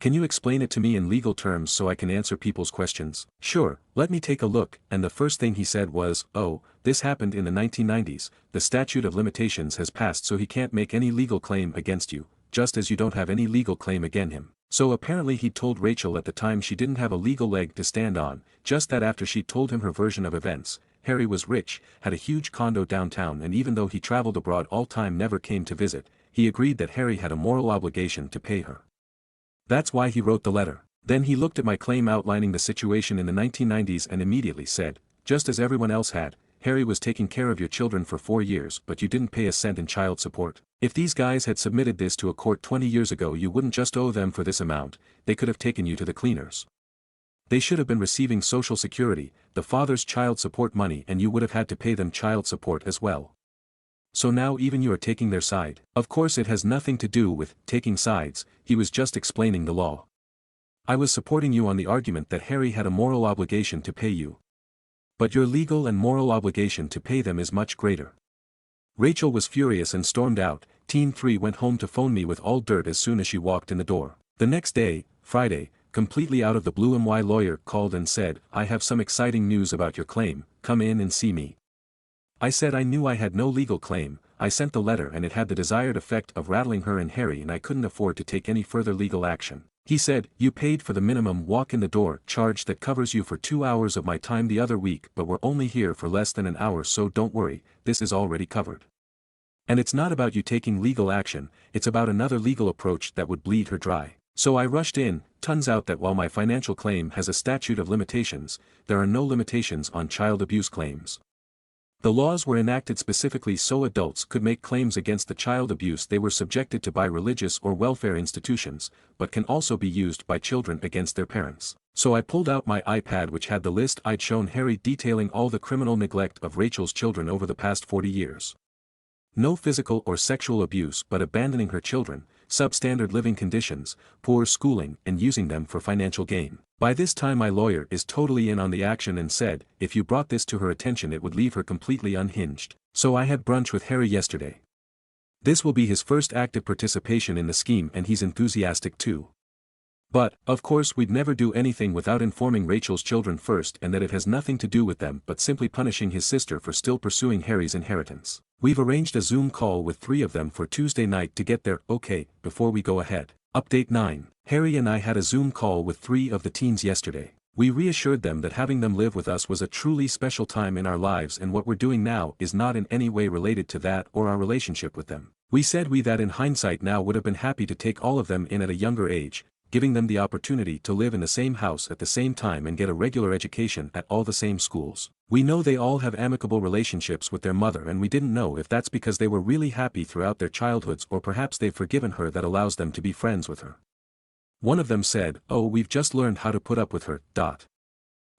Speaker 1: Can you explain it to me in legal terms so I can answer people's questions? Sure, let me take a look, and the first thing he said was, oh, this happened in the 1990s, the statute of limitations has passed so he can't make any legal claim against you, just as you don't have any legal claim against him. So apparently he told Rachel at the time she didn't have a legal leg to stand on, just that after she told him her version of events, Harry was rich, had a huge condo downtown and even though he traveled abroad all time never came to visit, he agreed that Harry had a moral obligation to pay her. That's why he wrote the letter. Then he looked at my claim outlining the situation in the 1990s and immediately said, just as everyone else had, Harry was taking care of your children for 4 years but you didn't pay a cent in child support. If these guys had submitted this to a court 20 years ago you wouldn't just owe them for this amount, they could have taken you to the cleaners. They should have been receiving Social Security, the father's child support money and you would have had to pay them child support as well. So now even you are taking their side. Of course it has nothing to do with taking sides, he was just explaining the law. I was supporting you on the argument that Harry had a moral obligation to pay you. But your legal and moral obligation to pay them is much greater. Rachel was furious and stormed out. Teen 3 went home to phone me with all dirt as soon as she walked in the door. The next day, Friday, completely out of the blue my lawyer called and said, I have some exciting news about your claim, come in and see me. I said I knew I had no legal claim, I sent the letter and it had the desired effect of rattling her and Harry and I couldn't afford to take any further legal action. He said, you paid for the minimum walk in the door charge that covers you for 2 hours of my time the other week but we're only here for less than an hour so don't worry, this is already covered. And it's not about you taking legal action, it's about another legal approach that would bleed her dry. So I rushed in, turns out that while my financial claim has a statute of limitations, there are no limitations on child abuse claims. The laws were enacted specifically so adults could make claims against the child abuse they were subjected to by religious or welfare institutions, but can also be used by children against their parents. So I pulled out my iPad which had the list I'd shown Harry detailing all the criminal neglect of Rachel's children over the past 40 years. No physical or sexual abuse but abandoning her children, substandard living conditions, poor schooling and using them for financial gain. By this time my lawyer is totally in on the action and said, if you brought this to her attention it would leave her completely unhinged. So I had brunch with Harry yesterday. This will be his first active participation in the scheme and he's enthusiastic too. But, of course we'd never do anything without informing Rachel's children first and that it has nothing to do with them but simply punishing his sister for still pursuing Harry's inheritance. We've arranged a Zoom call with 3 of them for Tuesday night to get their okay before we go ahead. Update 9. Harry and I had a Zoom call with 3 of the teens yesterday. We reassured them that having them live with us was a truly special time in our lives and what we're doing now is not in any way related to that or our relationship with them. We said that in hindsight now would have been happy to take all of them in at a younger age, giving them the opportunity to live in the same house at the same time and get a regular education at all the same schools. We know they all have amicable relationships with their mother and we didn't know if that's because they were really happy throughout their childhoods or perhaps they've forgiven her that allows them to be friends with her. One of them said, oh we've just learned how to put up with her.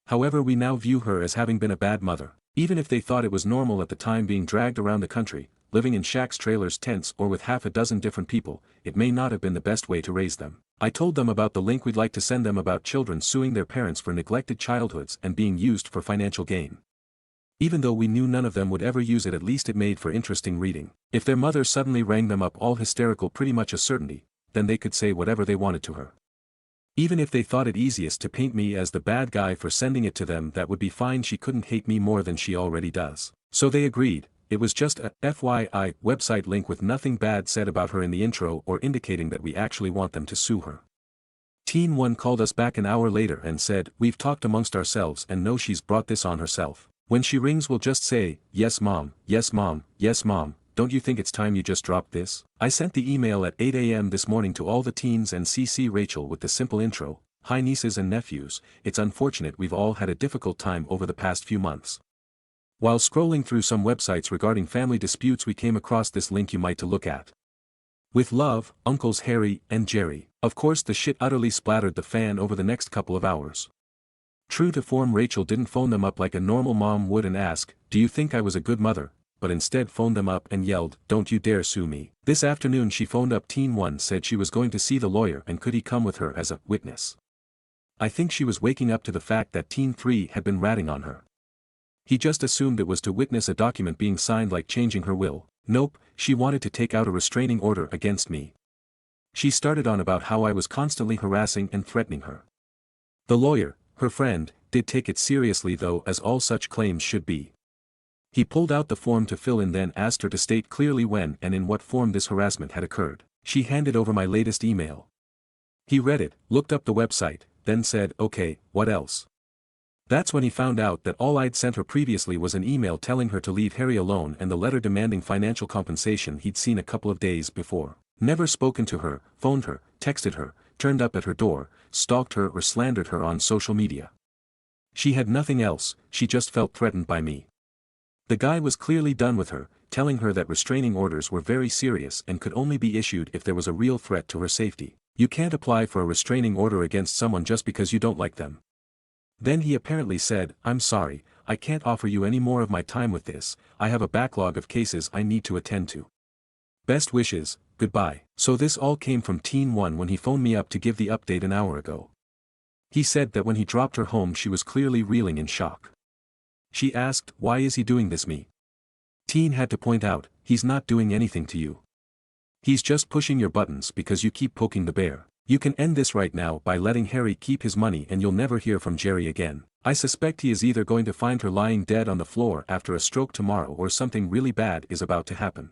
Speaker 1: However we now view her as having been a bad mother. Even if they thought it was normal at the time being dragged around the country, living in shacks, trailers, tents or with half a dozen different people, it may not have been the best way to raise them. I told them about the link we'd like to send them about children suing their parents for neglected childhoods and being used for financial gain. Even though we knew none of them would ever use it, at least it made for interesting reading. If their mother suddenly rang them up all hysterical, pretty much a certainty, then they could say whatever they wanted to her. Even if they thought it easiest to paint me as the bad guy for sending it to them, that would be fine. She couldn't hate me more than she already does. So they agreed. It was just a FYI website link with nothing bad said about her in the intro or indicating that we actually want them to sue her. Teen 1 called us back an hour later and said, "We've talked amongst ourselves and know she's brought this on herself. When she rings we'll just say, 'Yes mom, yes mom, yes mom, don't you think it's time you just dropped this?'" I sent the email at 8 a.m. this morning to all the teens and CC Rachel with the simple intro, "Hi nieces and nephews, it's unfortunate we've all had a difficult time over the past few months. While scrolling through some websites regarding family disputes we came across this link you might to look at. With love, Uncles Harry and Jerry." Of course the shit utterly splattered the fan over the next couple of hours. True to form, Rachel didn't phone them up like a normal mom would and ask, "Do you think I was a good mother?" but instead phoned them up and yelled, "Don't you dare sue me." This afternoon she phoned up Teen 1, said she was going to see the lawyer and could he come with her as a witness. I think she was waking up to the fact that Teen 3 had been ratting on her. He just assumed it was to witness a document being signed like changing her will. Nope, she wanted to take out a restraining order against me. She started on about how I was constantly harassing and threatening her. The lawyer, her friend, did take it seriously though, as all such claims should be. He pulled out the form to fill in, then asked her to state clearly when and in what form this harassment had occurred. She handed over my latest email. He read it, looked up the website, then said, "Okay, what else?" That's when he found out that all I'd sent her previously was an email telling her to leave Harry alone and the letter demanding financial compensation he'd seen a couple of days before. Never spoken to her, phoned her, texted her, turned up at her door, stalked her or slandered her on social media. She had nothing else, she just felt threatened by me. The guy was clearly done with her, telling her that restraining orders were very serious and could only be issued if there was a real threat to her safety. You can't apply for a restraining order against someone just because you don't like them. Then he apparently said, "I'm sorry, I can't offer you any more of my time with this, I have a backlog of cases I need to attend to. Best wishes, goodbye." So this all came from Teen 1 when he phoned me up to give the update an hour ago. He said that when he dropped her home she was clearly reeling in shock. She asked, "Why is he doing this me?" Teen had to point out, "He's not doing anything to you. He's just pushing your buttons because you keep poking the bear. You can end this right now by letting Harry keep his money and you'll never hear from Jerry again. I suspect he is either going to find her lying dead on the floor after a stroke tomorrow or something really bad is about to happen.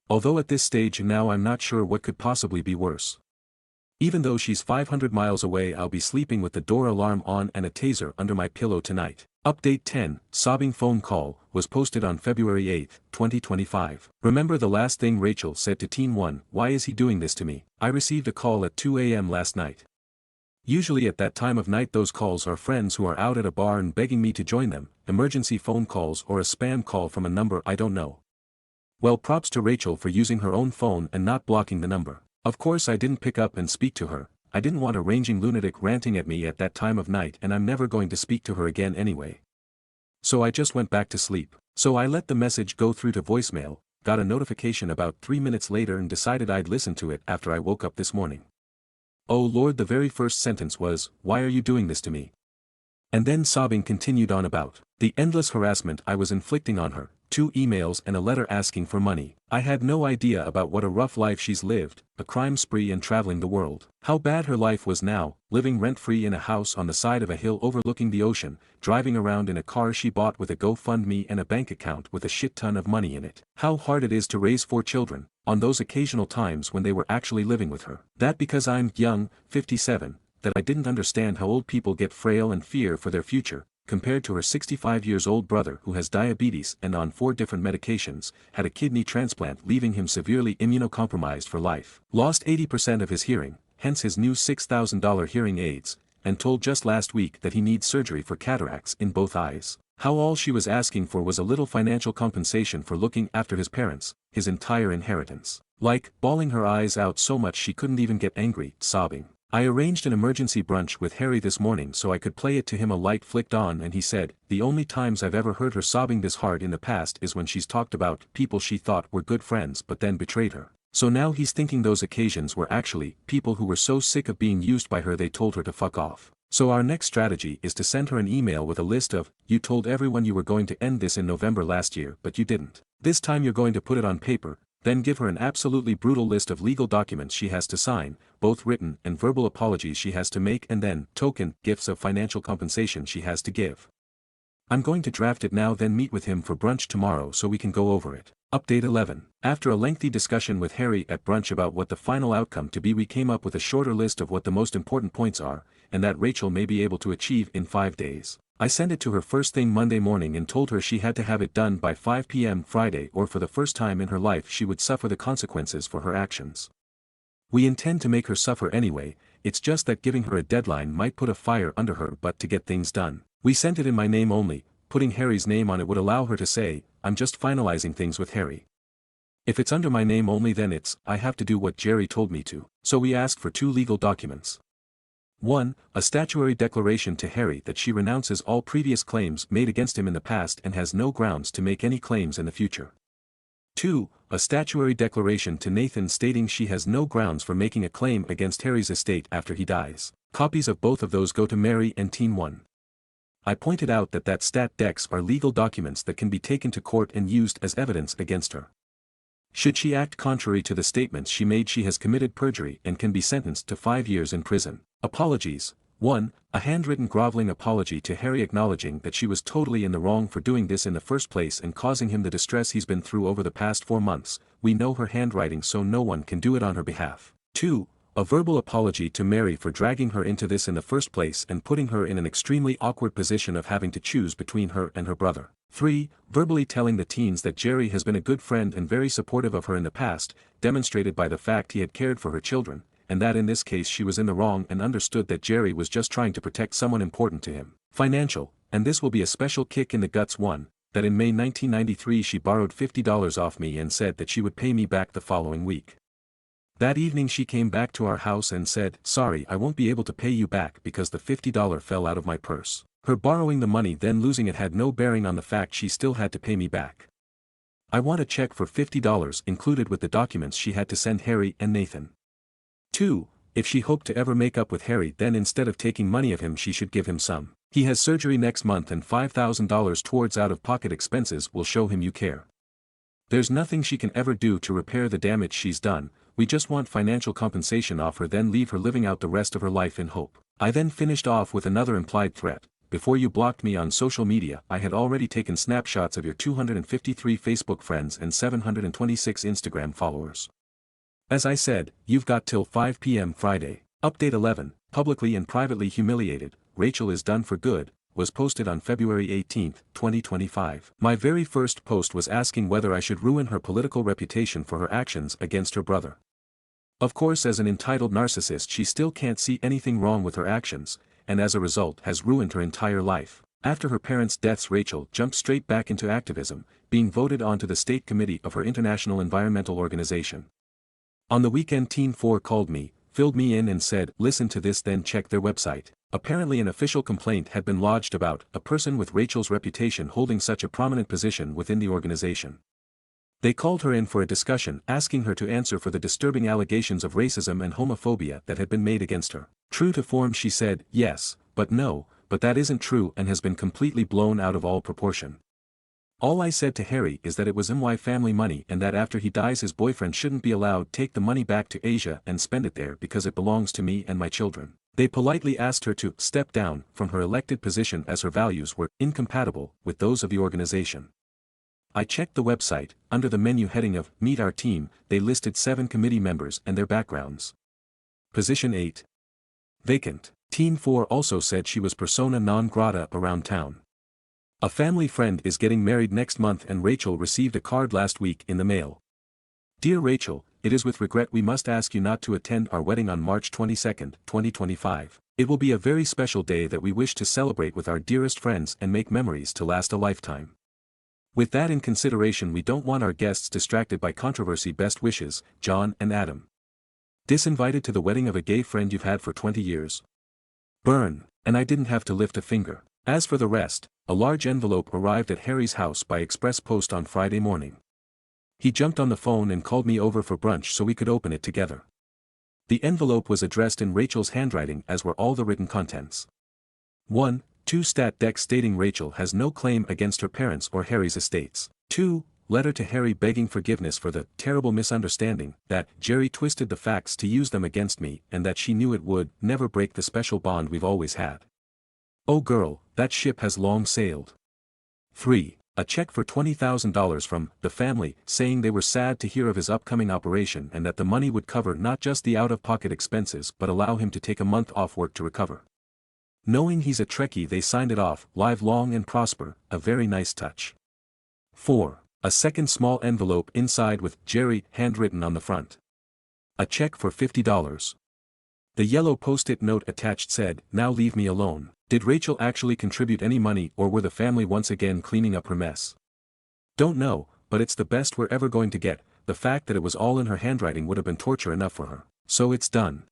Speaker 1: Although at this stage now I'm not sure what could possibly be worse. Even though she's 500 miles away, I'll be sleeping with the door alarm on and a taser under my pillow tonight." Update 10, sobbing phone call, was posted on February 8, 2025. Remember the last thing Rachel said to Teen 1, "Why is he doing this to me?" I received a call at 2 a.m. last night. Usually at that time of night those calls are friends who are out at a bar and begging me to join them, emergency phone calls or a spam call from a number I don't know. Well, props to Rachel for using her own phone and not blocking the number. Of course I didn't pick up and speak to her. I didn't want a raging lunatic ranting at me at that time of night, and I'm never going to speak to her again anyway. So I just went back to sleep. So I let the message go through to voicemail, got a notification about 3 minutes later and decided I'd listen to it after I woke up this morning. Oh Lord, the very first sentence was, "Why are you doing this to me?" And then sobbing continued on about the endless harassment I was inflicting on her, 2 emails and a letter asking for money. I had no idea about what a rough life she's lived, a crime spree and traveling the world. How bad her life was now, living rent-free in a house on the side of a hill overlooking the ocean, driving around in a car she bought with a GoFundMe and a bank account with a shit ton of money in it. How hard it is to raise 4 children, on those occasional times when they were actually living with her. That because I'm young, 57, that I didn't understand how old people get frail and fear for their future, compared to her 65-years-old brother who has diabetes and on 4 different medications, had a kidney transplant leaving him severely immunocompromised for life, lost 80% of his hearing, hence his new $6,000 hearing aids, and told just last week that he needs surgery for cataracts in both eyes. How all she was asking for was a little financial compensation for looking after his parents, his entire inheritance. Like, bawling her eyes out so much she couldn't even get angry, sobbing. I arranged an emergency brunch with Harry this morning so I could play it to him. A light flicked on and he said, "The only times I've ever heard her sobbing this hard in the past is when she's talked about people she thought were good friends but then betrayed her." So now he's thinking those occasions were actually people who were so sick of being used by her they told her to fuck off. So our next strategy is to send her an email with a list of, you told everyone you were going to end this in November last year but you didn't. This time you're going to put it on paper, then give her an absolutely brutal list of legal documents she has to sign, both written and verbal apologies she has to make and then, token, gifts of financial compensation she has to give. I'm going to draft it now then meet with him for brunch tomorrow so we can go over it. Update 11. After a lengthy discussion with Harry at brunch about what the final outcome to be we came up with a shorter list of what the most important points are, and that Rachel may be able to achieve in 5 days. I sent it to her first thing Monday morning and told her she had to have it done by 5 p.m. Friday or for the first time in her life she would suffer the consequences for her actions. We intend to make her suffer anyway, it's just that giving her a deadline might put a fire under her butt to get things done. We sent it in my name only, putting Harry's name on it would allow her to say, I'm just finalizing things with Harry. If it's under my name only then it's, I have to do what Jerry told me to. So we asked for 2 legal documents. 1. A statutory declaration to Harry that she renounces all previous claims made against him in the past and has no grounds to make any claims in the future. 2. A statutory declaration to Nathan stating she has no grounds for making a claim against Harry's estate after he dies. Copies of both of those go to Mary and Teen 1. I pointed out that stat decs are legal documents that can be taken to court and used as evidence against her. Should she act contrary to the statements she made she has committed perjury and can be sentenced to 5 years in prison. Apologies. 1. A handwritten groveling apology to Harry acknowledging that she was totally in the wrong for doing this in the first place and causing him the distress he's been through over the past 4 months, we know her handwriting so no one can do it on her behalf. 2. A verbal apology to Mary for dragging her into this in the first place and putting her in an extremely awkward position of having to choose between her and her brother. 3. Verbally telling the teens that Jerry has been a good friend and very supportive of her in the past, demonstrated by the fact he had cared for her children, and that in this case she was in the wrong and understood that Jerry was just trying to protect someone important to him. Financial, and this will be a special kick in the guts. 1. That in May 1993 she borrowed $50 off me and said that she would pay me back the following week. That evening she came back to our house and said, sorry I won't be able to pay you back because the $50 fell out of my purse. Her borrowing the money then losing it had no bearing on the fact she still had to pay me back. I want a check for $50 included with the documents she had to send Harry and Nathan. 2. If she hoped to ever make up with Harry then instead of taking money of him she should give him some. He has surgery next month and $5,000 towards out-of-pocket expenses will show him you care. There's nothing she can ever do to repair the damage she's done, we just want financial compensation off her then leave her living out the rest of her life in hope. I then finished off with another implied threat. Before you blocked me on social media I had already taken snapshots of your 253 Facebook friends and 726 Instagram followers. As I said, you've got till 5 p.m. Friday. Update 11, publicly and privately humiliated, Rachel is done for good, was posted on February 18, 2025. My very first post was asking whether I should ruin her political reputation for her actions against her brother. Of course as an entitled narcissist she still can't see anything wrong with her actions, and as a result has ruined her entire life. After her parents' deaths Rachel jumped straight back into activism, being voted onto the state committee of her international environmental organization. On the weekend Teen 4 called me, filled me in and said, listen to this then check their website. Apparently an official complaint had been lodged about a person with Rachel's reputation holding such a prominent position within the organization. They called her in for a discussion asking her to answer for the disturbing allegations of racism and homophobia that had been made against her. True to form she said, yes, but no, but that isn't true and has been completely blown out of all proportion. All I said to Harry is that it was my family money and that after he dies his boyfriend shouldn't be allowed take the money back to Asia and spend it there because it belongs to me and my children. They politely asked her to step down from her elected position as her values were incompatible with those of the organization. I checked the website, under the menu heading of Meet Our Team, they listed 7 committee members and their backgrounds. Position 8. Vacant. Teen 4 also said she was persona non grata around town. A family friend is getting married next month and Rachel received a card last week in the mail. Dear Rachel, it is with regret we must ask you not to attend our wedding on March 22, 2025. It will be a very special day that we wish to celebrate with our dearest friends and make memories to last a lifetime. With that in consideration we don't want our guests distracted by controversy. Best wishes, John and Adam. Disinvited to the wedding of a gay friend you've had for 20 years. Burn, and I didn't have to lift a finger. As for the rest, a large envelope arrived at Harry's house by express post on Friday morning. He jumped on the phone and called me over for brunch so we could open it together. The envelope was addressed in Rachel's handwriting as were all the written contents. 1. 2 stat deck stating Rachel has no claim against her parents or Harry's estates. 2. Letter to Harry begging forgiveness for the terrible misunderstanding that Jerry twisted the facts to use them against me and that she knew it would never break the special bond we've always had. Oh girl, that ship has long sailed. 3. A check for $20,000 from the family saying they were sad to hear of his upcoming operation and that the money would cover not just the out-of-pocket expenses but allow him to take a month off work to recover. Knowing he's a Trekkie, they signed it off, live long and prosper, a very nice touch. 4. A second small envelope inside with Jerry handwritten on the front. A check for $50. The yellow post-it note attached said, "Now leave me alone." Did Rachel actually contribute any money or were the family once again cleaning up her mess? Don't know, but it's the best we're ever going to get. The fact that it was all in her handwriting would have been torture enough for her. So it's done.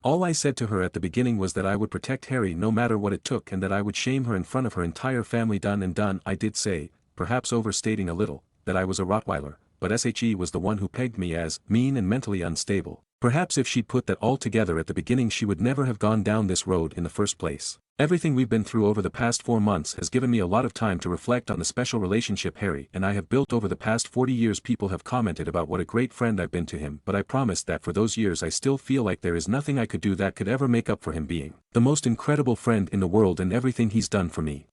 Speaker 1: All I said to her at the beginning was that I would protect Harry no matter what it took and that I would shame her in front of her entire family. Done and done. I did say, perhaps overstating a little, that I was a Rottweiler, but SHE was the one who pegged me as mean and mentally unstable. Perhaps if she'd put that all together at the beginning she would never have gone down this road in the first place. Everything we've been through over the past 4 months has given me a lot of time to reflect on the special relationship Harry and I have built over the past 40 years. People have commented about what a great friend I've been to him, but I promised that for those years I still feel like there is nothing I could do that could ever make up for him being the most incredible friend in the world and everything he's done for me.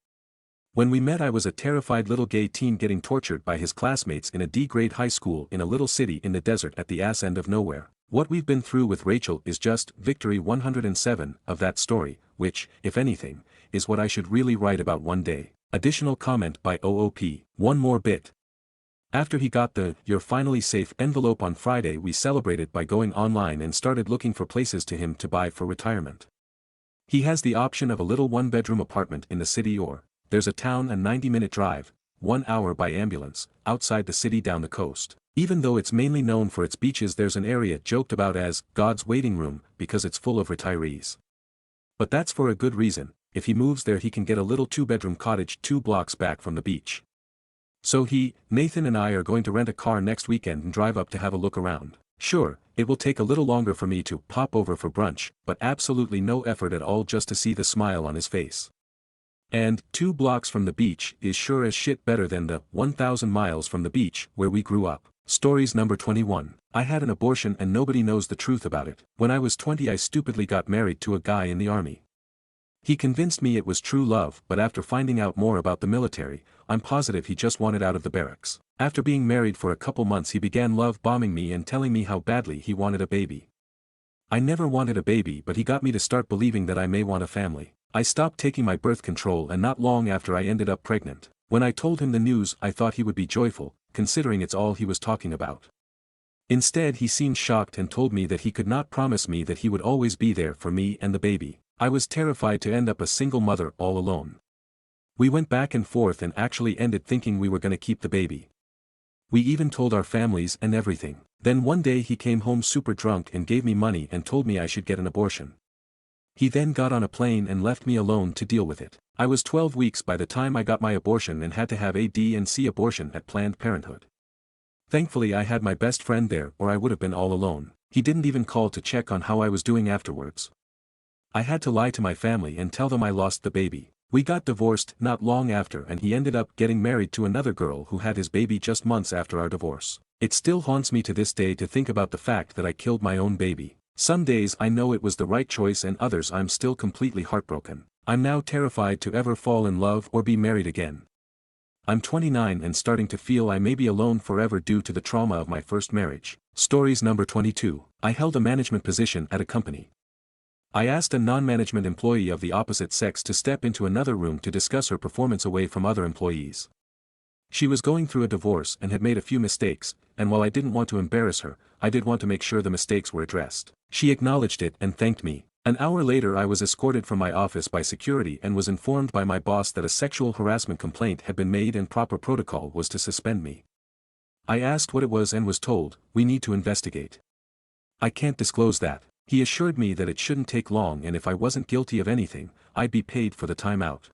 Speaker 1: When we met I was a terrified little gay teen getting tortured by his classmates in a D-grade high school in a little city in the desert at the ass end of nowhere. What we've been through with Rachel is just victory 107 of that story, which, if anything, is what I should really write about one day. Additional comment by OOP. One more bit. After he got the "You're finally safe" envelope on Friday, we celebrated by going online and started looking for places to him to buy for retirement. He has the option of a little one-bedroom apartment in the city or there's a town a 90-minute drive, 1 hour by ambulance, outside the city down the coast. Even though it's mainly known for its beaches, there's an area joked about as God's waiting room because it's full of retirees. But that's for a good reason. If he moves there he can get a little 2-bedroom cottage 2 blocks back from the beach. So Nathan and I are going to rent a car next weekend and drive up to have a look around. Sure, it will take a little longer for me to pop over for brunch, but absolutely no effort at all just to see the smile on his face. And 2 blocks from the beach is sure as shit better than the 1,000 miles from the beach where we grew up. Stories number 21. I had an abortion and nobody knows the truth about it. When I was 20 I stupidly got married to a guy in the army. He convinced me it was true love, but after finding out more about the military, I'm positive he just wanted out of the barracks. After being married for a couple months he began love bombing me and telling me how badly he wanted a baby. I never wanted a baby, but he got me to start believing that I may want a family. I stopped taking my birth control and not long after I ended up pregnant. When I told him the news I thought he would be joyful, considering it's all he was talking about. Instead he seemed shocked and told me that he could not promise me that he would always be there for me and the baby. I was terrified to end up a single mother all alone. We went back and forth and actually ended thinking we were gonna keep the baby. We even told our families and everything. Then one day he came home super drunk and gave me money and told me I should get an abortion. He then got on a plane and left me alone to deal with it. I was 12 weeks by the time I got my abortion and had to have a D&C abortion at Planned Parenthood. Thankfully I had my best friend there or I would have been all alone. He didn't even call to check on how I was doing afterwards. I had to lie to my family and tell them I lost the baby. We got divorced not long after and he ended up getting married to another girl who had his baby just months after our divorce. It still haunts me to this day to think about the fact that I killed my own baby. Some days I know it was the right choice and others I'm still completely heartbroken. I'm now terrified to ever fall in love or be married again. I'm 29 and starting to feel I may be alone forever due to the trauma of my first marriage. Stories number 22. I held a management position at a company. I asked a non-management employee of the opposite sex to step into another room to discuss her performance away from other employees. She was going through a divorce and had made a few mistakes, and while I didn't want to embarrass her, I did want to make sure the mistakes were addressed. She acknowledged it and thanked me. An hour later I was escorted from my office by security and was informed by my boss that a sexual harassment complaint had been made and proper protocol was to suspend me. I asked what it was and was told, "We need to investigate." I can't disclose that. He assured me that it shouldn't take long and if I wasn't guilty of anything, I'd be paid for the time out.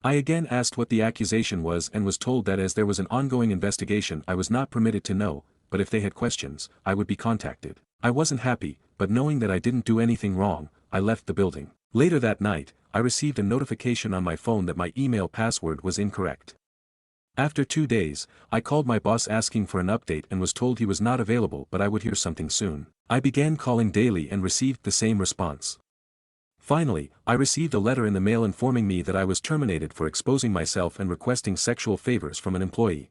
Speaker 1: I again asked what the accusation was and was told that as there was an ongoing investigation I was not permitted to know, but if they had questions, I would be contacted. I wasn't happy, but knowing that I didn't do anything wrong, I left the building. Later that night, I received a notification on my phone that my email password was incorrect. After 2 days, I called my boss asking for an update and was told he was not available but I would hear something soon. I began calling daily and received the same response. Finally, I received a letter in the mail informing me that I was terminated for exposing myself and requesting sexual favors from an employee.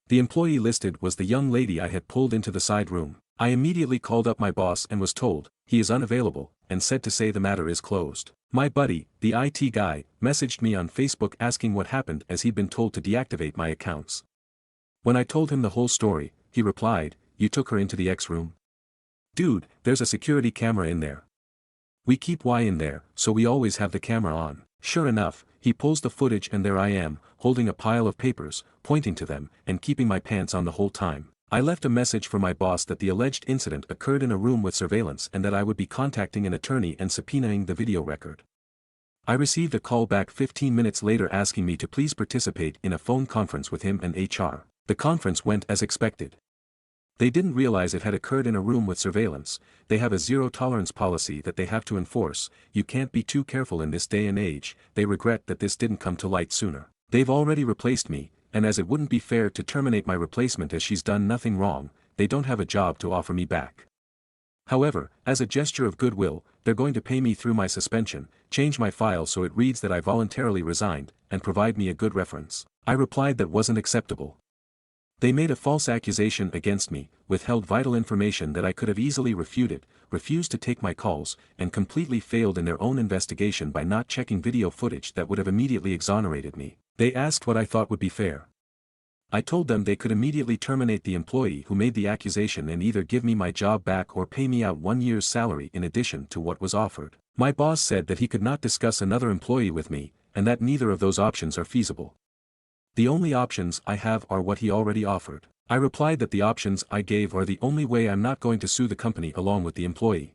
Speaker 1: The employee listed was the young lady I had pulled into the side room. I immediately called up my boss and was told, he is unavailable, and said to say the matter is closed. My buddy, the IT guy, messaged me on Facebook asking what happened as he'd been told to deactivate my accounts. When I told him the whole story, he replied, "You took her into the X room? Dude, there's a security camera in there. We keep Y in there, so we always have the camera on." Sure enough, he pulls the footage and there I am, holding a pile of papers, pointing to them, and keeping my pants on the whole time. I left a message for my boss that the alleged incident occurred in a room with surveillance and that I would be contacting an attorney and subpoenaing the video record. I received a call back 15 minutes later asking me to please participate in a phone conference with him and HR. The conference went as expected. They didn't realize it had occurred in a room with surveillance. They have a zero-tolerance policy that they have to enforce. You can't be too careful in this day and age. They regret that this didn't come to light sooner. They've already replaced me, and as it wouldn't be fair to terminate my replacement as she's done nothing wrong, they don't have a job to offer me back. However, as a gesture of goodwill, they're going to pay me through my suspension, change my file so it reads that I voluntarily resigned, and provide me a good reference. I replied that wasn't acceptable. They made a false accusation against me, withheld vital information that I could have easily refuted, refused to take my calls, and completely failed in their own investigation by not checking video footage that would have immediately exonerated me. They asked what I thought would be fair. I told them they could immediately terminate the employee who made the accusation and either give me my job back or pay me out 1 year's salary in addition to what was offered. My boss said that he could not discuss another employee with me, and that neither of those options are feasible. The only options I have are what he already offered. I replied that the options I gave are the only way I'm not going to sue the company along with the employee.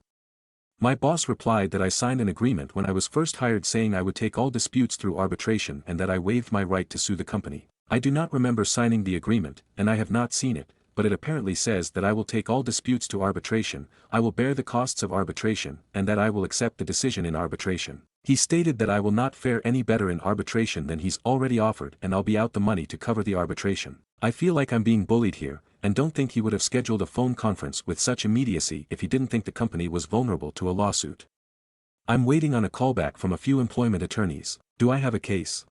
Speaker 1: My boss replied that I signed an agreement when I was first hired saying I would take all disputes through arbitration and that I waived my right to sue the company. I do not remember signing the agreement, and I have not seen it, but it apparently says that I will take all disputes to arbitration, I will bear the costs of arbitration, and that I will accept the decision in arbitration. He stated that I will not fare any better in arbitration than he's already offered and I'll be out the money to cover the arbitration. I feel like I'm being bullied here, and don't think he would have scheduled a phone conference with such immediacy if he didn't think the company was vulnerable to a lawsuit. I'm waiting on a callback from a few employment attorneys. Do I have a case?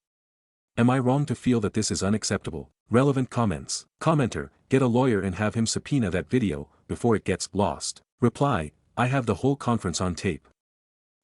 Speaker 1: Am I wrong to feel that this is unacceptable? Relevant comments. Commenter, get a lawyer and have him subpoena that video, before it gets lost. Reply, I have the whole conference on tape.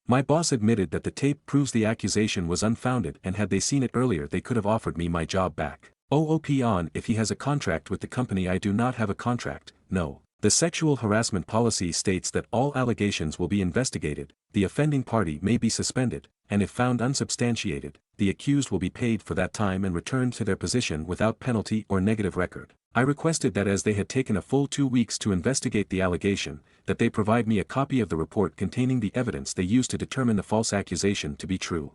Speaker 1: My boss admitted that the tape proves the accusation was unfounded and had they seen it earlier they could have offered me my job back. OOP on if he has a contract with the company. I do not have a contract, no. The sexual harassment policy states that all allegations will be investigated, the offending party may be suspended, and if found unsubstantiated, the accused will be paid for that time and returned to their position without penalty or negative record. I requested that as they had taken a full 2 weeks to investigate the allegation, that they provide me a copy of the report containing the evidence they used to determine the false accusation to be true.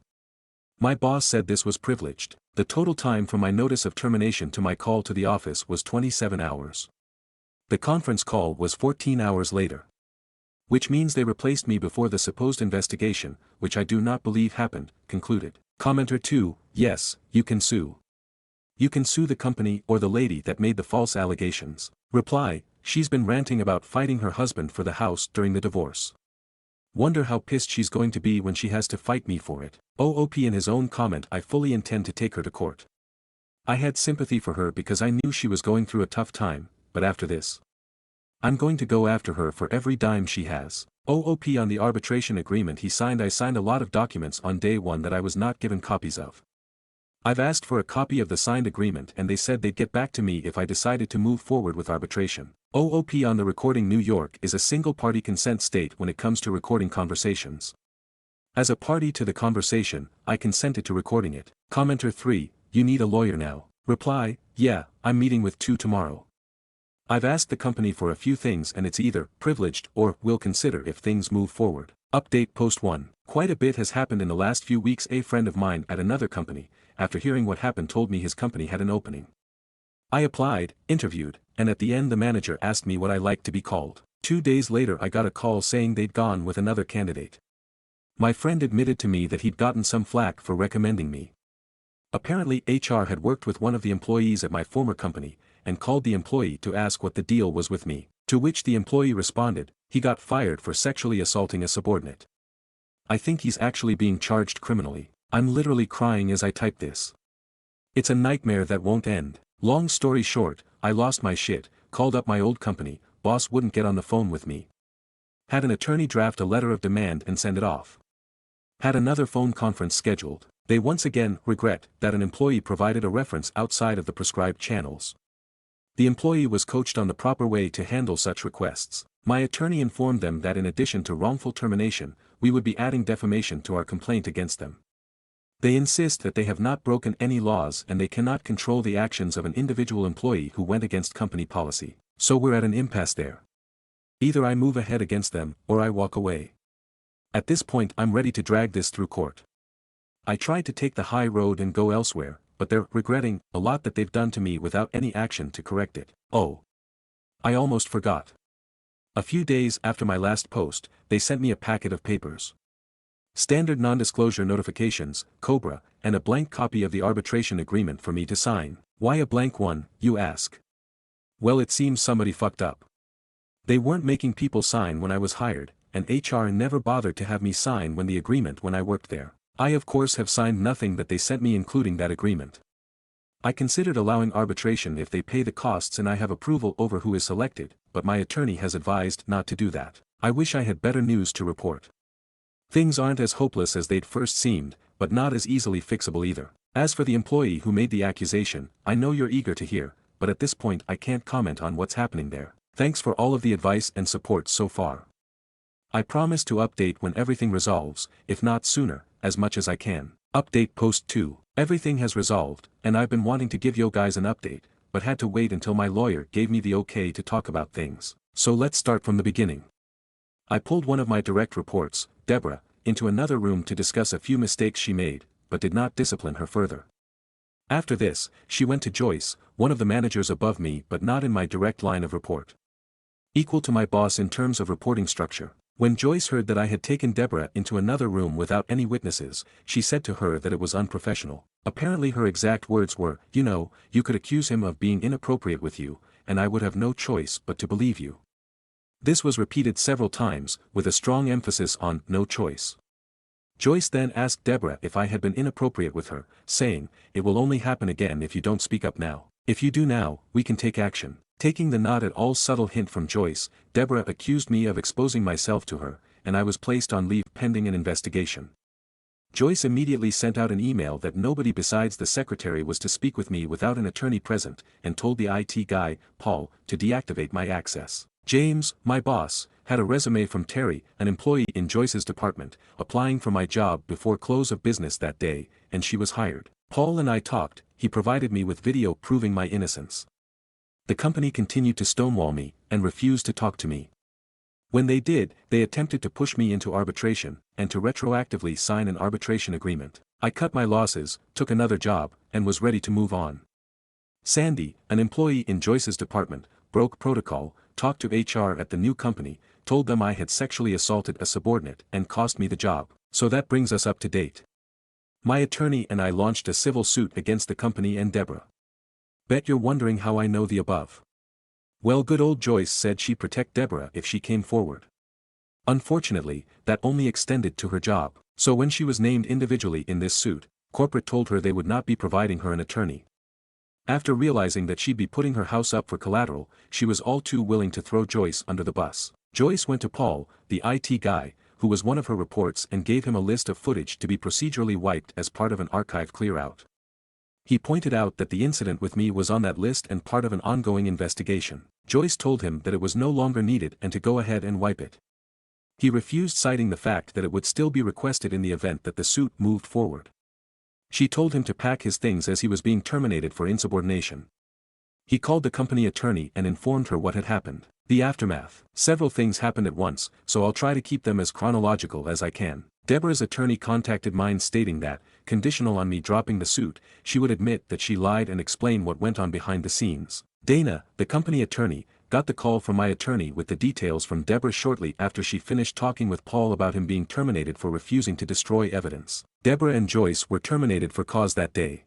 Speaker 1: My boss said this was privileged. The total time from my notice of termination to my call to the office was 27 hours. The conference call was 14 hours later. Which means they replaced me before the supposed investigation, which I do not believe happened, concluded. Commenter 2, yes, you can sue. You can sue the company or the lady that made the false allegations. Reply, she's been ranting about fighting her husband for the house during the divorce. Wonder how pissed she's going to be when she has to fight me for it. OOP in his own comment, I fully intend to take her to court. I had sympathy for her because I knew she was going through a tough time, but after this, I'm going to go after her for every dime she has. OOP on the arbitration agreement he signed. I signed a lot of documents on day one that I was not given copies of. I've asked for a copy of the signed agreement and they said they'd get back to me if I decided to move forward with arbitration. OOP on the recording. New York is a single-party consent state when it comes to recording conversations. As a party to the conversation, I consented to recording it. Commenter 3, you need a lawyer now. Reply, yeah, I'm meeting with 2 tomorrow. I've asked the company for a few things and it's either privileged or will consider if things move forward. Update post 1. Quite a bit has happened in the last few weeks. A friend of mine at another company, after hearing what happened, told me his company had an opening. I applied, interviewed, and at the end the manager asked me what I liked to be called. 2 days later I got a call saying they'd gone with another candidate. My friend admitted to me that he'd gotten some flack for recommending me. Apparently HR had worked with one of the employees at my former company, and called the employee to ask what the deal was with me, to which the employee responded, he got fired for sexually assaulting a subordinate. I think he's actually being charged criminally. I'm literally crying as I type this. It's a nightmare that won't end. Long story short, I lost my shit, called up my old company, boss wouldn't get on the phone with me. Had an attorney draft a letter of demand and send it off. Had another phone conference scheduled. They once again regret that an employee provided a reference outside of the prescribed channels. The employee was coached on the proper way to handle such requests. My attorney informed them that in addition to wrongful termination, we would be adding defamation to our complaint against them. They insist that they have not broken any laws and they cannot control the actions of an individual employee who went against company policy. So we're at an impasse there. Either I move ahead against them, or I walk away. At this point I'm ready to drag this through court. I tried to take the high road and go elsewhere, but they're regretting a lot that they've done to me without any action to correct it. Oh. I almost forgot. A few days after my last post, they sent me a packet of papers. Standard non-disclosure notifications, COBRA, and a blank copy of the arbitration agreement for me to sign. Why a blank one, you ask? Well, it seems somebody fucked up. They weren't making people sign when I was hired, and HR never bothered to have me sign the agreement when I worked there. I of course have signed nothing that they sent me including that agreement. I considered allowing arbitration if they pay the costs and I have approval over who is selected, but my attorney has advised not to do that. I wish I had better news to report. Things aren't as hopeless as they'd first seemed, but not as easily fixable either. As for the employee who made the accusation, I know you're eager to hear, but at this point I can't comment on what's happening there. Thanks for all of the advice and support so far. I promise to update when everything resolves, if not sooner, as much as I can. Update post 2. Everything has resolved, and I've been wanting to give you guys an update, but had to wait until my lawyer gave me the okay to talk about things. So let's start from the beginning. I pulled one of my direct reports, Deborah, into another room to discuss a few mistakes she made, but did not discipline her further. After this, she went to Joyce, one of the managers above me but not in my direct line of report. Equal to my boss in terms of reporting structure. When Joyce heard that I had taken Deborah into another room without any witnesses, she said to her that it was unprofessional. Apparently her exact words were, you could accuse him of being inappropriate with you, and I would have no choice but to believe you. This was repeated several times, with a strong emphasis on no choice. Joyce then asked Deborah if I had been inappropriate with her, saying, it will only happen again if you don't speak up now. If you do now, we can take action. Taking the not at all subtle hint from Joyce, Deborah accused me of exposing myself to her, and I was placed on leave pending an investigation. Joyce immediately sent out an email that nobody besides the secretary was to speak with me without an attorney present, and told the IT guy, Paul, to deactivate my access. James, my boss, had a resume from Terry, an employee in Joyce's department, applying for my job before close of business that day, and she was hired. Paul and I talked, he provided me with video proving my innocence. The company continued to stonewall me, and refused to talk to me. When they did, they attempted to push me into arbitration, and to retroactively sign an arbitration agreement. I cut my losses, took another job, and was ready to move on. Sandy, an employee in Joyce's department, broke protocol, talked to HR at the new company, told them I had sexually assaulted a subordinate and cost me the job. So that brings us up to date. My attorney and I launched a civil suit against the company and Deborah. Bet you're wondering how I know the above. Well, good old Joyce said she'd protect Deborah if she came forward. Unfortunately, that only extended to her job. So when she was named individually in this suit, corporate told her they would not be providing her an attorney. After realizing that she'd be putting her house up for collateral, she was all too willing to throw Joyce under the bus. Joyce went to Paul, the IT guy, who was one of her reports, and gave him a list of footage to be procedurally wiped as part of an archive clear-out. He pointed out that the incident with me was on that list and part of an ongoing investigation. Joyce told him that it was no longer needed and to go ahead and wipe it. He refused, citing the fact that it would still be requested in the event that the suit moved forward. She told him to pack his things as he was being terminated for insubordination. He called the company attorney and informed her what had happened. The aftermath. Several things happened at once, so I'll try to keep them as chronological as I can. Deborah's attorney contacted mine stating that, conditional on me dropping the suit, she would admit that she lied and explain what went on behind the scenes. Dana, the company attorney, got the call from my attorney with the details from Deborah shortly after she finished talking with Paul about him being terminated for refusing to destroy evidence. Deborah and Joyce were terminated for cause that day.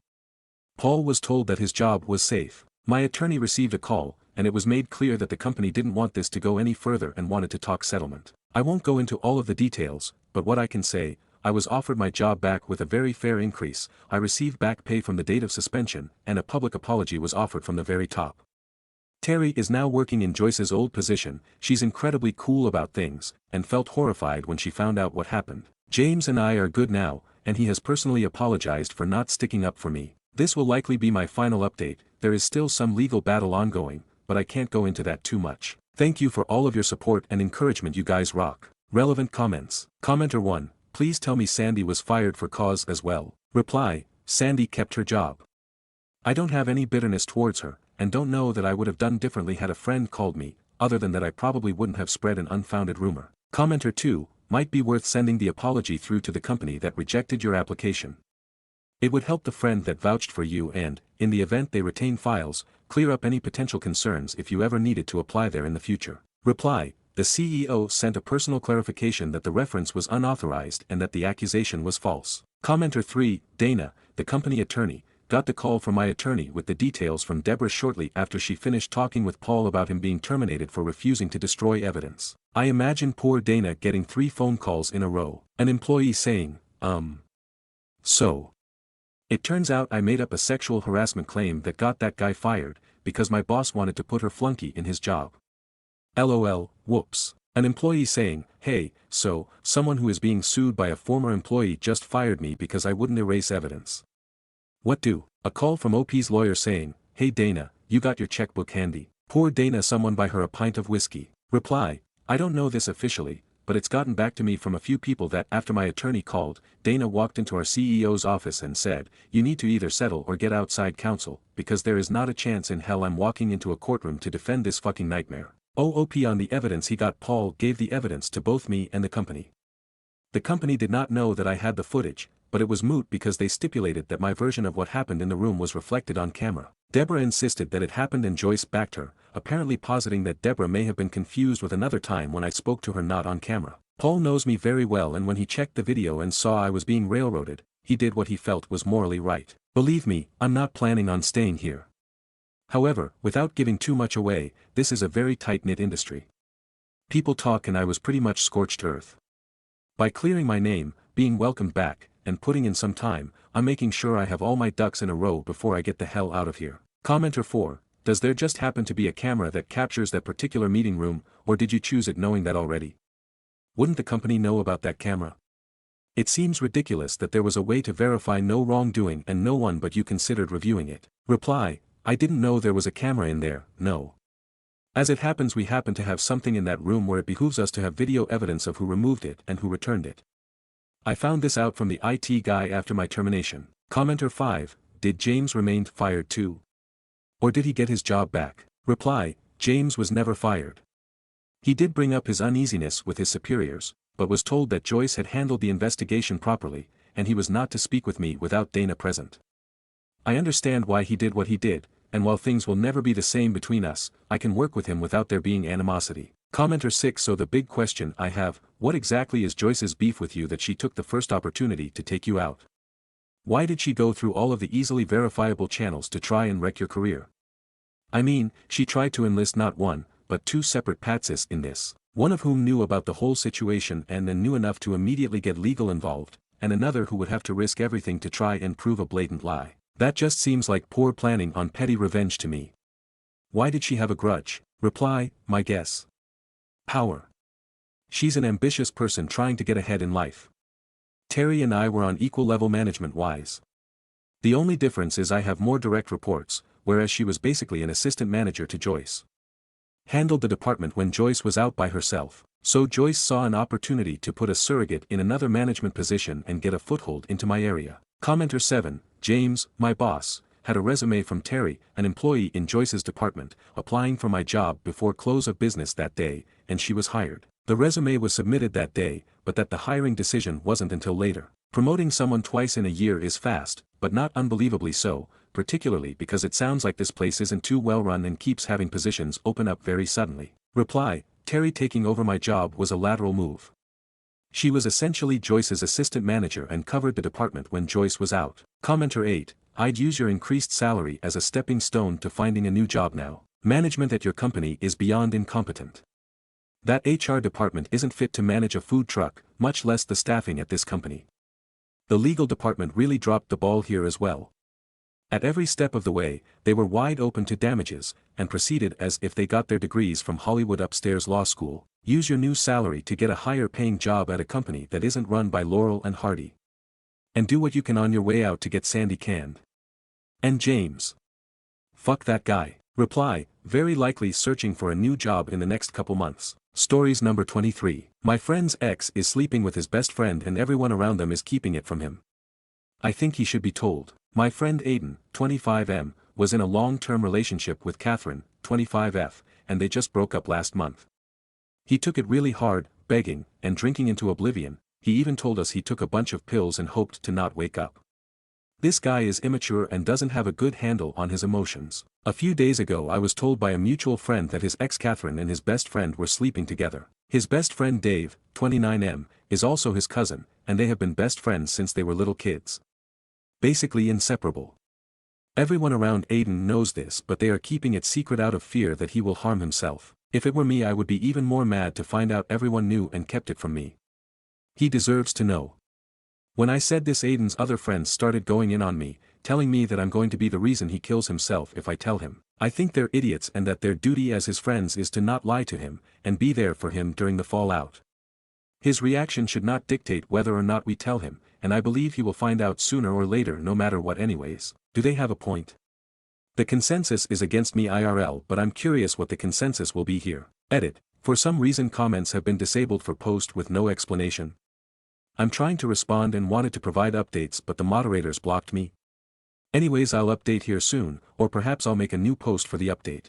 Speaker 1: Paul was told that his job was safe. My attorney received a call, and it was made clear that the company didn't want this to go any further and wanted to talk settlement. I won't go into all of the details, but what I can say, I was offered my job back with a very fair increase, I received back pay from the date of suspension, and a public apology was offered from the very top. Terry is now working in Joyce's old position. She's incredibly cool about things, and felt horrified when she found out what happened. James and I are good now, and he has personally apologized for not sticking up for me. This will likely be my final update. There is still some legal battle ongoing, but I can't go into that too much. Thank you for all of your support and encouragement, you guys rock. Relevant comments. Commenter 1. Please tell me Sandy was fired for cause as well. Reply, Sandy kept her job. I don't have any bitterness towards her, and don't know that I would have done differently had a friend called me, other than that I probably wouldn't have spread an unfounded rumor. Commenter 2. Might be worth sending the apology through to the company that rejected your application. It would help the friend that vouched for you and, in the event they retain files, clear up any potential concerns if you ever needed to apply there in the future. Reply, the CEO sent a personal clarification that the reference was unauthorized and that the accusation was false. Commenter 3, Dana, the company attorney, got the call from my attorney with the details from Deborah shortly after she finished talking with Paul about him being terminated for refusing to destroy evidence. I imagine poor Dana getting 3 phone calls in a row. An employee saying, So. It turns out I made up a sexual harassment claim that got that guy fired, because my boss wanted to put her flunky in his job. LOL, whoops. An employee saying, hey, so, someone who is being sued by a former employee just fired me because I wouldn't erase evidence. What do? A call from OP's lawyer saying, hey Dana, you got your checkbook handy. Pour Dana someone buy her a pint of whiskey. Reply, I don't know this officially, but it's gotten back to me from a few people that after my attorney called, Dana walked into our CEO's office and said, you need to either settle or get outside counsel, because there is not a chance in hell I'm walking into a courtroom to defend this fucking nightmare. OP on the evidence he got. Paul gave the evidence to both me and the company. The company did not know that I had the footage, but it was moot because they stipulated that my version of what happened in the room was reflected on camera. Deborah insisted that it happened and Joyce backed her, apparently positing that Deborah may have been confused with another time when I spoke to her not on camera. Paul knows me very well, and when he checked the video and saw I was being railroaded, he did what he felt was morally right. Believe me, I'm not planning on staying here. However, without giving too much away, this is a very tight-knit industry. People talk and I was pretty much scorched earth. By clearing my name, being welcomed back, and putting in some time, I'm making sure I have all my ducks in a row before I get the hell out of here. Commenter 4, does there just happen to be a camera that captures that particular meeting room, or did you choose it knowing that already? Wouldn't the company know about that camera? It seems ridiculous that there was a way to verify no wrongdoing and no one but you considered reviewing it. Reply, I didn't know there was a camera in there, no. As it happens, we happen to have something in that room where it behooves us to have video evidence of who removed it and who returned it. I found this out from the IT guy after my termination. Commenter 5, did James remain fired too? Or did he get his job back? Reply, James was never fired. He did bring up his uneasiness with his superiors, but was told that Joyce had handled the investigation properly, and he was not to speak with me without Dana present. I understand why he did what he did, and while things will never be the same between us, I can work with him without there being animosity. Commenter 6, so the big question I have, what exactly is Joyce's beef with you that she took the first opportunity to take you out? Why did she go through all of the easily verifiable channels to try and wreck your career? I mean, she tried to enlist not one, but 2 separate patses in this, one of whom knew about the whole situation and then knew enough to immediately get legal involved, and another who would have to risk everything to try and prove a blatant lie. That just seems like poor planning on petty revenge to me. Why did she have a grudge? Reply, my guess. Power. She's an ambitious person trying to get ahead in life. Terry and I were on equal level management-wise. The only difference is I have more direct reports, whereas she was basically an assistant manager to Joyce. Handled the department when Joyce was out by herself, so Joyce saw an opportunity to put a surrogate in another management position and get a foothold into my area. Commenter 7, James, my boss, had a resume from Terry, an employee in Joyce's department, applying for my job before close of business that day, and she was hired. The resume was submitted that day, but that the hiring decision wasn't until later. Promoting someone twice in a year is fast, but not unbelievably so, particularly because it sounds like this place isn't too well run and keeps having positions open up very suddenly. Reply, Terry taking over my job was a lateral move. She was essentially Joyce's assistant manager and covered the department when Joyce was out. Commenter 8, I'd use your increased salary as a stepping stone to finding a new job now. Management at your company is beyond incompetent. That HR department isn't fit to manage a food truck, much less the staffing at this company. The legal department really dropped the ball here as well. At every step of the way, they were wide open to damages, and proceeded as if they got their degrees from Hollywood upstairs law school. Use your new salary to get a higher paying job at a company that isn't run by Laurel and Hardy. And do what you can on your way out to get Sandy canned. And James. Fuck that guy. Reply, very likely searching for a new job in the next couple months. Stories number 23. My friend's ex is sleeping with his best friend and everyone around them is keeping it from him. I think he should be told. My friend Aiden, 25M, was in a long-term relationship with Catherine, 25F, and they just broke up last month. He took it really hard, begging, and drinking into oblivion. He even told us he took a bunch of pills and hoped to not wake up. This guy is immature and doesn't have a good handle on his emotions. A few days ago I was told by a mutual friend that his ex Catherine and his best friend were sleeping together. His best friend Dave, 29M, is also his cousin, and they have been best friends since they were little kids. Basically inseparable. Everyone around Aiden knows this, but they are keeping it secret out of fear that he will harm himself. If it were me, I would be even more mad to find out everyone knew and kept it from me. He deserves to know. When I said this, Aiden's other friends started going in on me, telling me that I'm going to be the reason he kills himself if I tell him. I think they're idiots and that their duty as his friends is to not lie to him, and be there for him during the fallout. His reaction should not dictate whether or not we tell him, and I believe he will find out sooner or later no matter what anyways. Do they have a point? The consensus is against me IRL, but I'm curious what the consensus will be here. Edit. For some reason comments have been disabled for post with no explanation. I'm trying to respond and wanted to provide updates, but the moderators blocked me. Anyways, I'll update here soon, or perhaps I'll make a new post for the update.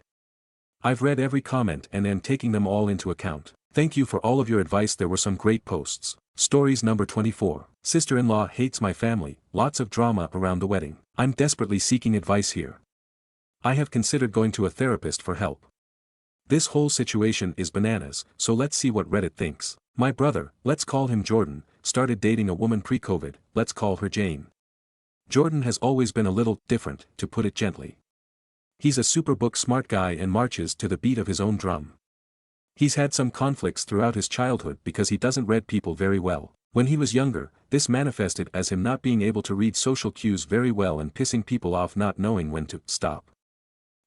Speaker 1: I've read every comment and am taking them all into account. Thank you for all of your advice, there were some great posts. Stories number 24. Sister-in-law hates my family, lots of drama around the wedding. I'm desperately seeking advice here. I have considered going to a therapist for help. This whole situation is bananas, so let's see what Reddit thinks. My brother, let's call him Jordan, started dating a woman pre-COVID, let's call her Jane. Jordan has always been a little different, to put it gently. He's a super book smart guy and marches to the beat of his own drum. He's had some conflicts throughout his childhood because he doesn't read people very well. When he was younger, this manifested as him not being able to read social cues very well and pissing people off, not knowing when to stop.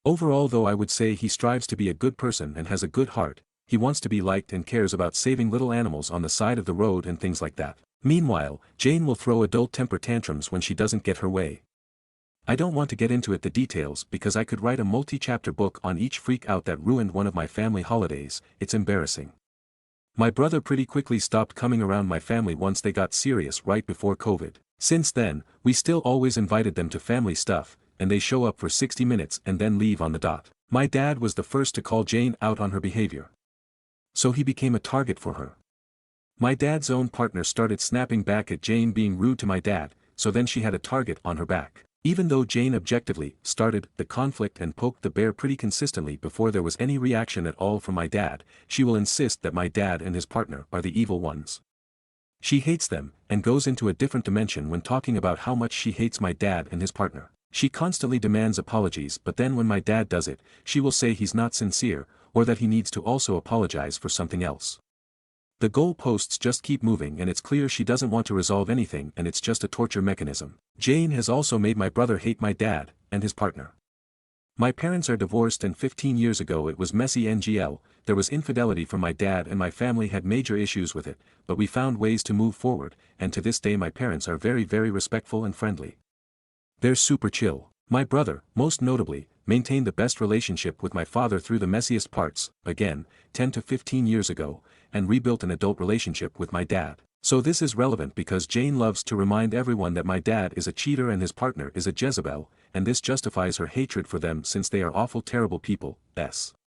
Speaker 1: Overall though, I would say he strives to be a good person and has a good heart. He wants to be liked and cares about saving little animals on the side of the road and things like that. Meanwhile, Jane will throw adult temper tantrums when she doesn't get her way. I don't want to get into the details because I could write a multi-chapter book on each freak out that ruined one of my family holidays. It's embarrassing. My brother pretty quickly stopped coming around my family once they got serious right before COVID. Since then, we still always invited them to family stuff, and they show up for 60 minutes and then leave on the dot. My dad was the first to call Jane out on her behavior. So he became a target for her. My dad's own partner started snapping back at Jane being rude to my dad, so then she had a target on her back. Even though Jane objectively started the conflict and poked the bear pretty consistently before there was any reaction at all from my dad, she will insist that my dad and his partner are the evil ones. She hates them, and goes into a different dimension when talking about how much she hates my dad and his partner. She constantly demands apologies, but then when my dad does it, she will say he's not sincere, or that he needs to also apologize for something else. The goalposts just keep moving and it's clear she doesn't want to resolve anything and it's just a torture mechanism. Jane has also made my brother hate my dad, and his partner. My parents are divorced and 15 years ago it was messy NGL, there was infidelity from my dad and my family had major issues with it, but we found ways to move forward, and to this day my parents are very respectful and friendly. They're super chill. My brother, most notably, maintained the best relationship with my father through the messiest parts, again, 10 to 15 years ago, and rebuilt an adult relationship with my dad. So this is relevant because Jane loves to remind everyone that my dad is a cheater and his partner is a Jezebel, and this justifies her hatred for them since they are awful terrible people.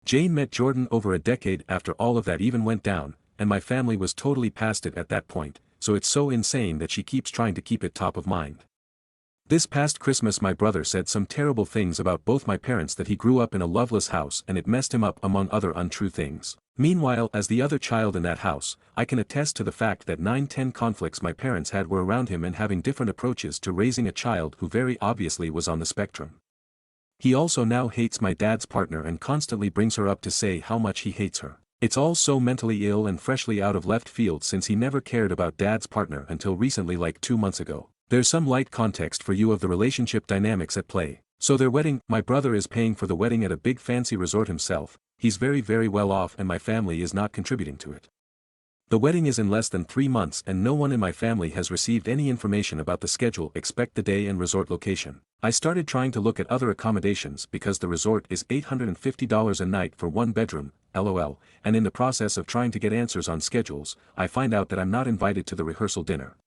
Speaker 1: Jane met Jordan over a decade after all of that even went down, and my family was totally past it at that point, so it's so insane that she keeps trying to keep it top of mind. This past Christmas my brother said some terrible things about both my parents, that he grew up in a loveless house and it messed him up, among other untrue things. Meanwhile, as the other child in that house, I can attest to the fact that 9-10 conflicts my parents had were around him and having different approaches to raising a child who very obviously was on the spectrum. He also now hates my dad's partner and constantly brings her up to say how much he hates her. It's all so mentally ill and freshly out of left field, since he never cared about dad's partner until recently, like 2 months ago. There's some light context for you of the relationship dynamics at play. So their wedding, my brother is paying for the wedding at a big fancy resort himself, he's very well off, and my family is not contributing to it. The wedding is in less than 3 months and no one in my family has received any information about the schedule except the day and resort location. I started trying to look at other accommodations because the resort is $850 a night for 1 bedroom, lol, and in the process of trying to get answers on schedules, I find out that I'm not invited to the rehearsal dinner.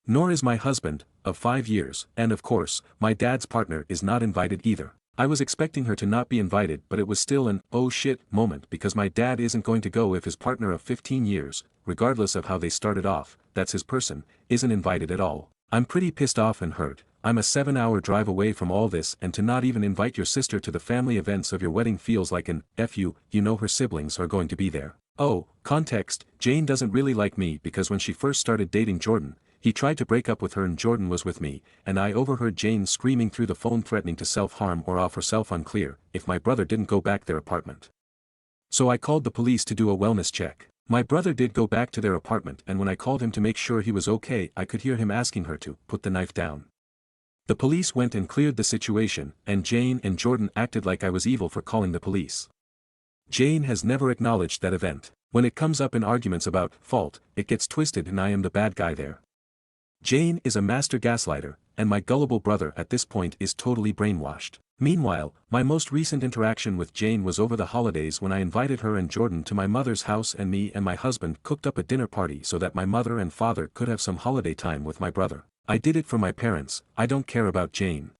Speaker 1: Nor is my husband, of 5 years, and of course, my dad's partner is not invited either. I was expecting her to not be invited, but it was still an oh shit moment because my dad isn't going to go if his partner of 15 years, regardless of how they started off, that's his person, isn't invited at all. I'm pretty pissed off and hurt. I'm a 7-hour drive away from all this, and to not even invite your sister to the family events of your wedding feels like an F you know her siblings are going to be there. Oh, context, Jane doesn't really like me because when she first started dating Jordan, he tried to break up with her and Jordan was with me, and I overheard Jane screaming through the phone threatening to self-harm or off herself, unclear, if my brother didn't go back their apartment. So I called the police to do a wellness check. My brother did go back to their apartment, and when I called him to make sure he was okay, I could hear him asking her to put the knife down. The police went and cleared the situation, and Jane and Jordan acted like I was evil for calling the police. Jane has never acknowledged that event. When it comes up in arguments about fault, it gets twisted and I am the bad guy there. Jane is a master gaslighter, and my gullible brother at this point is totally brainwashed. Meanwhile, my most recent interaction with Jane was over the holidays when I invited her and Jordan to my mother's house, and me and my husband cooked up a dinner party so that my mother and father could have some holiday time with my brother. I did it for my parents, I don't care about Jane.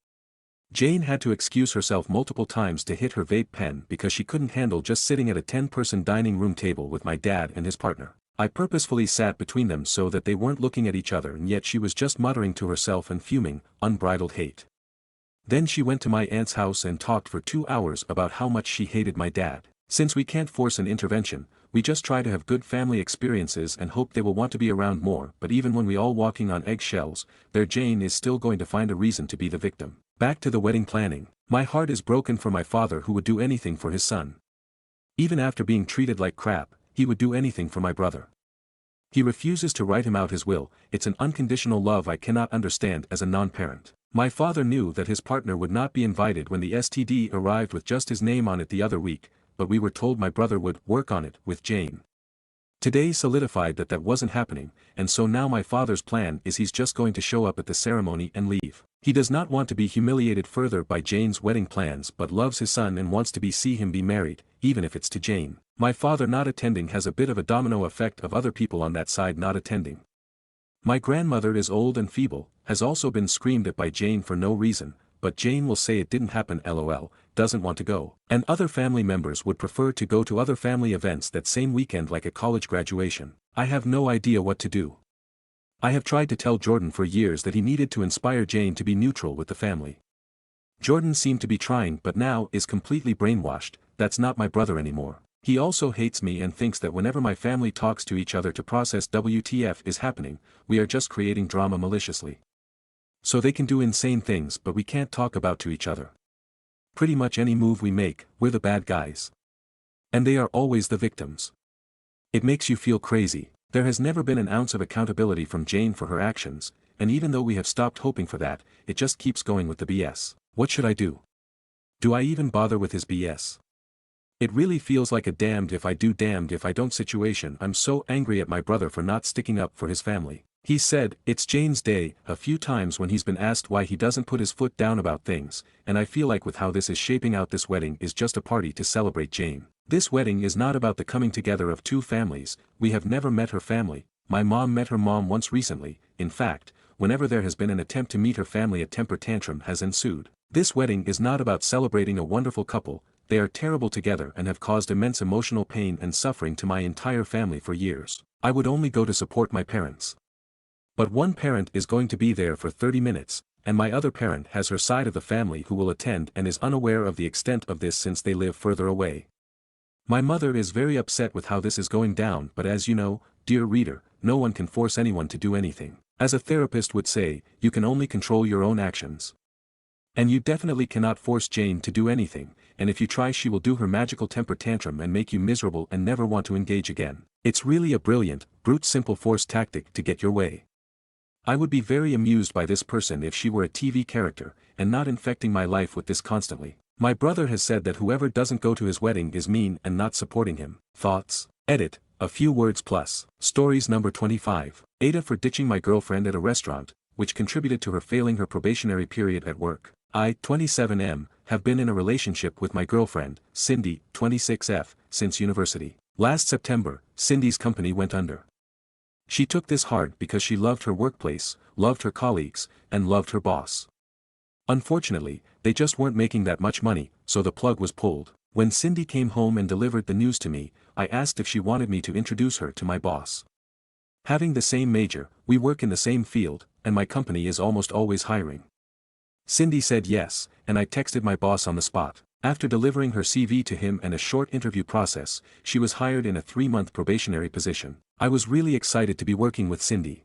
Speaker 1: Jane had to excuse herself multiple times to hit her vape pen because she couldn't handle just sitting at a 10-person dining room table with my dad and his partner. I purposefully sat between them so that they weren't looking at each other, and yet she was just muttering to herself and fuming, unbridled hate. Then she went to my aunt's house and talked for 2 hours about how much she hated my dad. Since we can't force an intervention, we just try to have good family experiences and hope they will want to be around more, but even when we all walking on eggshells, their Jane is still going to find a reason to be the victim. Back to the wedding planning. My heart is broken for my father, who would do anything for his son. Even after being treated like crap, he would do anything for my brother. He refuses to write him out his will. It's an unconditional love I cannot understand as a non-parent. My father knew that his partner would not be invited when the STD arrived with just his name on it the other week, but we were told my brother would work on it with Jane. Today solidified that that wasn't happening, and so now my father's plan is he's just going to show up at the ceremony and leave. He does not want to be humiliated further by Jane's wedding plans, but loves his son and wants to see him be married, even if it's to Jane. My father not attending has a bit of a domino effect of other people on that side not attending. My grandmother is old and feeble, has also been screamed at by Jane for no reason, but Jane will say it didn't happen lol, doesn't want to go. And other family members would prefer to go to other family events that same weekend, like a college graduation. I have no idea what to do. I have tried to tell Jordan for years that he needed to inspire Jane to be neutral with the family. Jordan seemed to be trying, but now is completely brainwashed. That's not my brother anymore. He also hates me and thinks that whenever my family talks to each other to process WTF is happening, we are just creating drama maliciously. So they can do insane things, but we can't talk about to each other. Pretty much any move we make, we're the bad guys. And they are always the victims. It makes you feel crazy. There has never been an ounce of accountability from Jane for her actions, and even though we have stopped hoping for that, it just keeps going with the BS. What should I do? Do I even bother with his BS? It really feels like a damned if I do damned if I don't situation. I'm so angry at my brother for not sticking up for his family. He said, "It's Jane's day," a few times when he's been asked why he doesn't put his foot down about things, and I feel like with how this is shaping out, this wedding is just a party to celebrate Jane. This wedding is not about the coming together of two families. We have never met her family. My mom met her mom once recently. In fact, whenever there has been an attempt to meet her family, a temper tantrum has ensued. This wedding is not about celebrating a wonderful couple. They are terrible together and have caused immense emotional pain and suffering to my entire family for years. I would only go to support my parents. But one parent is going to be there for 30 minutes, and my other parent has her side of the family who will attend and is unaware of the extent of this since they live further away. My mother is very upset with how this is going down, but as you know, dear reader, no one can force anyone to do anything. As a therapist would say, you can only control your own actions. And you definitely cannot force Jane to do anything, and if you try she will do her magical temper tantrum and make you miserable and never want to engage again. It's really a brilliant, brute simple force tactic to get your way. I would be very amused by this person if she were a TV character, and not infecting my life with this constantly. My brother has said that whoever doesn't go to his wedding is mean and not supporting him. Thoughts? Edit. A few words plus. Stories number 25. Aita for ditching my girlfriend at a restaurant, which contributed to her failing her probationary period at work. I, 27M, have been in a relationship with my girlfriend, Cindy, 26F, since university. Last September, Cindy's company went under. She took this hard because she loved her workplace, loved her colleagues, and loved her boss. Unfortunately, they just weren't making that much money, so the plug was pulled. When Cindy came home and delivered the news to me, I asked if she wanted me to introduce her to my boss. Having the same major, we work in the same field, and my company is almost always hiring. Cindy said yes, and I texted my boss on the spot. After delivering her CV to him and a short interview process, she was hired in a 3-month probationary position. I was really excited to be working with Cindy.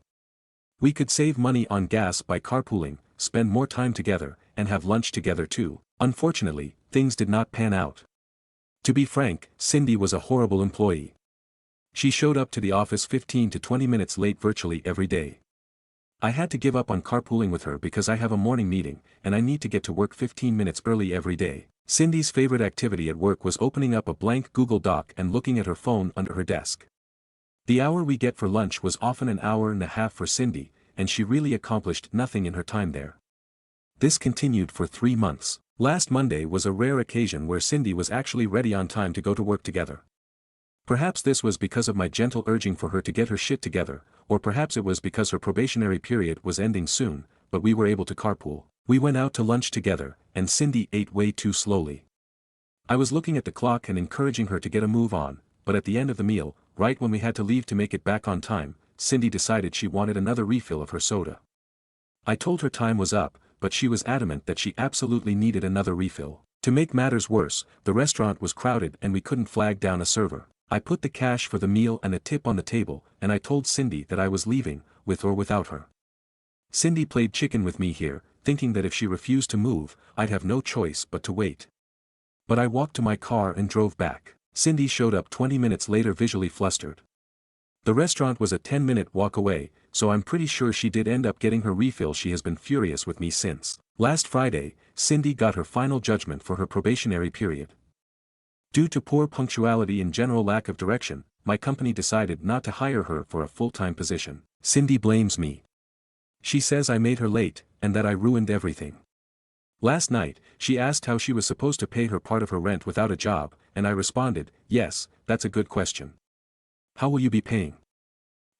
Speaker 1: We could save money on gas by carpooling, spend more time together, and have lunch together too. Unfortunately, things did not pan out. To be frank, Cindy was a horrible employee. She showed up to the office 15 to 20 minutes late virtually every day. I had to give up on carpooling with her because I have a morning meeting, and I need to get to work 15 minutes early every day. Cindy's favorite activity at work was opening up a blank Google Doc and looking at her phone under her desk. The hour we get for lunch was often an hour and a half for Cindy, and she really accomplished nothing in her time there. This continued for 3 months. Last Monday was a rare occasion where Cindy was actually ready on time to go to work together. Perhaps this was because of my gentle urging for her to get her shit together, or perhaps it was because her probationary period was ending soon, but we were able to carpool. We went out to lunch together, and Cindy ate way too slowly. I was looking at the clock and encouraging her to get a move on, but at the end of the meal, right when we had to leave to make it back on time, Cindy decided she wanted another refill of her soda. I told her time was up, but she was adamant that she absolutely needed another refill. To make matters worse, the restaurant was crowded and we couldn't flag down a server. I put the cash for the meal and a tip on the table, and I told Cindy that I was leaving, with or without her. Cindy played chicken with me here, thinking that if she refused to move, I'd have no choice but to wait. But I walked to my car and drove back. Cindy showed up 20 minutes later visually flustered. The restaurant was a 10-minute walk away, so I'm pretty sure she did end up getting her refill. She has been furious with me since. Last Friday, Cindy got her final judgment for her probationary period. Due to poor punctuality and general lack of direction, my company decided not to hire her for a full-time position. Cindy blames me. She says I made her late, and that I ruined everything. Last night, she asked how she was supposed to pay her part of her rent without a job, and I responded, yes, that's a good question. How will you be paying?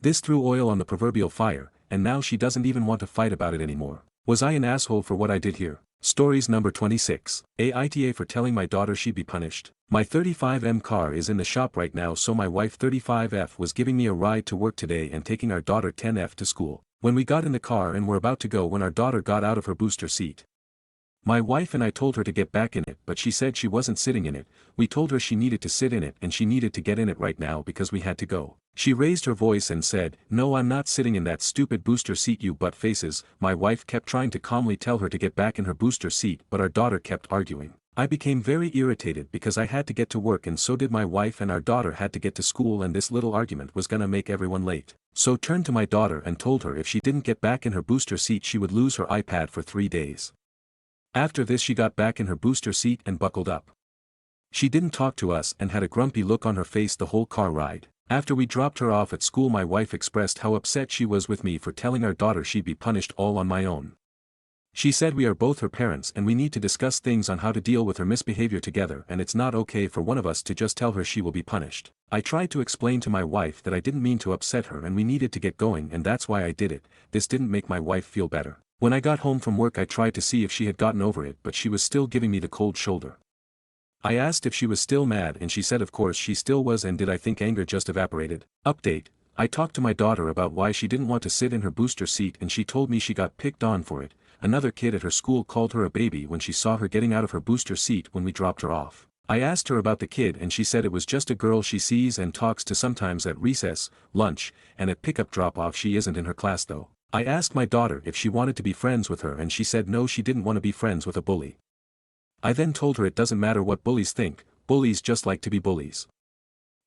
Speaker 1: This threw oil on the proverbial fire, and now she doesn't even want to fight about it anymore. Was I an asshole for what I did here? Stories number 26. Aita for telling my daughter she'd be punished. My 35M car is in the shop right now, so my wife 35F was giving me a ride to work today and taking our daughter 10F to school. When we got in the car and were about to go when our daughter got out of her booster seat. My wife and I told her to get back in it, but she said she wasn't sitting in it. We told her she needed to sit in it and she needed to get in it right now because we had to go. She raised her voice and said, "No, I'm not sitting in that stupid booster seat, you butt faces." My wife kept trying to calmly tell her to get back in her booster seat, but our daughter kept arguing. I became very irritated because I had to get to work and so did my wife, and our daughter had to get to school, and this little argument was gonna make everyone late. So turned to my daughter and told her if she didn't get back in her booster seat she would lose her iPad for 3 days. After this she got back in her booster seat and buckled up. She didn't talk to us and had a grumpy look on her face the whole car ride. After we dropped her off at school, my wife expressed how upset she was with me for telling our daughter she'd be punished all on my own. She said we are both her parents and we need to discuss things on how to deal with her misbehavior together, and it's not okay for one of us to just tell her she will be punished. I tried to explain to my wife that I didn't mean to upset her and we needed to get going, and that's why I did it. This didn't make my wife feel better. When I got home from work I tried to see if she had gotten over it, but she was still giving me the cold shoulder. I asked if she was still mad and she said of course she still was, and did I think anger just evaporated? Update: I talked to my daughter about why she didn't want to sit in her booster seat and she told me she got picked on for it, another kid at her school called her a baby when she saw her getting out of her booster seat when we dropped her off. I asked her about the kid and she said it was just a girl she sees and talks to sometimes at recess, lunch, and at pickup drop-off. She isn't in her class though. I asked my daughter if she wanted to be friends with her and she said no, she didn't want to be friends with a bully. I then told her it doesn't matter what bullies think, bullies just like to be bullies.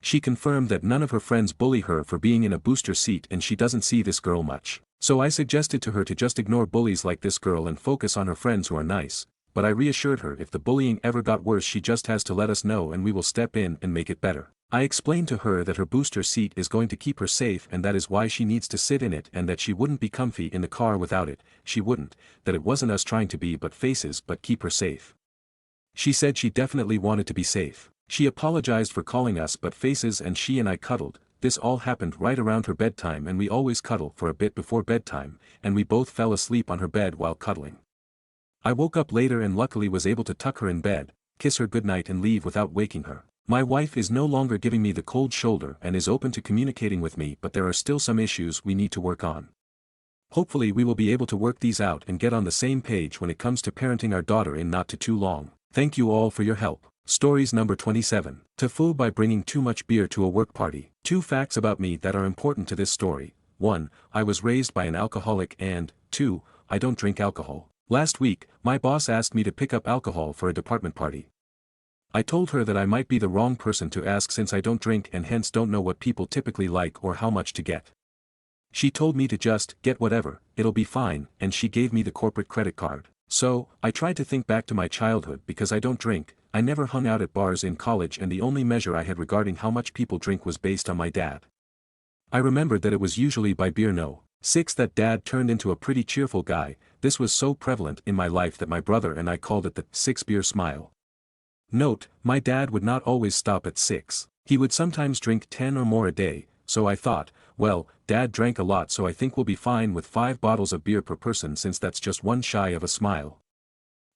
Speaker 1: She confirmed that none of her friends bully her for being in a booster seat and she doesn't see this girl much. So I suggested to her to just ignore bullies like this girl and focus on her friends who are nice, but I reassured her if the bullying ever got worse she just has to let us know and we will step in and make it better. I explained to her that her booster seat is going to keep her safe and that is why she needs to sit in it and that she wouldn't be comfy in the car without it, she wouldn't, that it wasn't us trying to be but faces but keep her safe. She said she definitely wanted to be safe. She apologized for calling us but faces and she and I cuddled. This all happened right around her bedtime and we always cuddle for a bit before bedtime, and we both fell asleep on her bed while cuddling. I woke up later and luckily was able to tuck her in bed, kiss her goodnight and leave without waking her. My wife is no longer giving me the cold shoulder and is open to communicating with me, but there are still some issues we need to work on. Hopefully we will be able to work these out and get on the same page when it comes to parenting our daughter in not too long. Thank you all for your help. Stories number 27. Tofu by bringing too much beer to a work party. 2 facts about me that are important to this story. 1. I was raised by an alcoholic and, 2. I don't drink alcohol. Last week, my boss asked me to pick up alcohol for a department party. I told her that I might be the wrong person to ask since I don't drink and hence don't know what people typically like or how much to get. She told me to just get whatever, it'll be fine, and she gave me the corporate credit card. So, I tried to think back to my childhood because I don't drink. I never hung out at bars in college and the only measure I had regarding how much people drink was based on my dad. I remembered that it was usually by beer. No. 6. That dad turned into a pretty cheerful guy. This was so prevalent in my life that my brother and I called it the 6-beer smile. Note, my dad would not always stop at 6. He would sometimes drink 10 or more a day, so I thought, well, dad drank a lot so I think we'll be fine with 5 bottles of beer per person since that's just one shy of a smile.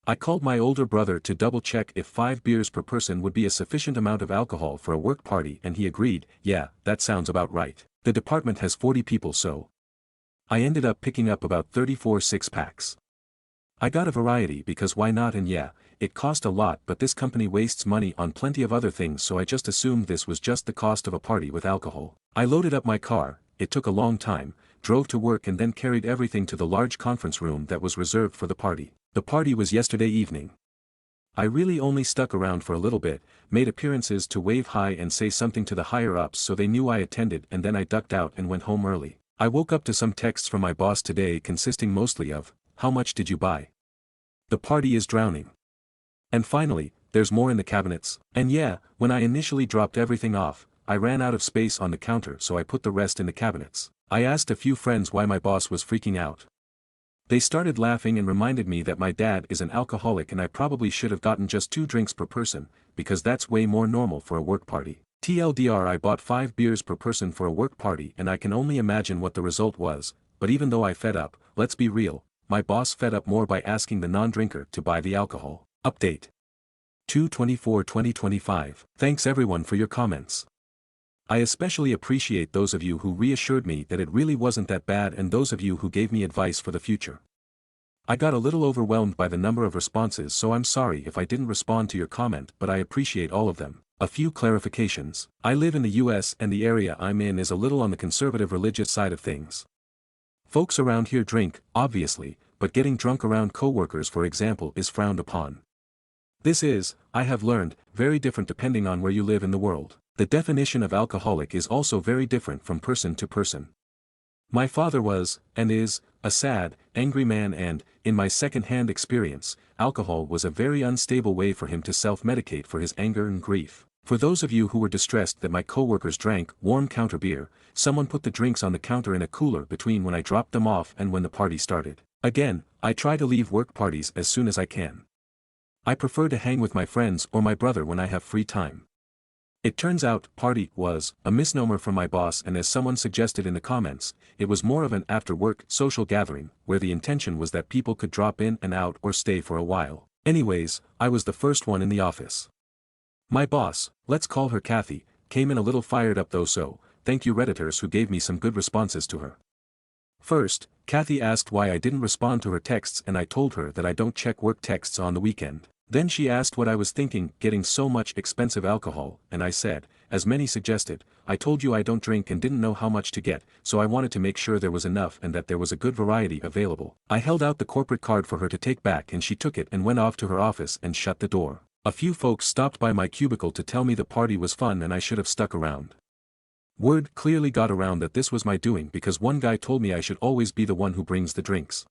Speaker 1: I called my older brother to double check if 5 beers per person would be a sufficient amount of alcohol for a work party and he agreed, yeah, that sounds about right. The department has 40 people so I ended up picking up about 34 6-packs. I got a variety because why not, and yeah, it cost a lot but this company wastes money on plenty of other things so I just assumed this was just the cost of a party with alcohol. I loaded up my car, it took a long time, drove to work and then carried everything to the large conference room that was reserved for the party. The party was yesterday evening. I really only stuck around for a little bit, made appearances to wave hi and say something to the higher-ups so they knew I attended and then I ducked out and went home early. I woke up to some texts from my boss today consisting mostly of, how much did you buy? The party is drowning. And finally, there's more in the cabinets. And yeah, when I initially dropped everything off, I ran out of space on the counter so I put the rest in the cabinets. I asked a few friends why my boss was freaking out. They started laughing and reminded me that my dad is an alcoholic and I probably should have gotten just 2 drinks per person, because that's way more normal for a work party. TLDR, I bought 5 beers per person for a work party and I can only imagine what the result was, but even though I fed up, let's be real, my boss fed up more by asking the non-drinker to buy the alcohol. Update. 2/24/2025. Thanks everyone for your comments. I especially appreciate those of you who reassured me that it really wasn't that bad and those of you who gave me advice for the future. I got a little overwhelmed by the number of responses so I'm sorry if I didn't respond to your comment but I appreciate all of them. A few clarifications. I live in the US and the area I'm in is a little on the conservative religious side of things. Folks around here drink, obviously, but getting drunk around coworkers for example is frowned upon. This is, I have learned, very different depending on where you live in the world. The definition of alcoholic is also very different from person to person. My father was, and is, a sad, angry man and, in my second-hand experience, alcohol was a very unstable way for him to self-medicate for his anger and grief. For those of you who were distressed that my coworkers drank warm counter beer, someone put the drinks on the counter in a cooler between when I dropped them off and when the party started. Again, I try to leave work parties as soon as I can. I prefer to hang with my friends or my brother when I have free time. It turns out, party was a misnomer from my boss and as someone suggested in the comments, it was more of an after-work social gathering, where the intention was that people could drop in and out or stay for a while. Anyways, I was the first one in the office. My boss, let's call her Kathy, came in a little fired up though so, thank you Redditors who gave me some good responses to her. First, Kathy asked why I didn't respond to her texts and I told her that I don't check work texts on the weekend. Then she asked what I was thinking getting so much expensive alcohol, and I said, as many suggested, I told you I don't drink and didn't know how much to get, so I wanted to make sure there was enough and that there was a good variety available. I held out the corporate card for her to take back and she took it and went off to her office and shut the door. A few folks stopped by my cubicle to tell me the party was fun and I should have stuck around. Word clearly got around that this was my doing because one guy told me I should always be the one who brings the drinks.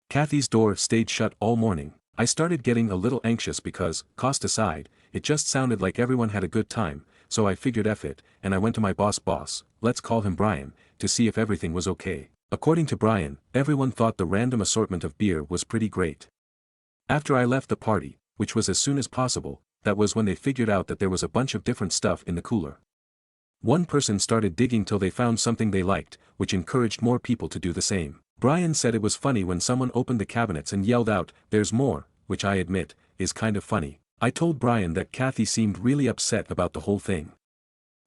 Speaker 1: Kathy's door stayed shut all morning. I started getting a little anxious because, cost aside, it just sounded like everyone had a good time, so I figured F it, and I went to my boss, let's call him Brian, to see if everything was okay. According to Brian, everyone thought the random assortment of beer was pretty great. After I left the party, which was as soon as possible, that was when they figured out that there was a bunch of different stuff in the cooler. One person started digging till they found something they liked, which encouraged more people to do the same. Brian said it was funny when someone opened the cabinets and yelled out, "There's more," which I admit, is kind of funny. I told Brian that Kathy seemed really upset about the whole thing.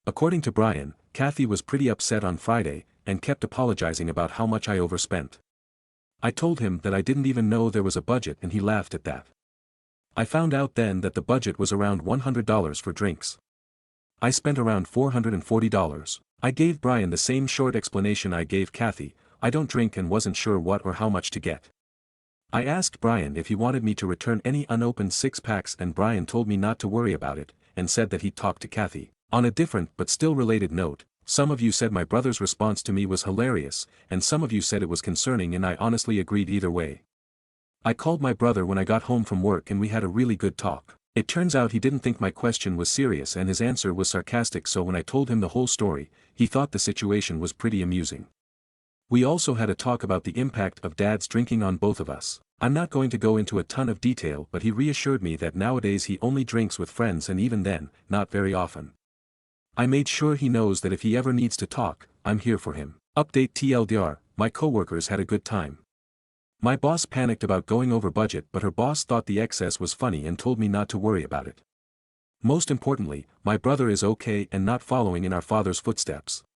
Speaker 1: According to Brian, Kathy was pretty upset on Friday, and kept apologizing about how much I overspent. I told him that I didn't even know there was a budget and he laughed at that. I found out then that the budget was around $100 for drinks. I spent around $440. I gave Brian the same short explanation I gave Kathy, I don't drink and wasn't sure what or how much to get. I asked Brian if he wanted me to return any unopened six-packs and Brian told me not to worry about it, and said that he'd talk to Kathy. On a different but still related note, some of you said my brother's response to me was hilarious, and some of you said it was concerning and I honestly agreed either way. I called my brother when I got home from work and we had a really good talk. It turns out he didn't think my question was serious and his answer was sarcastic, so when I told him the whole story, he thought the situation was pretty amusing. We also had a talk about the impact of Dad's drinking on both of us. I'm not going to go into a ton of detail, but he reassured me that nowadays he only drinks with friends and even then, not very often. I made sure he knows that if he ever needs to talk, I'm here for him. Update TLDR, my coworkers had a good time. My boss panicked about going over budget, but her boss thought the excess was funny and told me not to worry about it. Most importantly, my brother is okay and not following in our father's footsteps.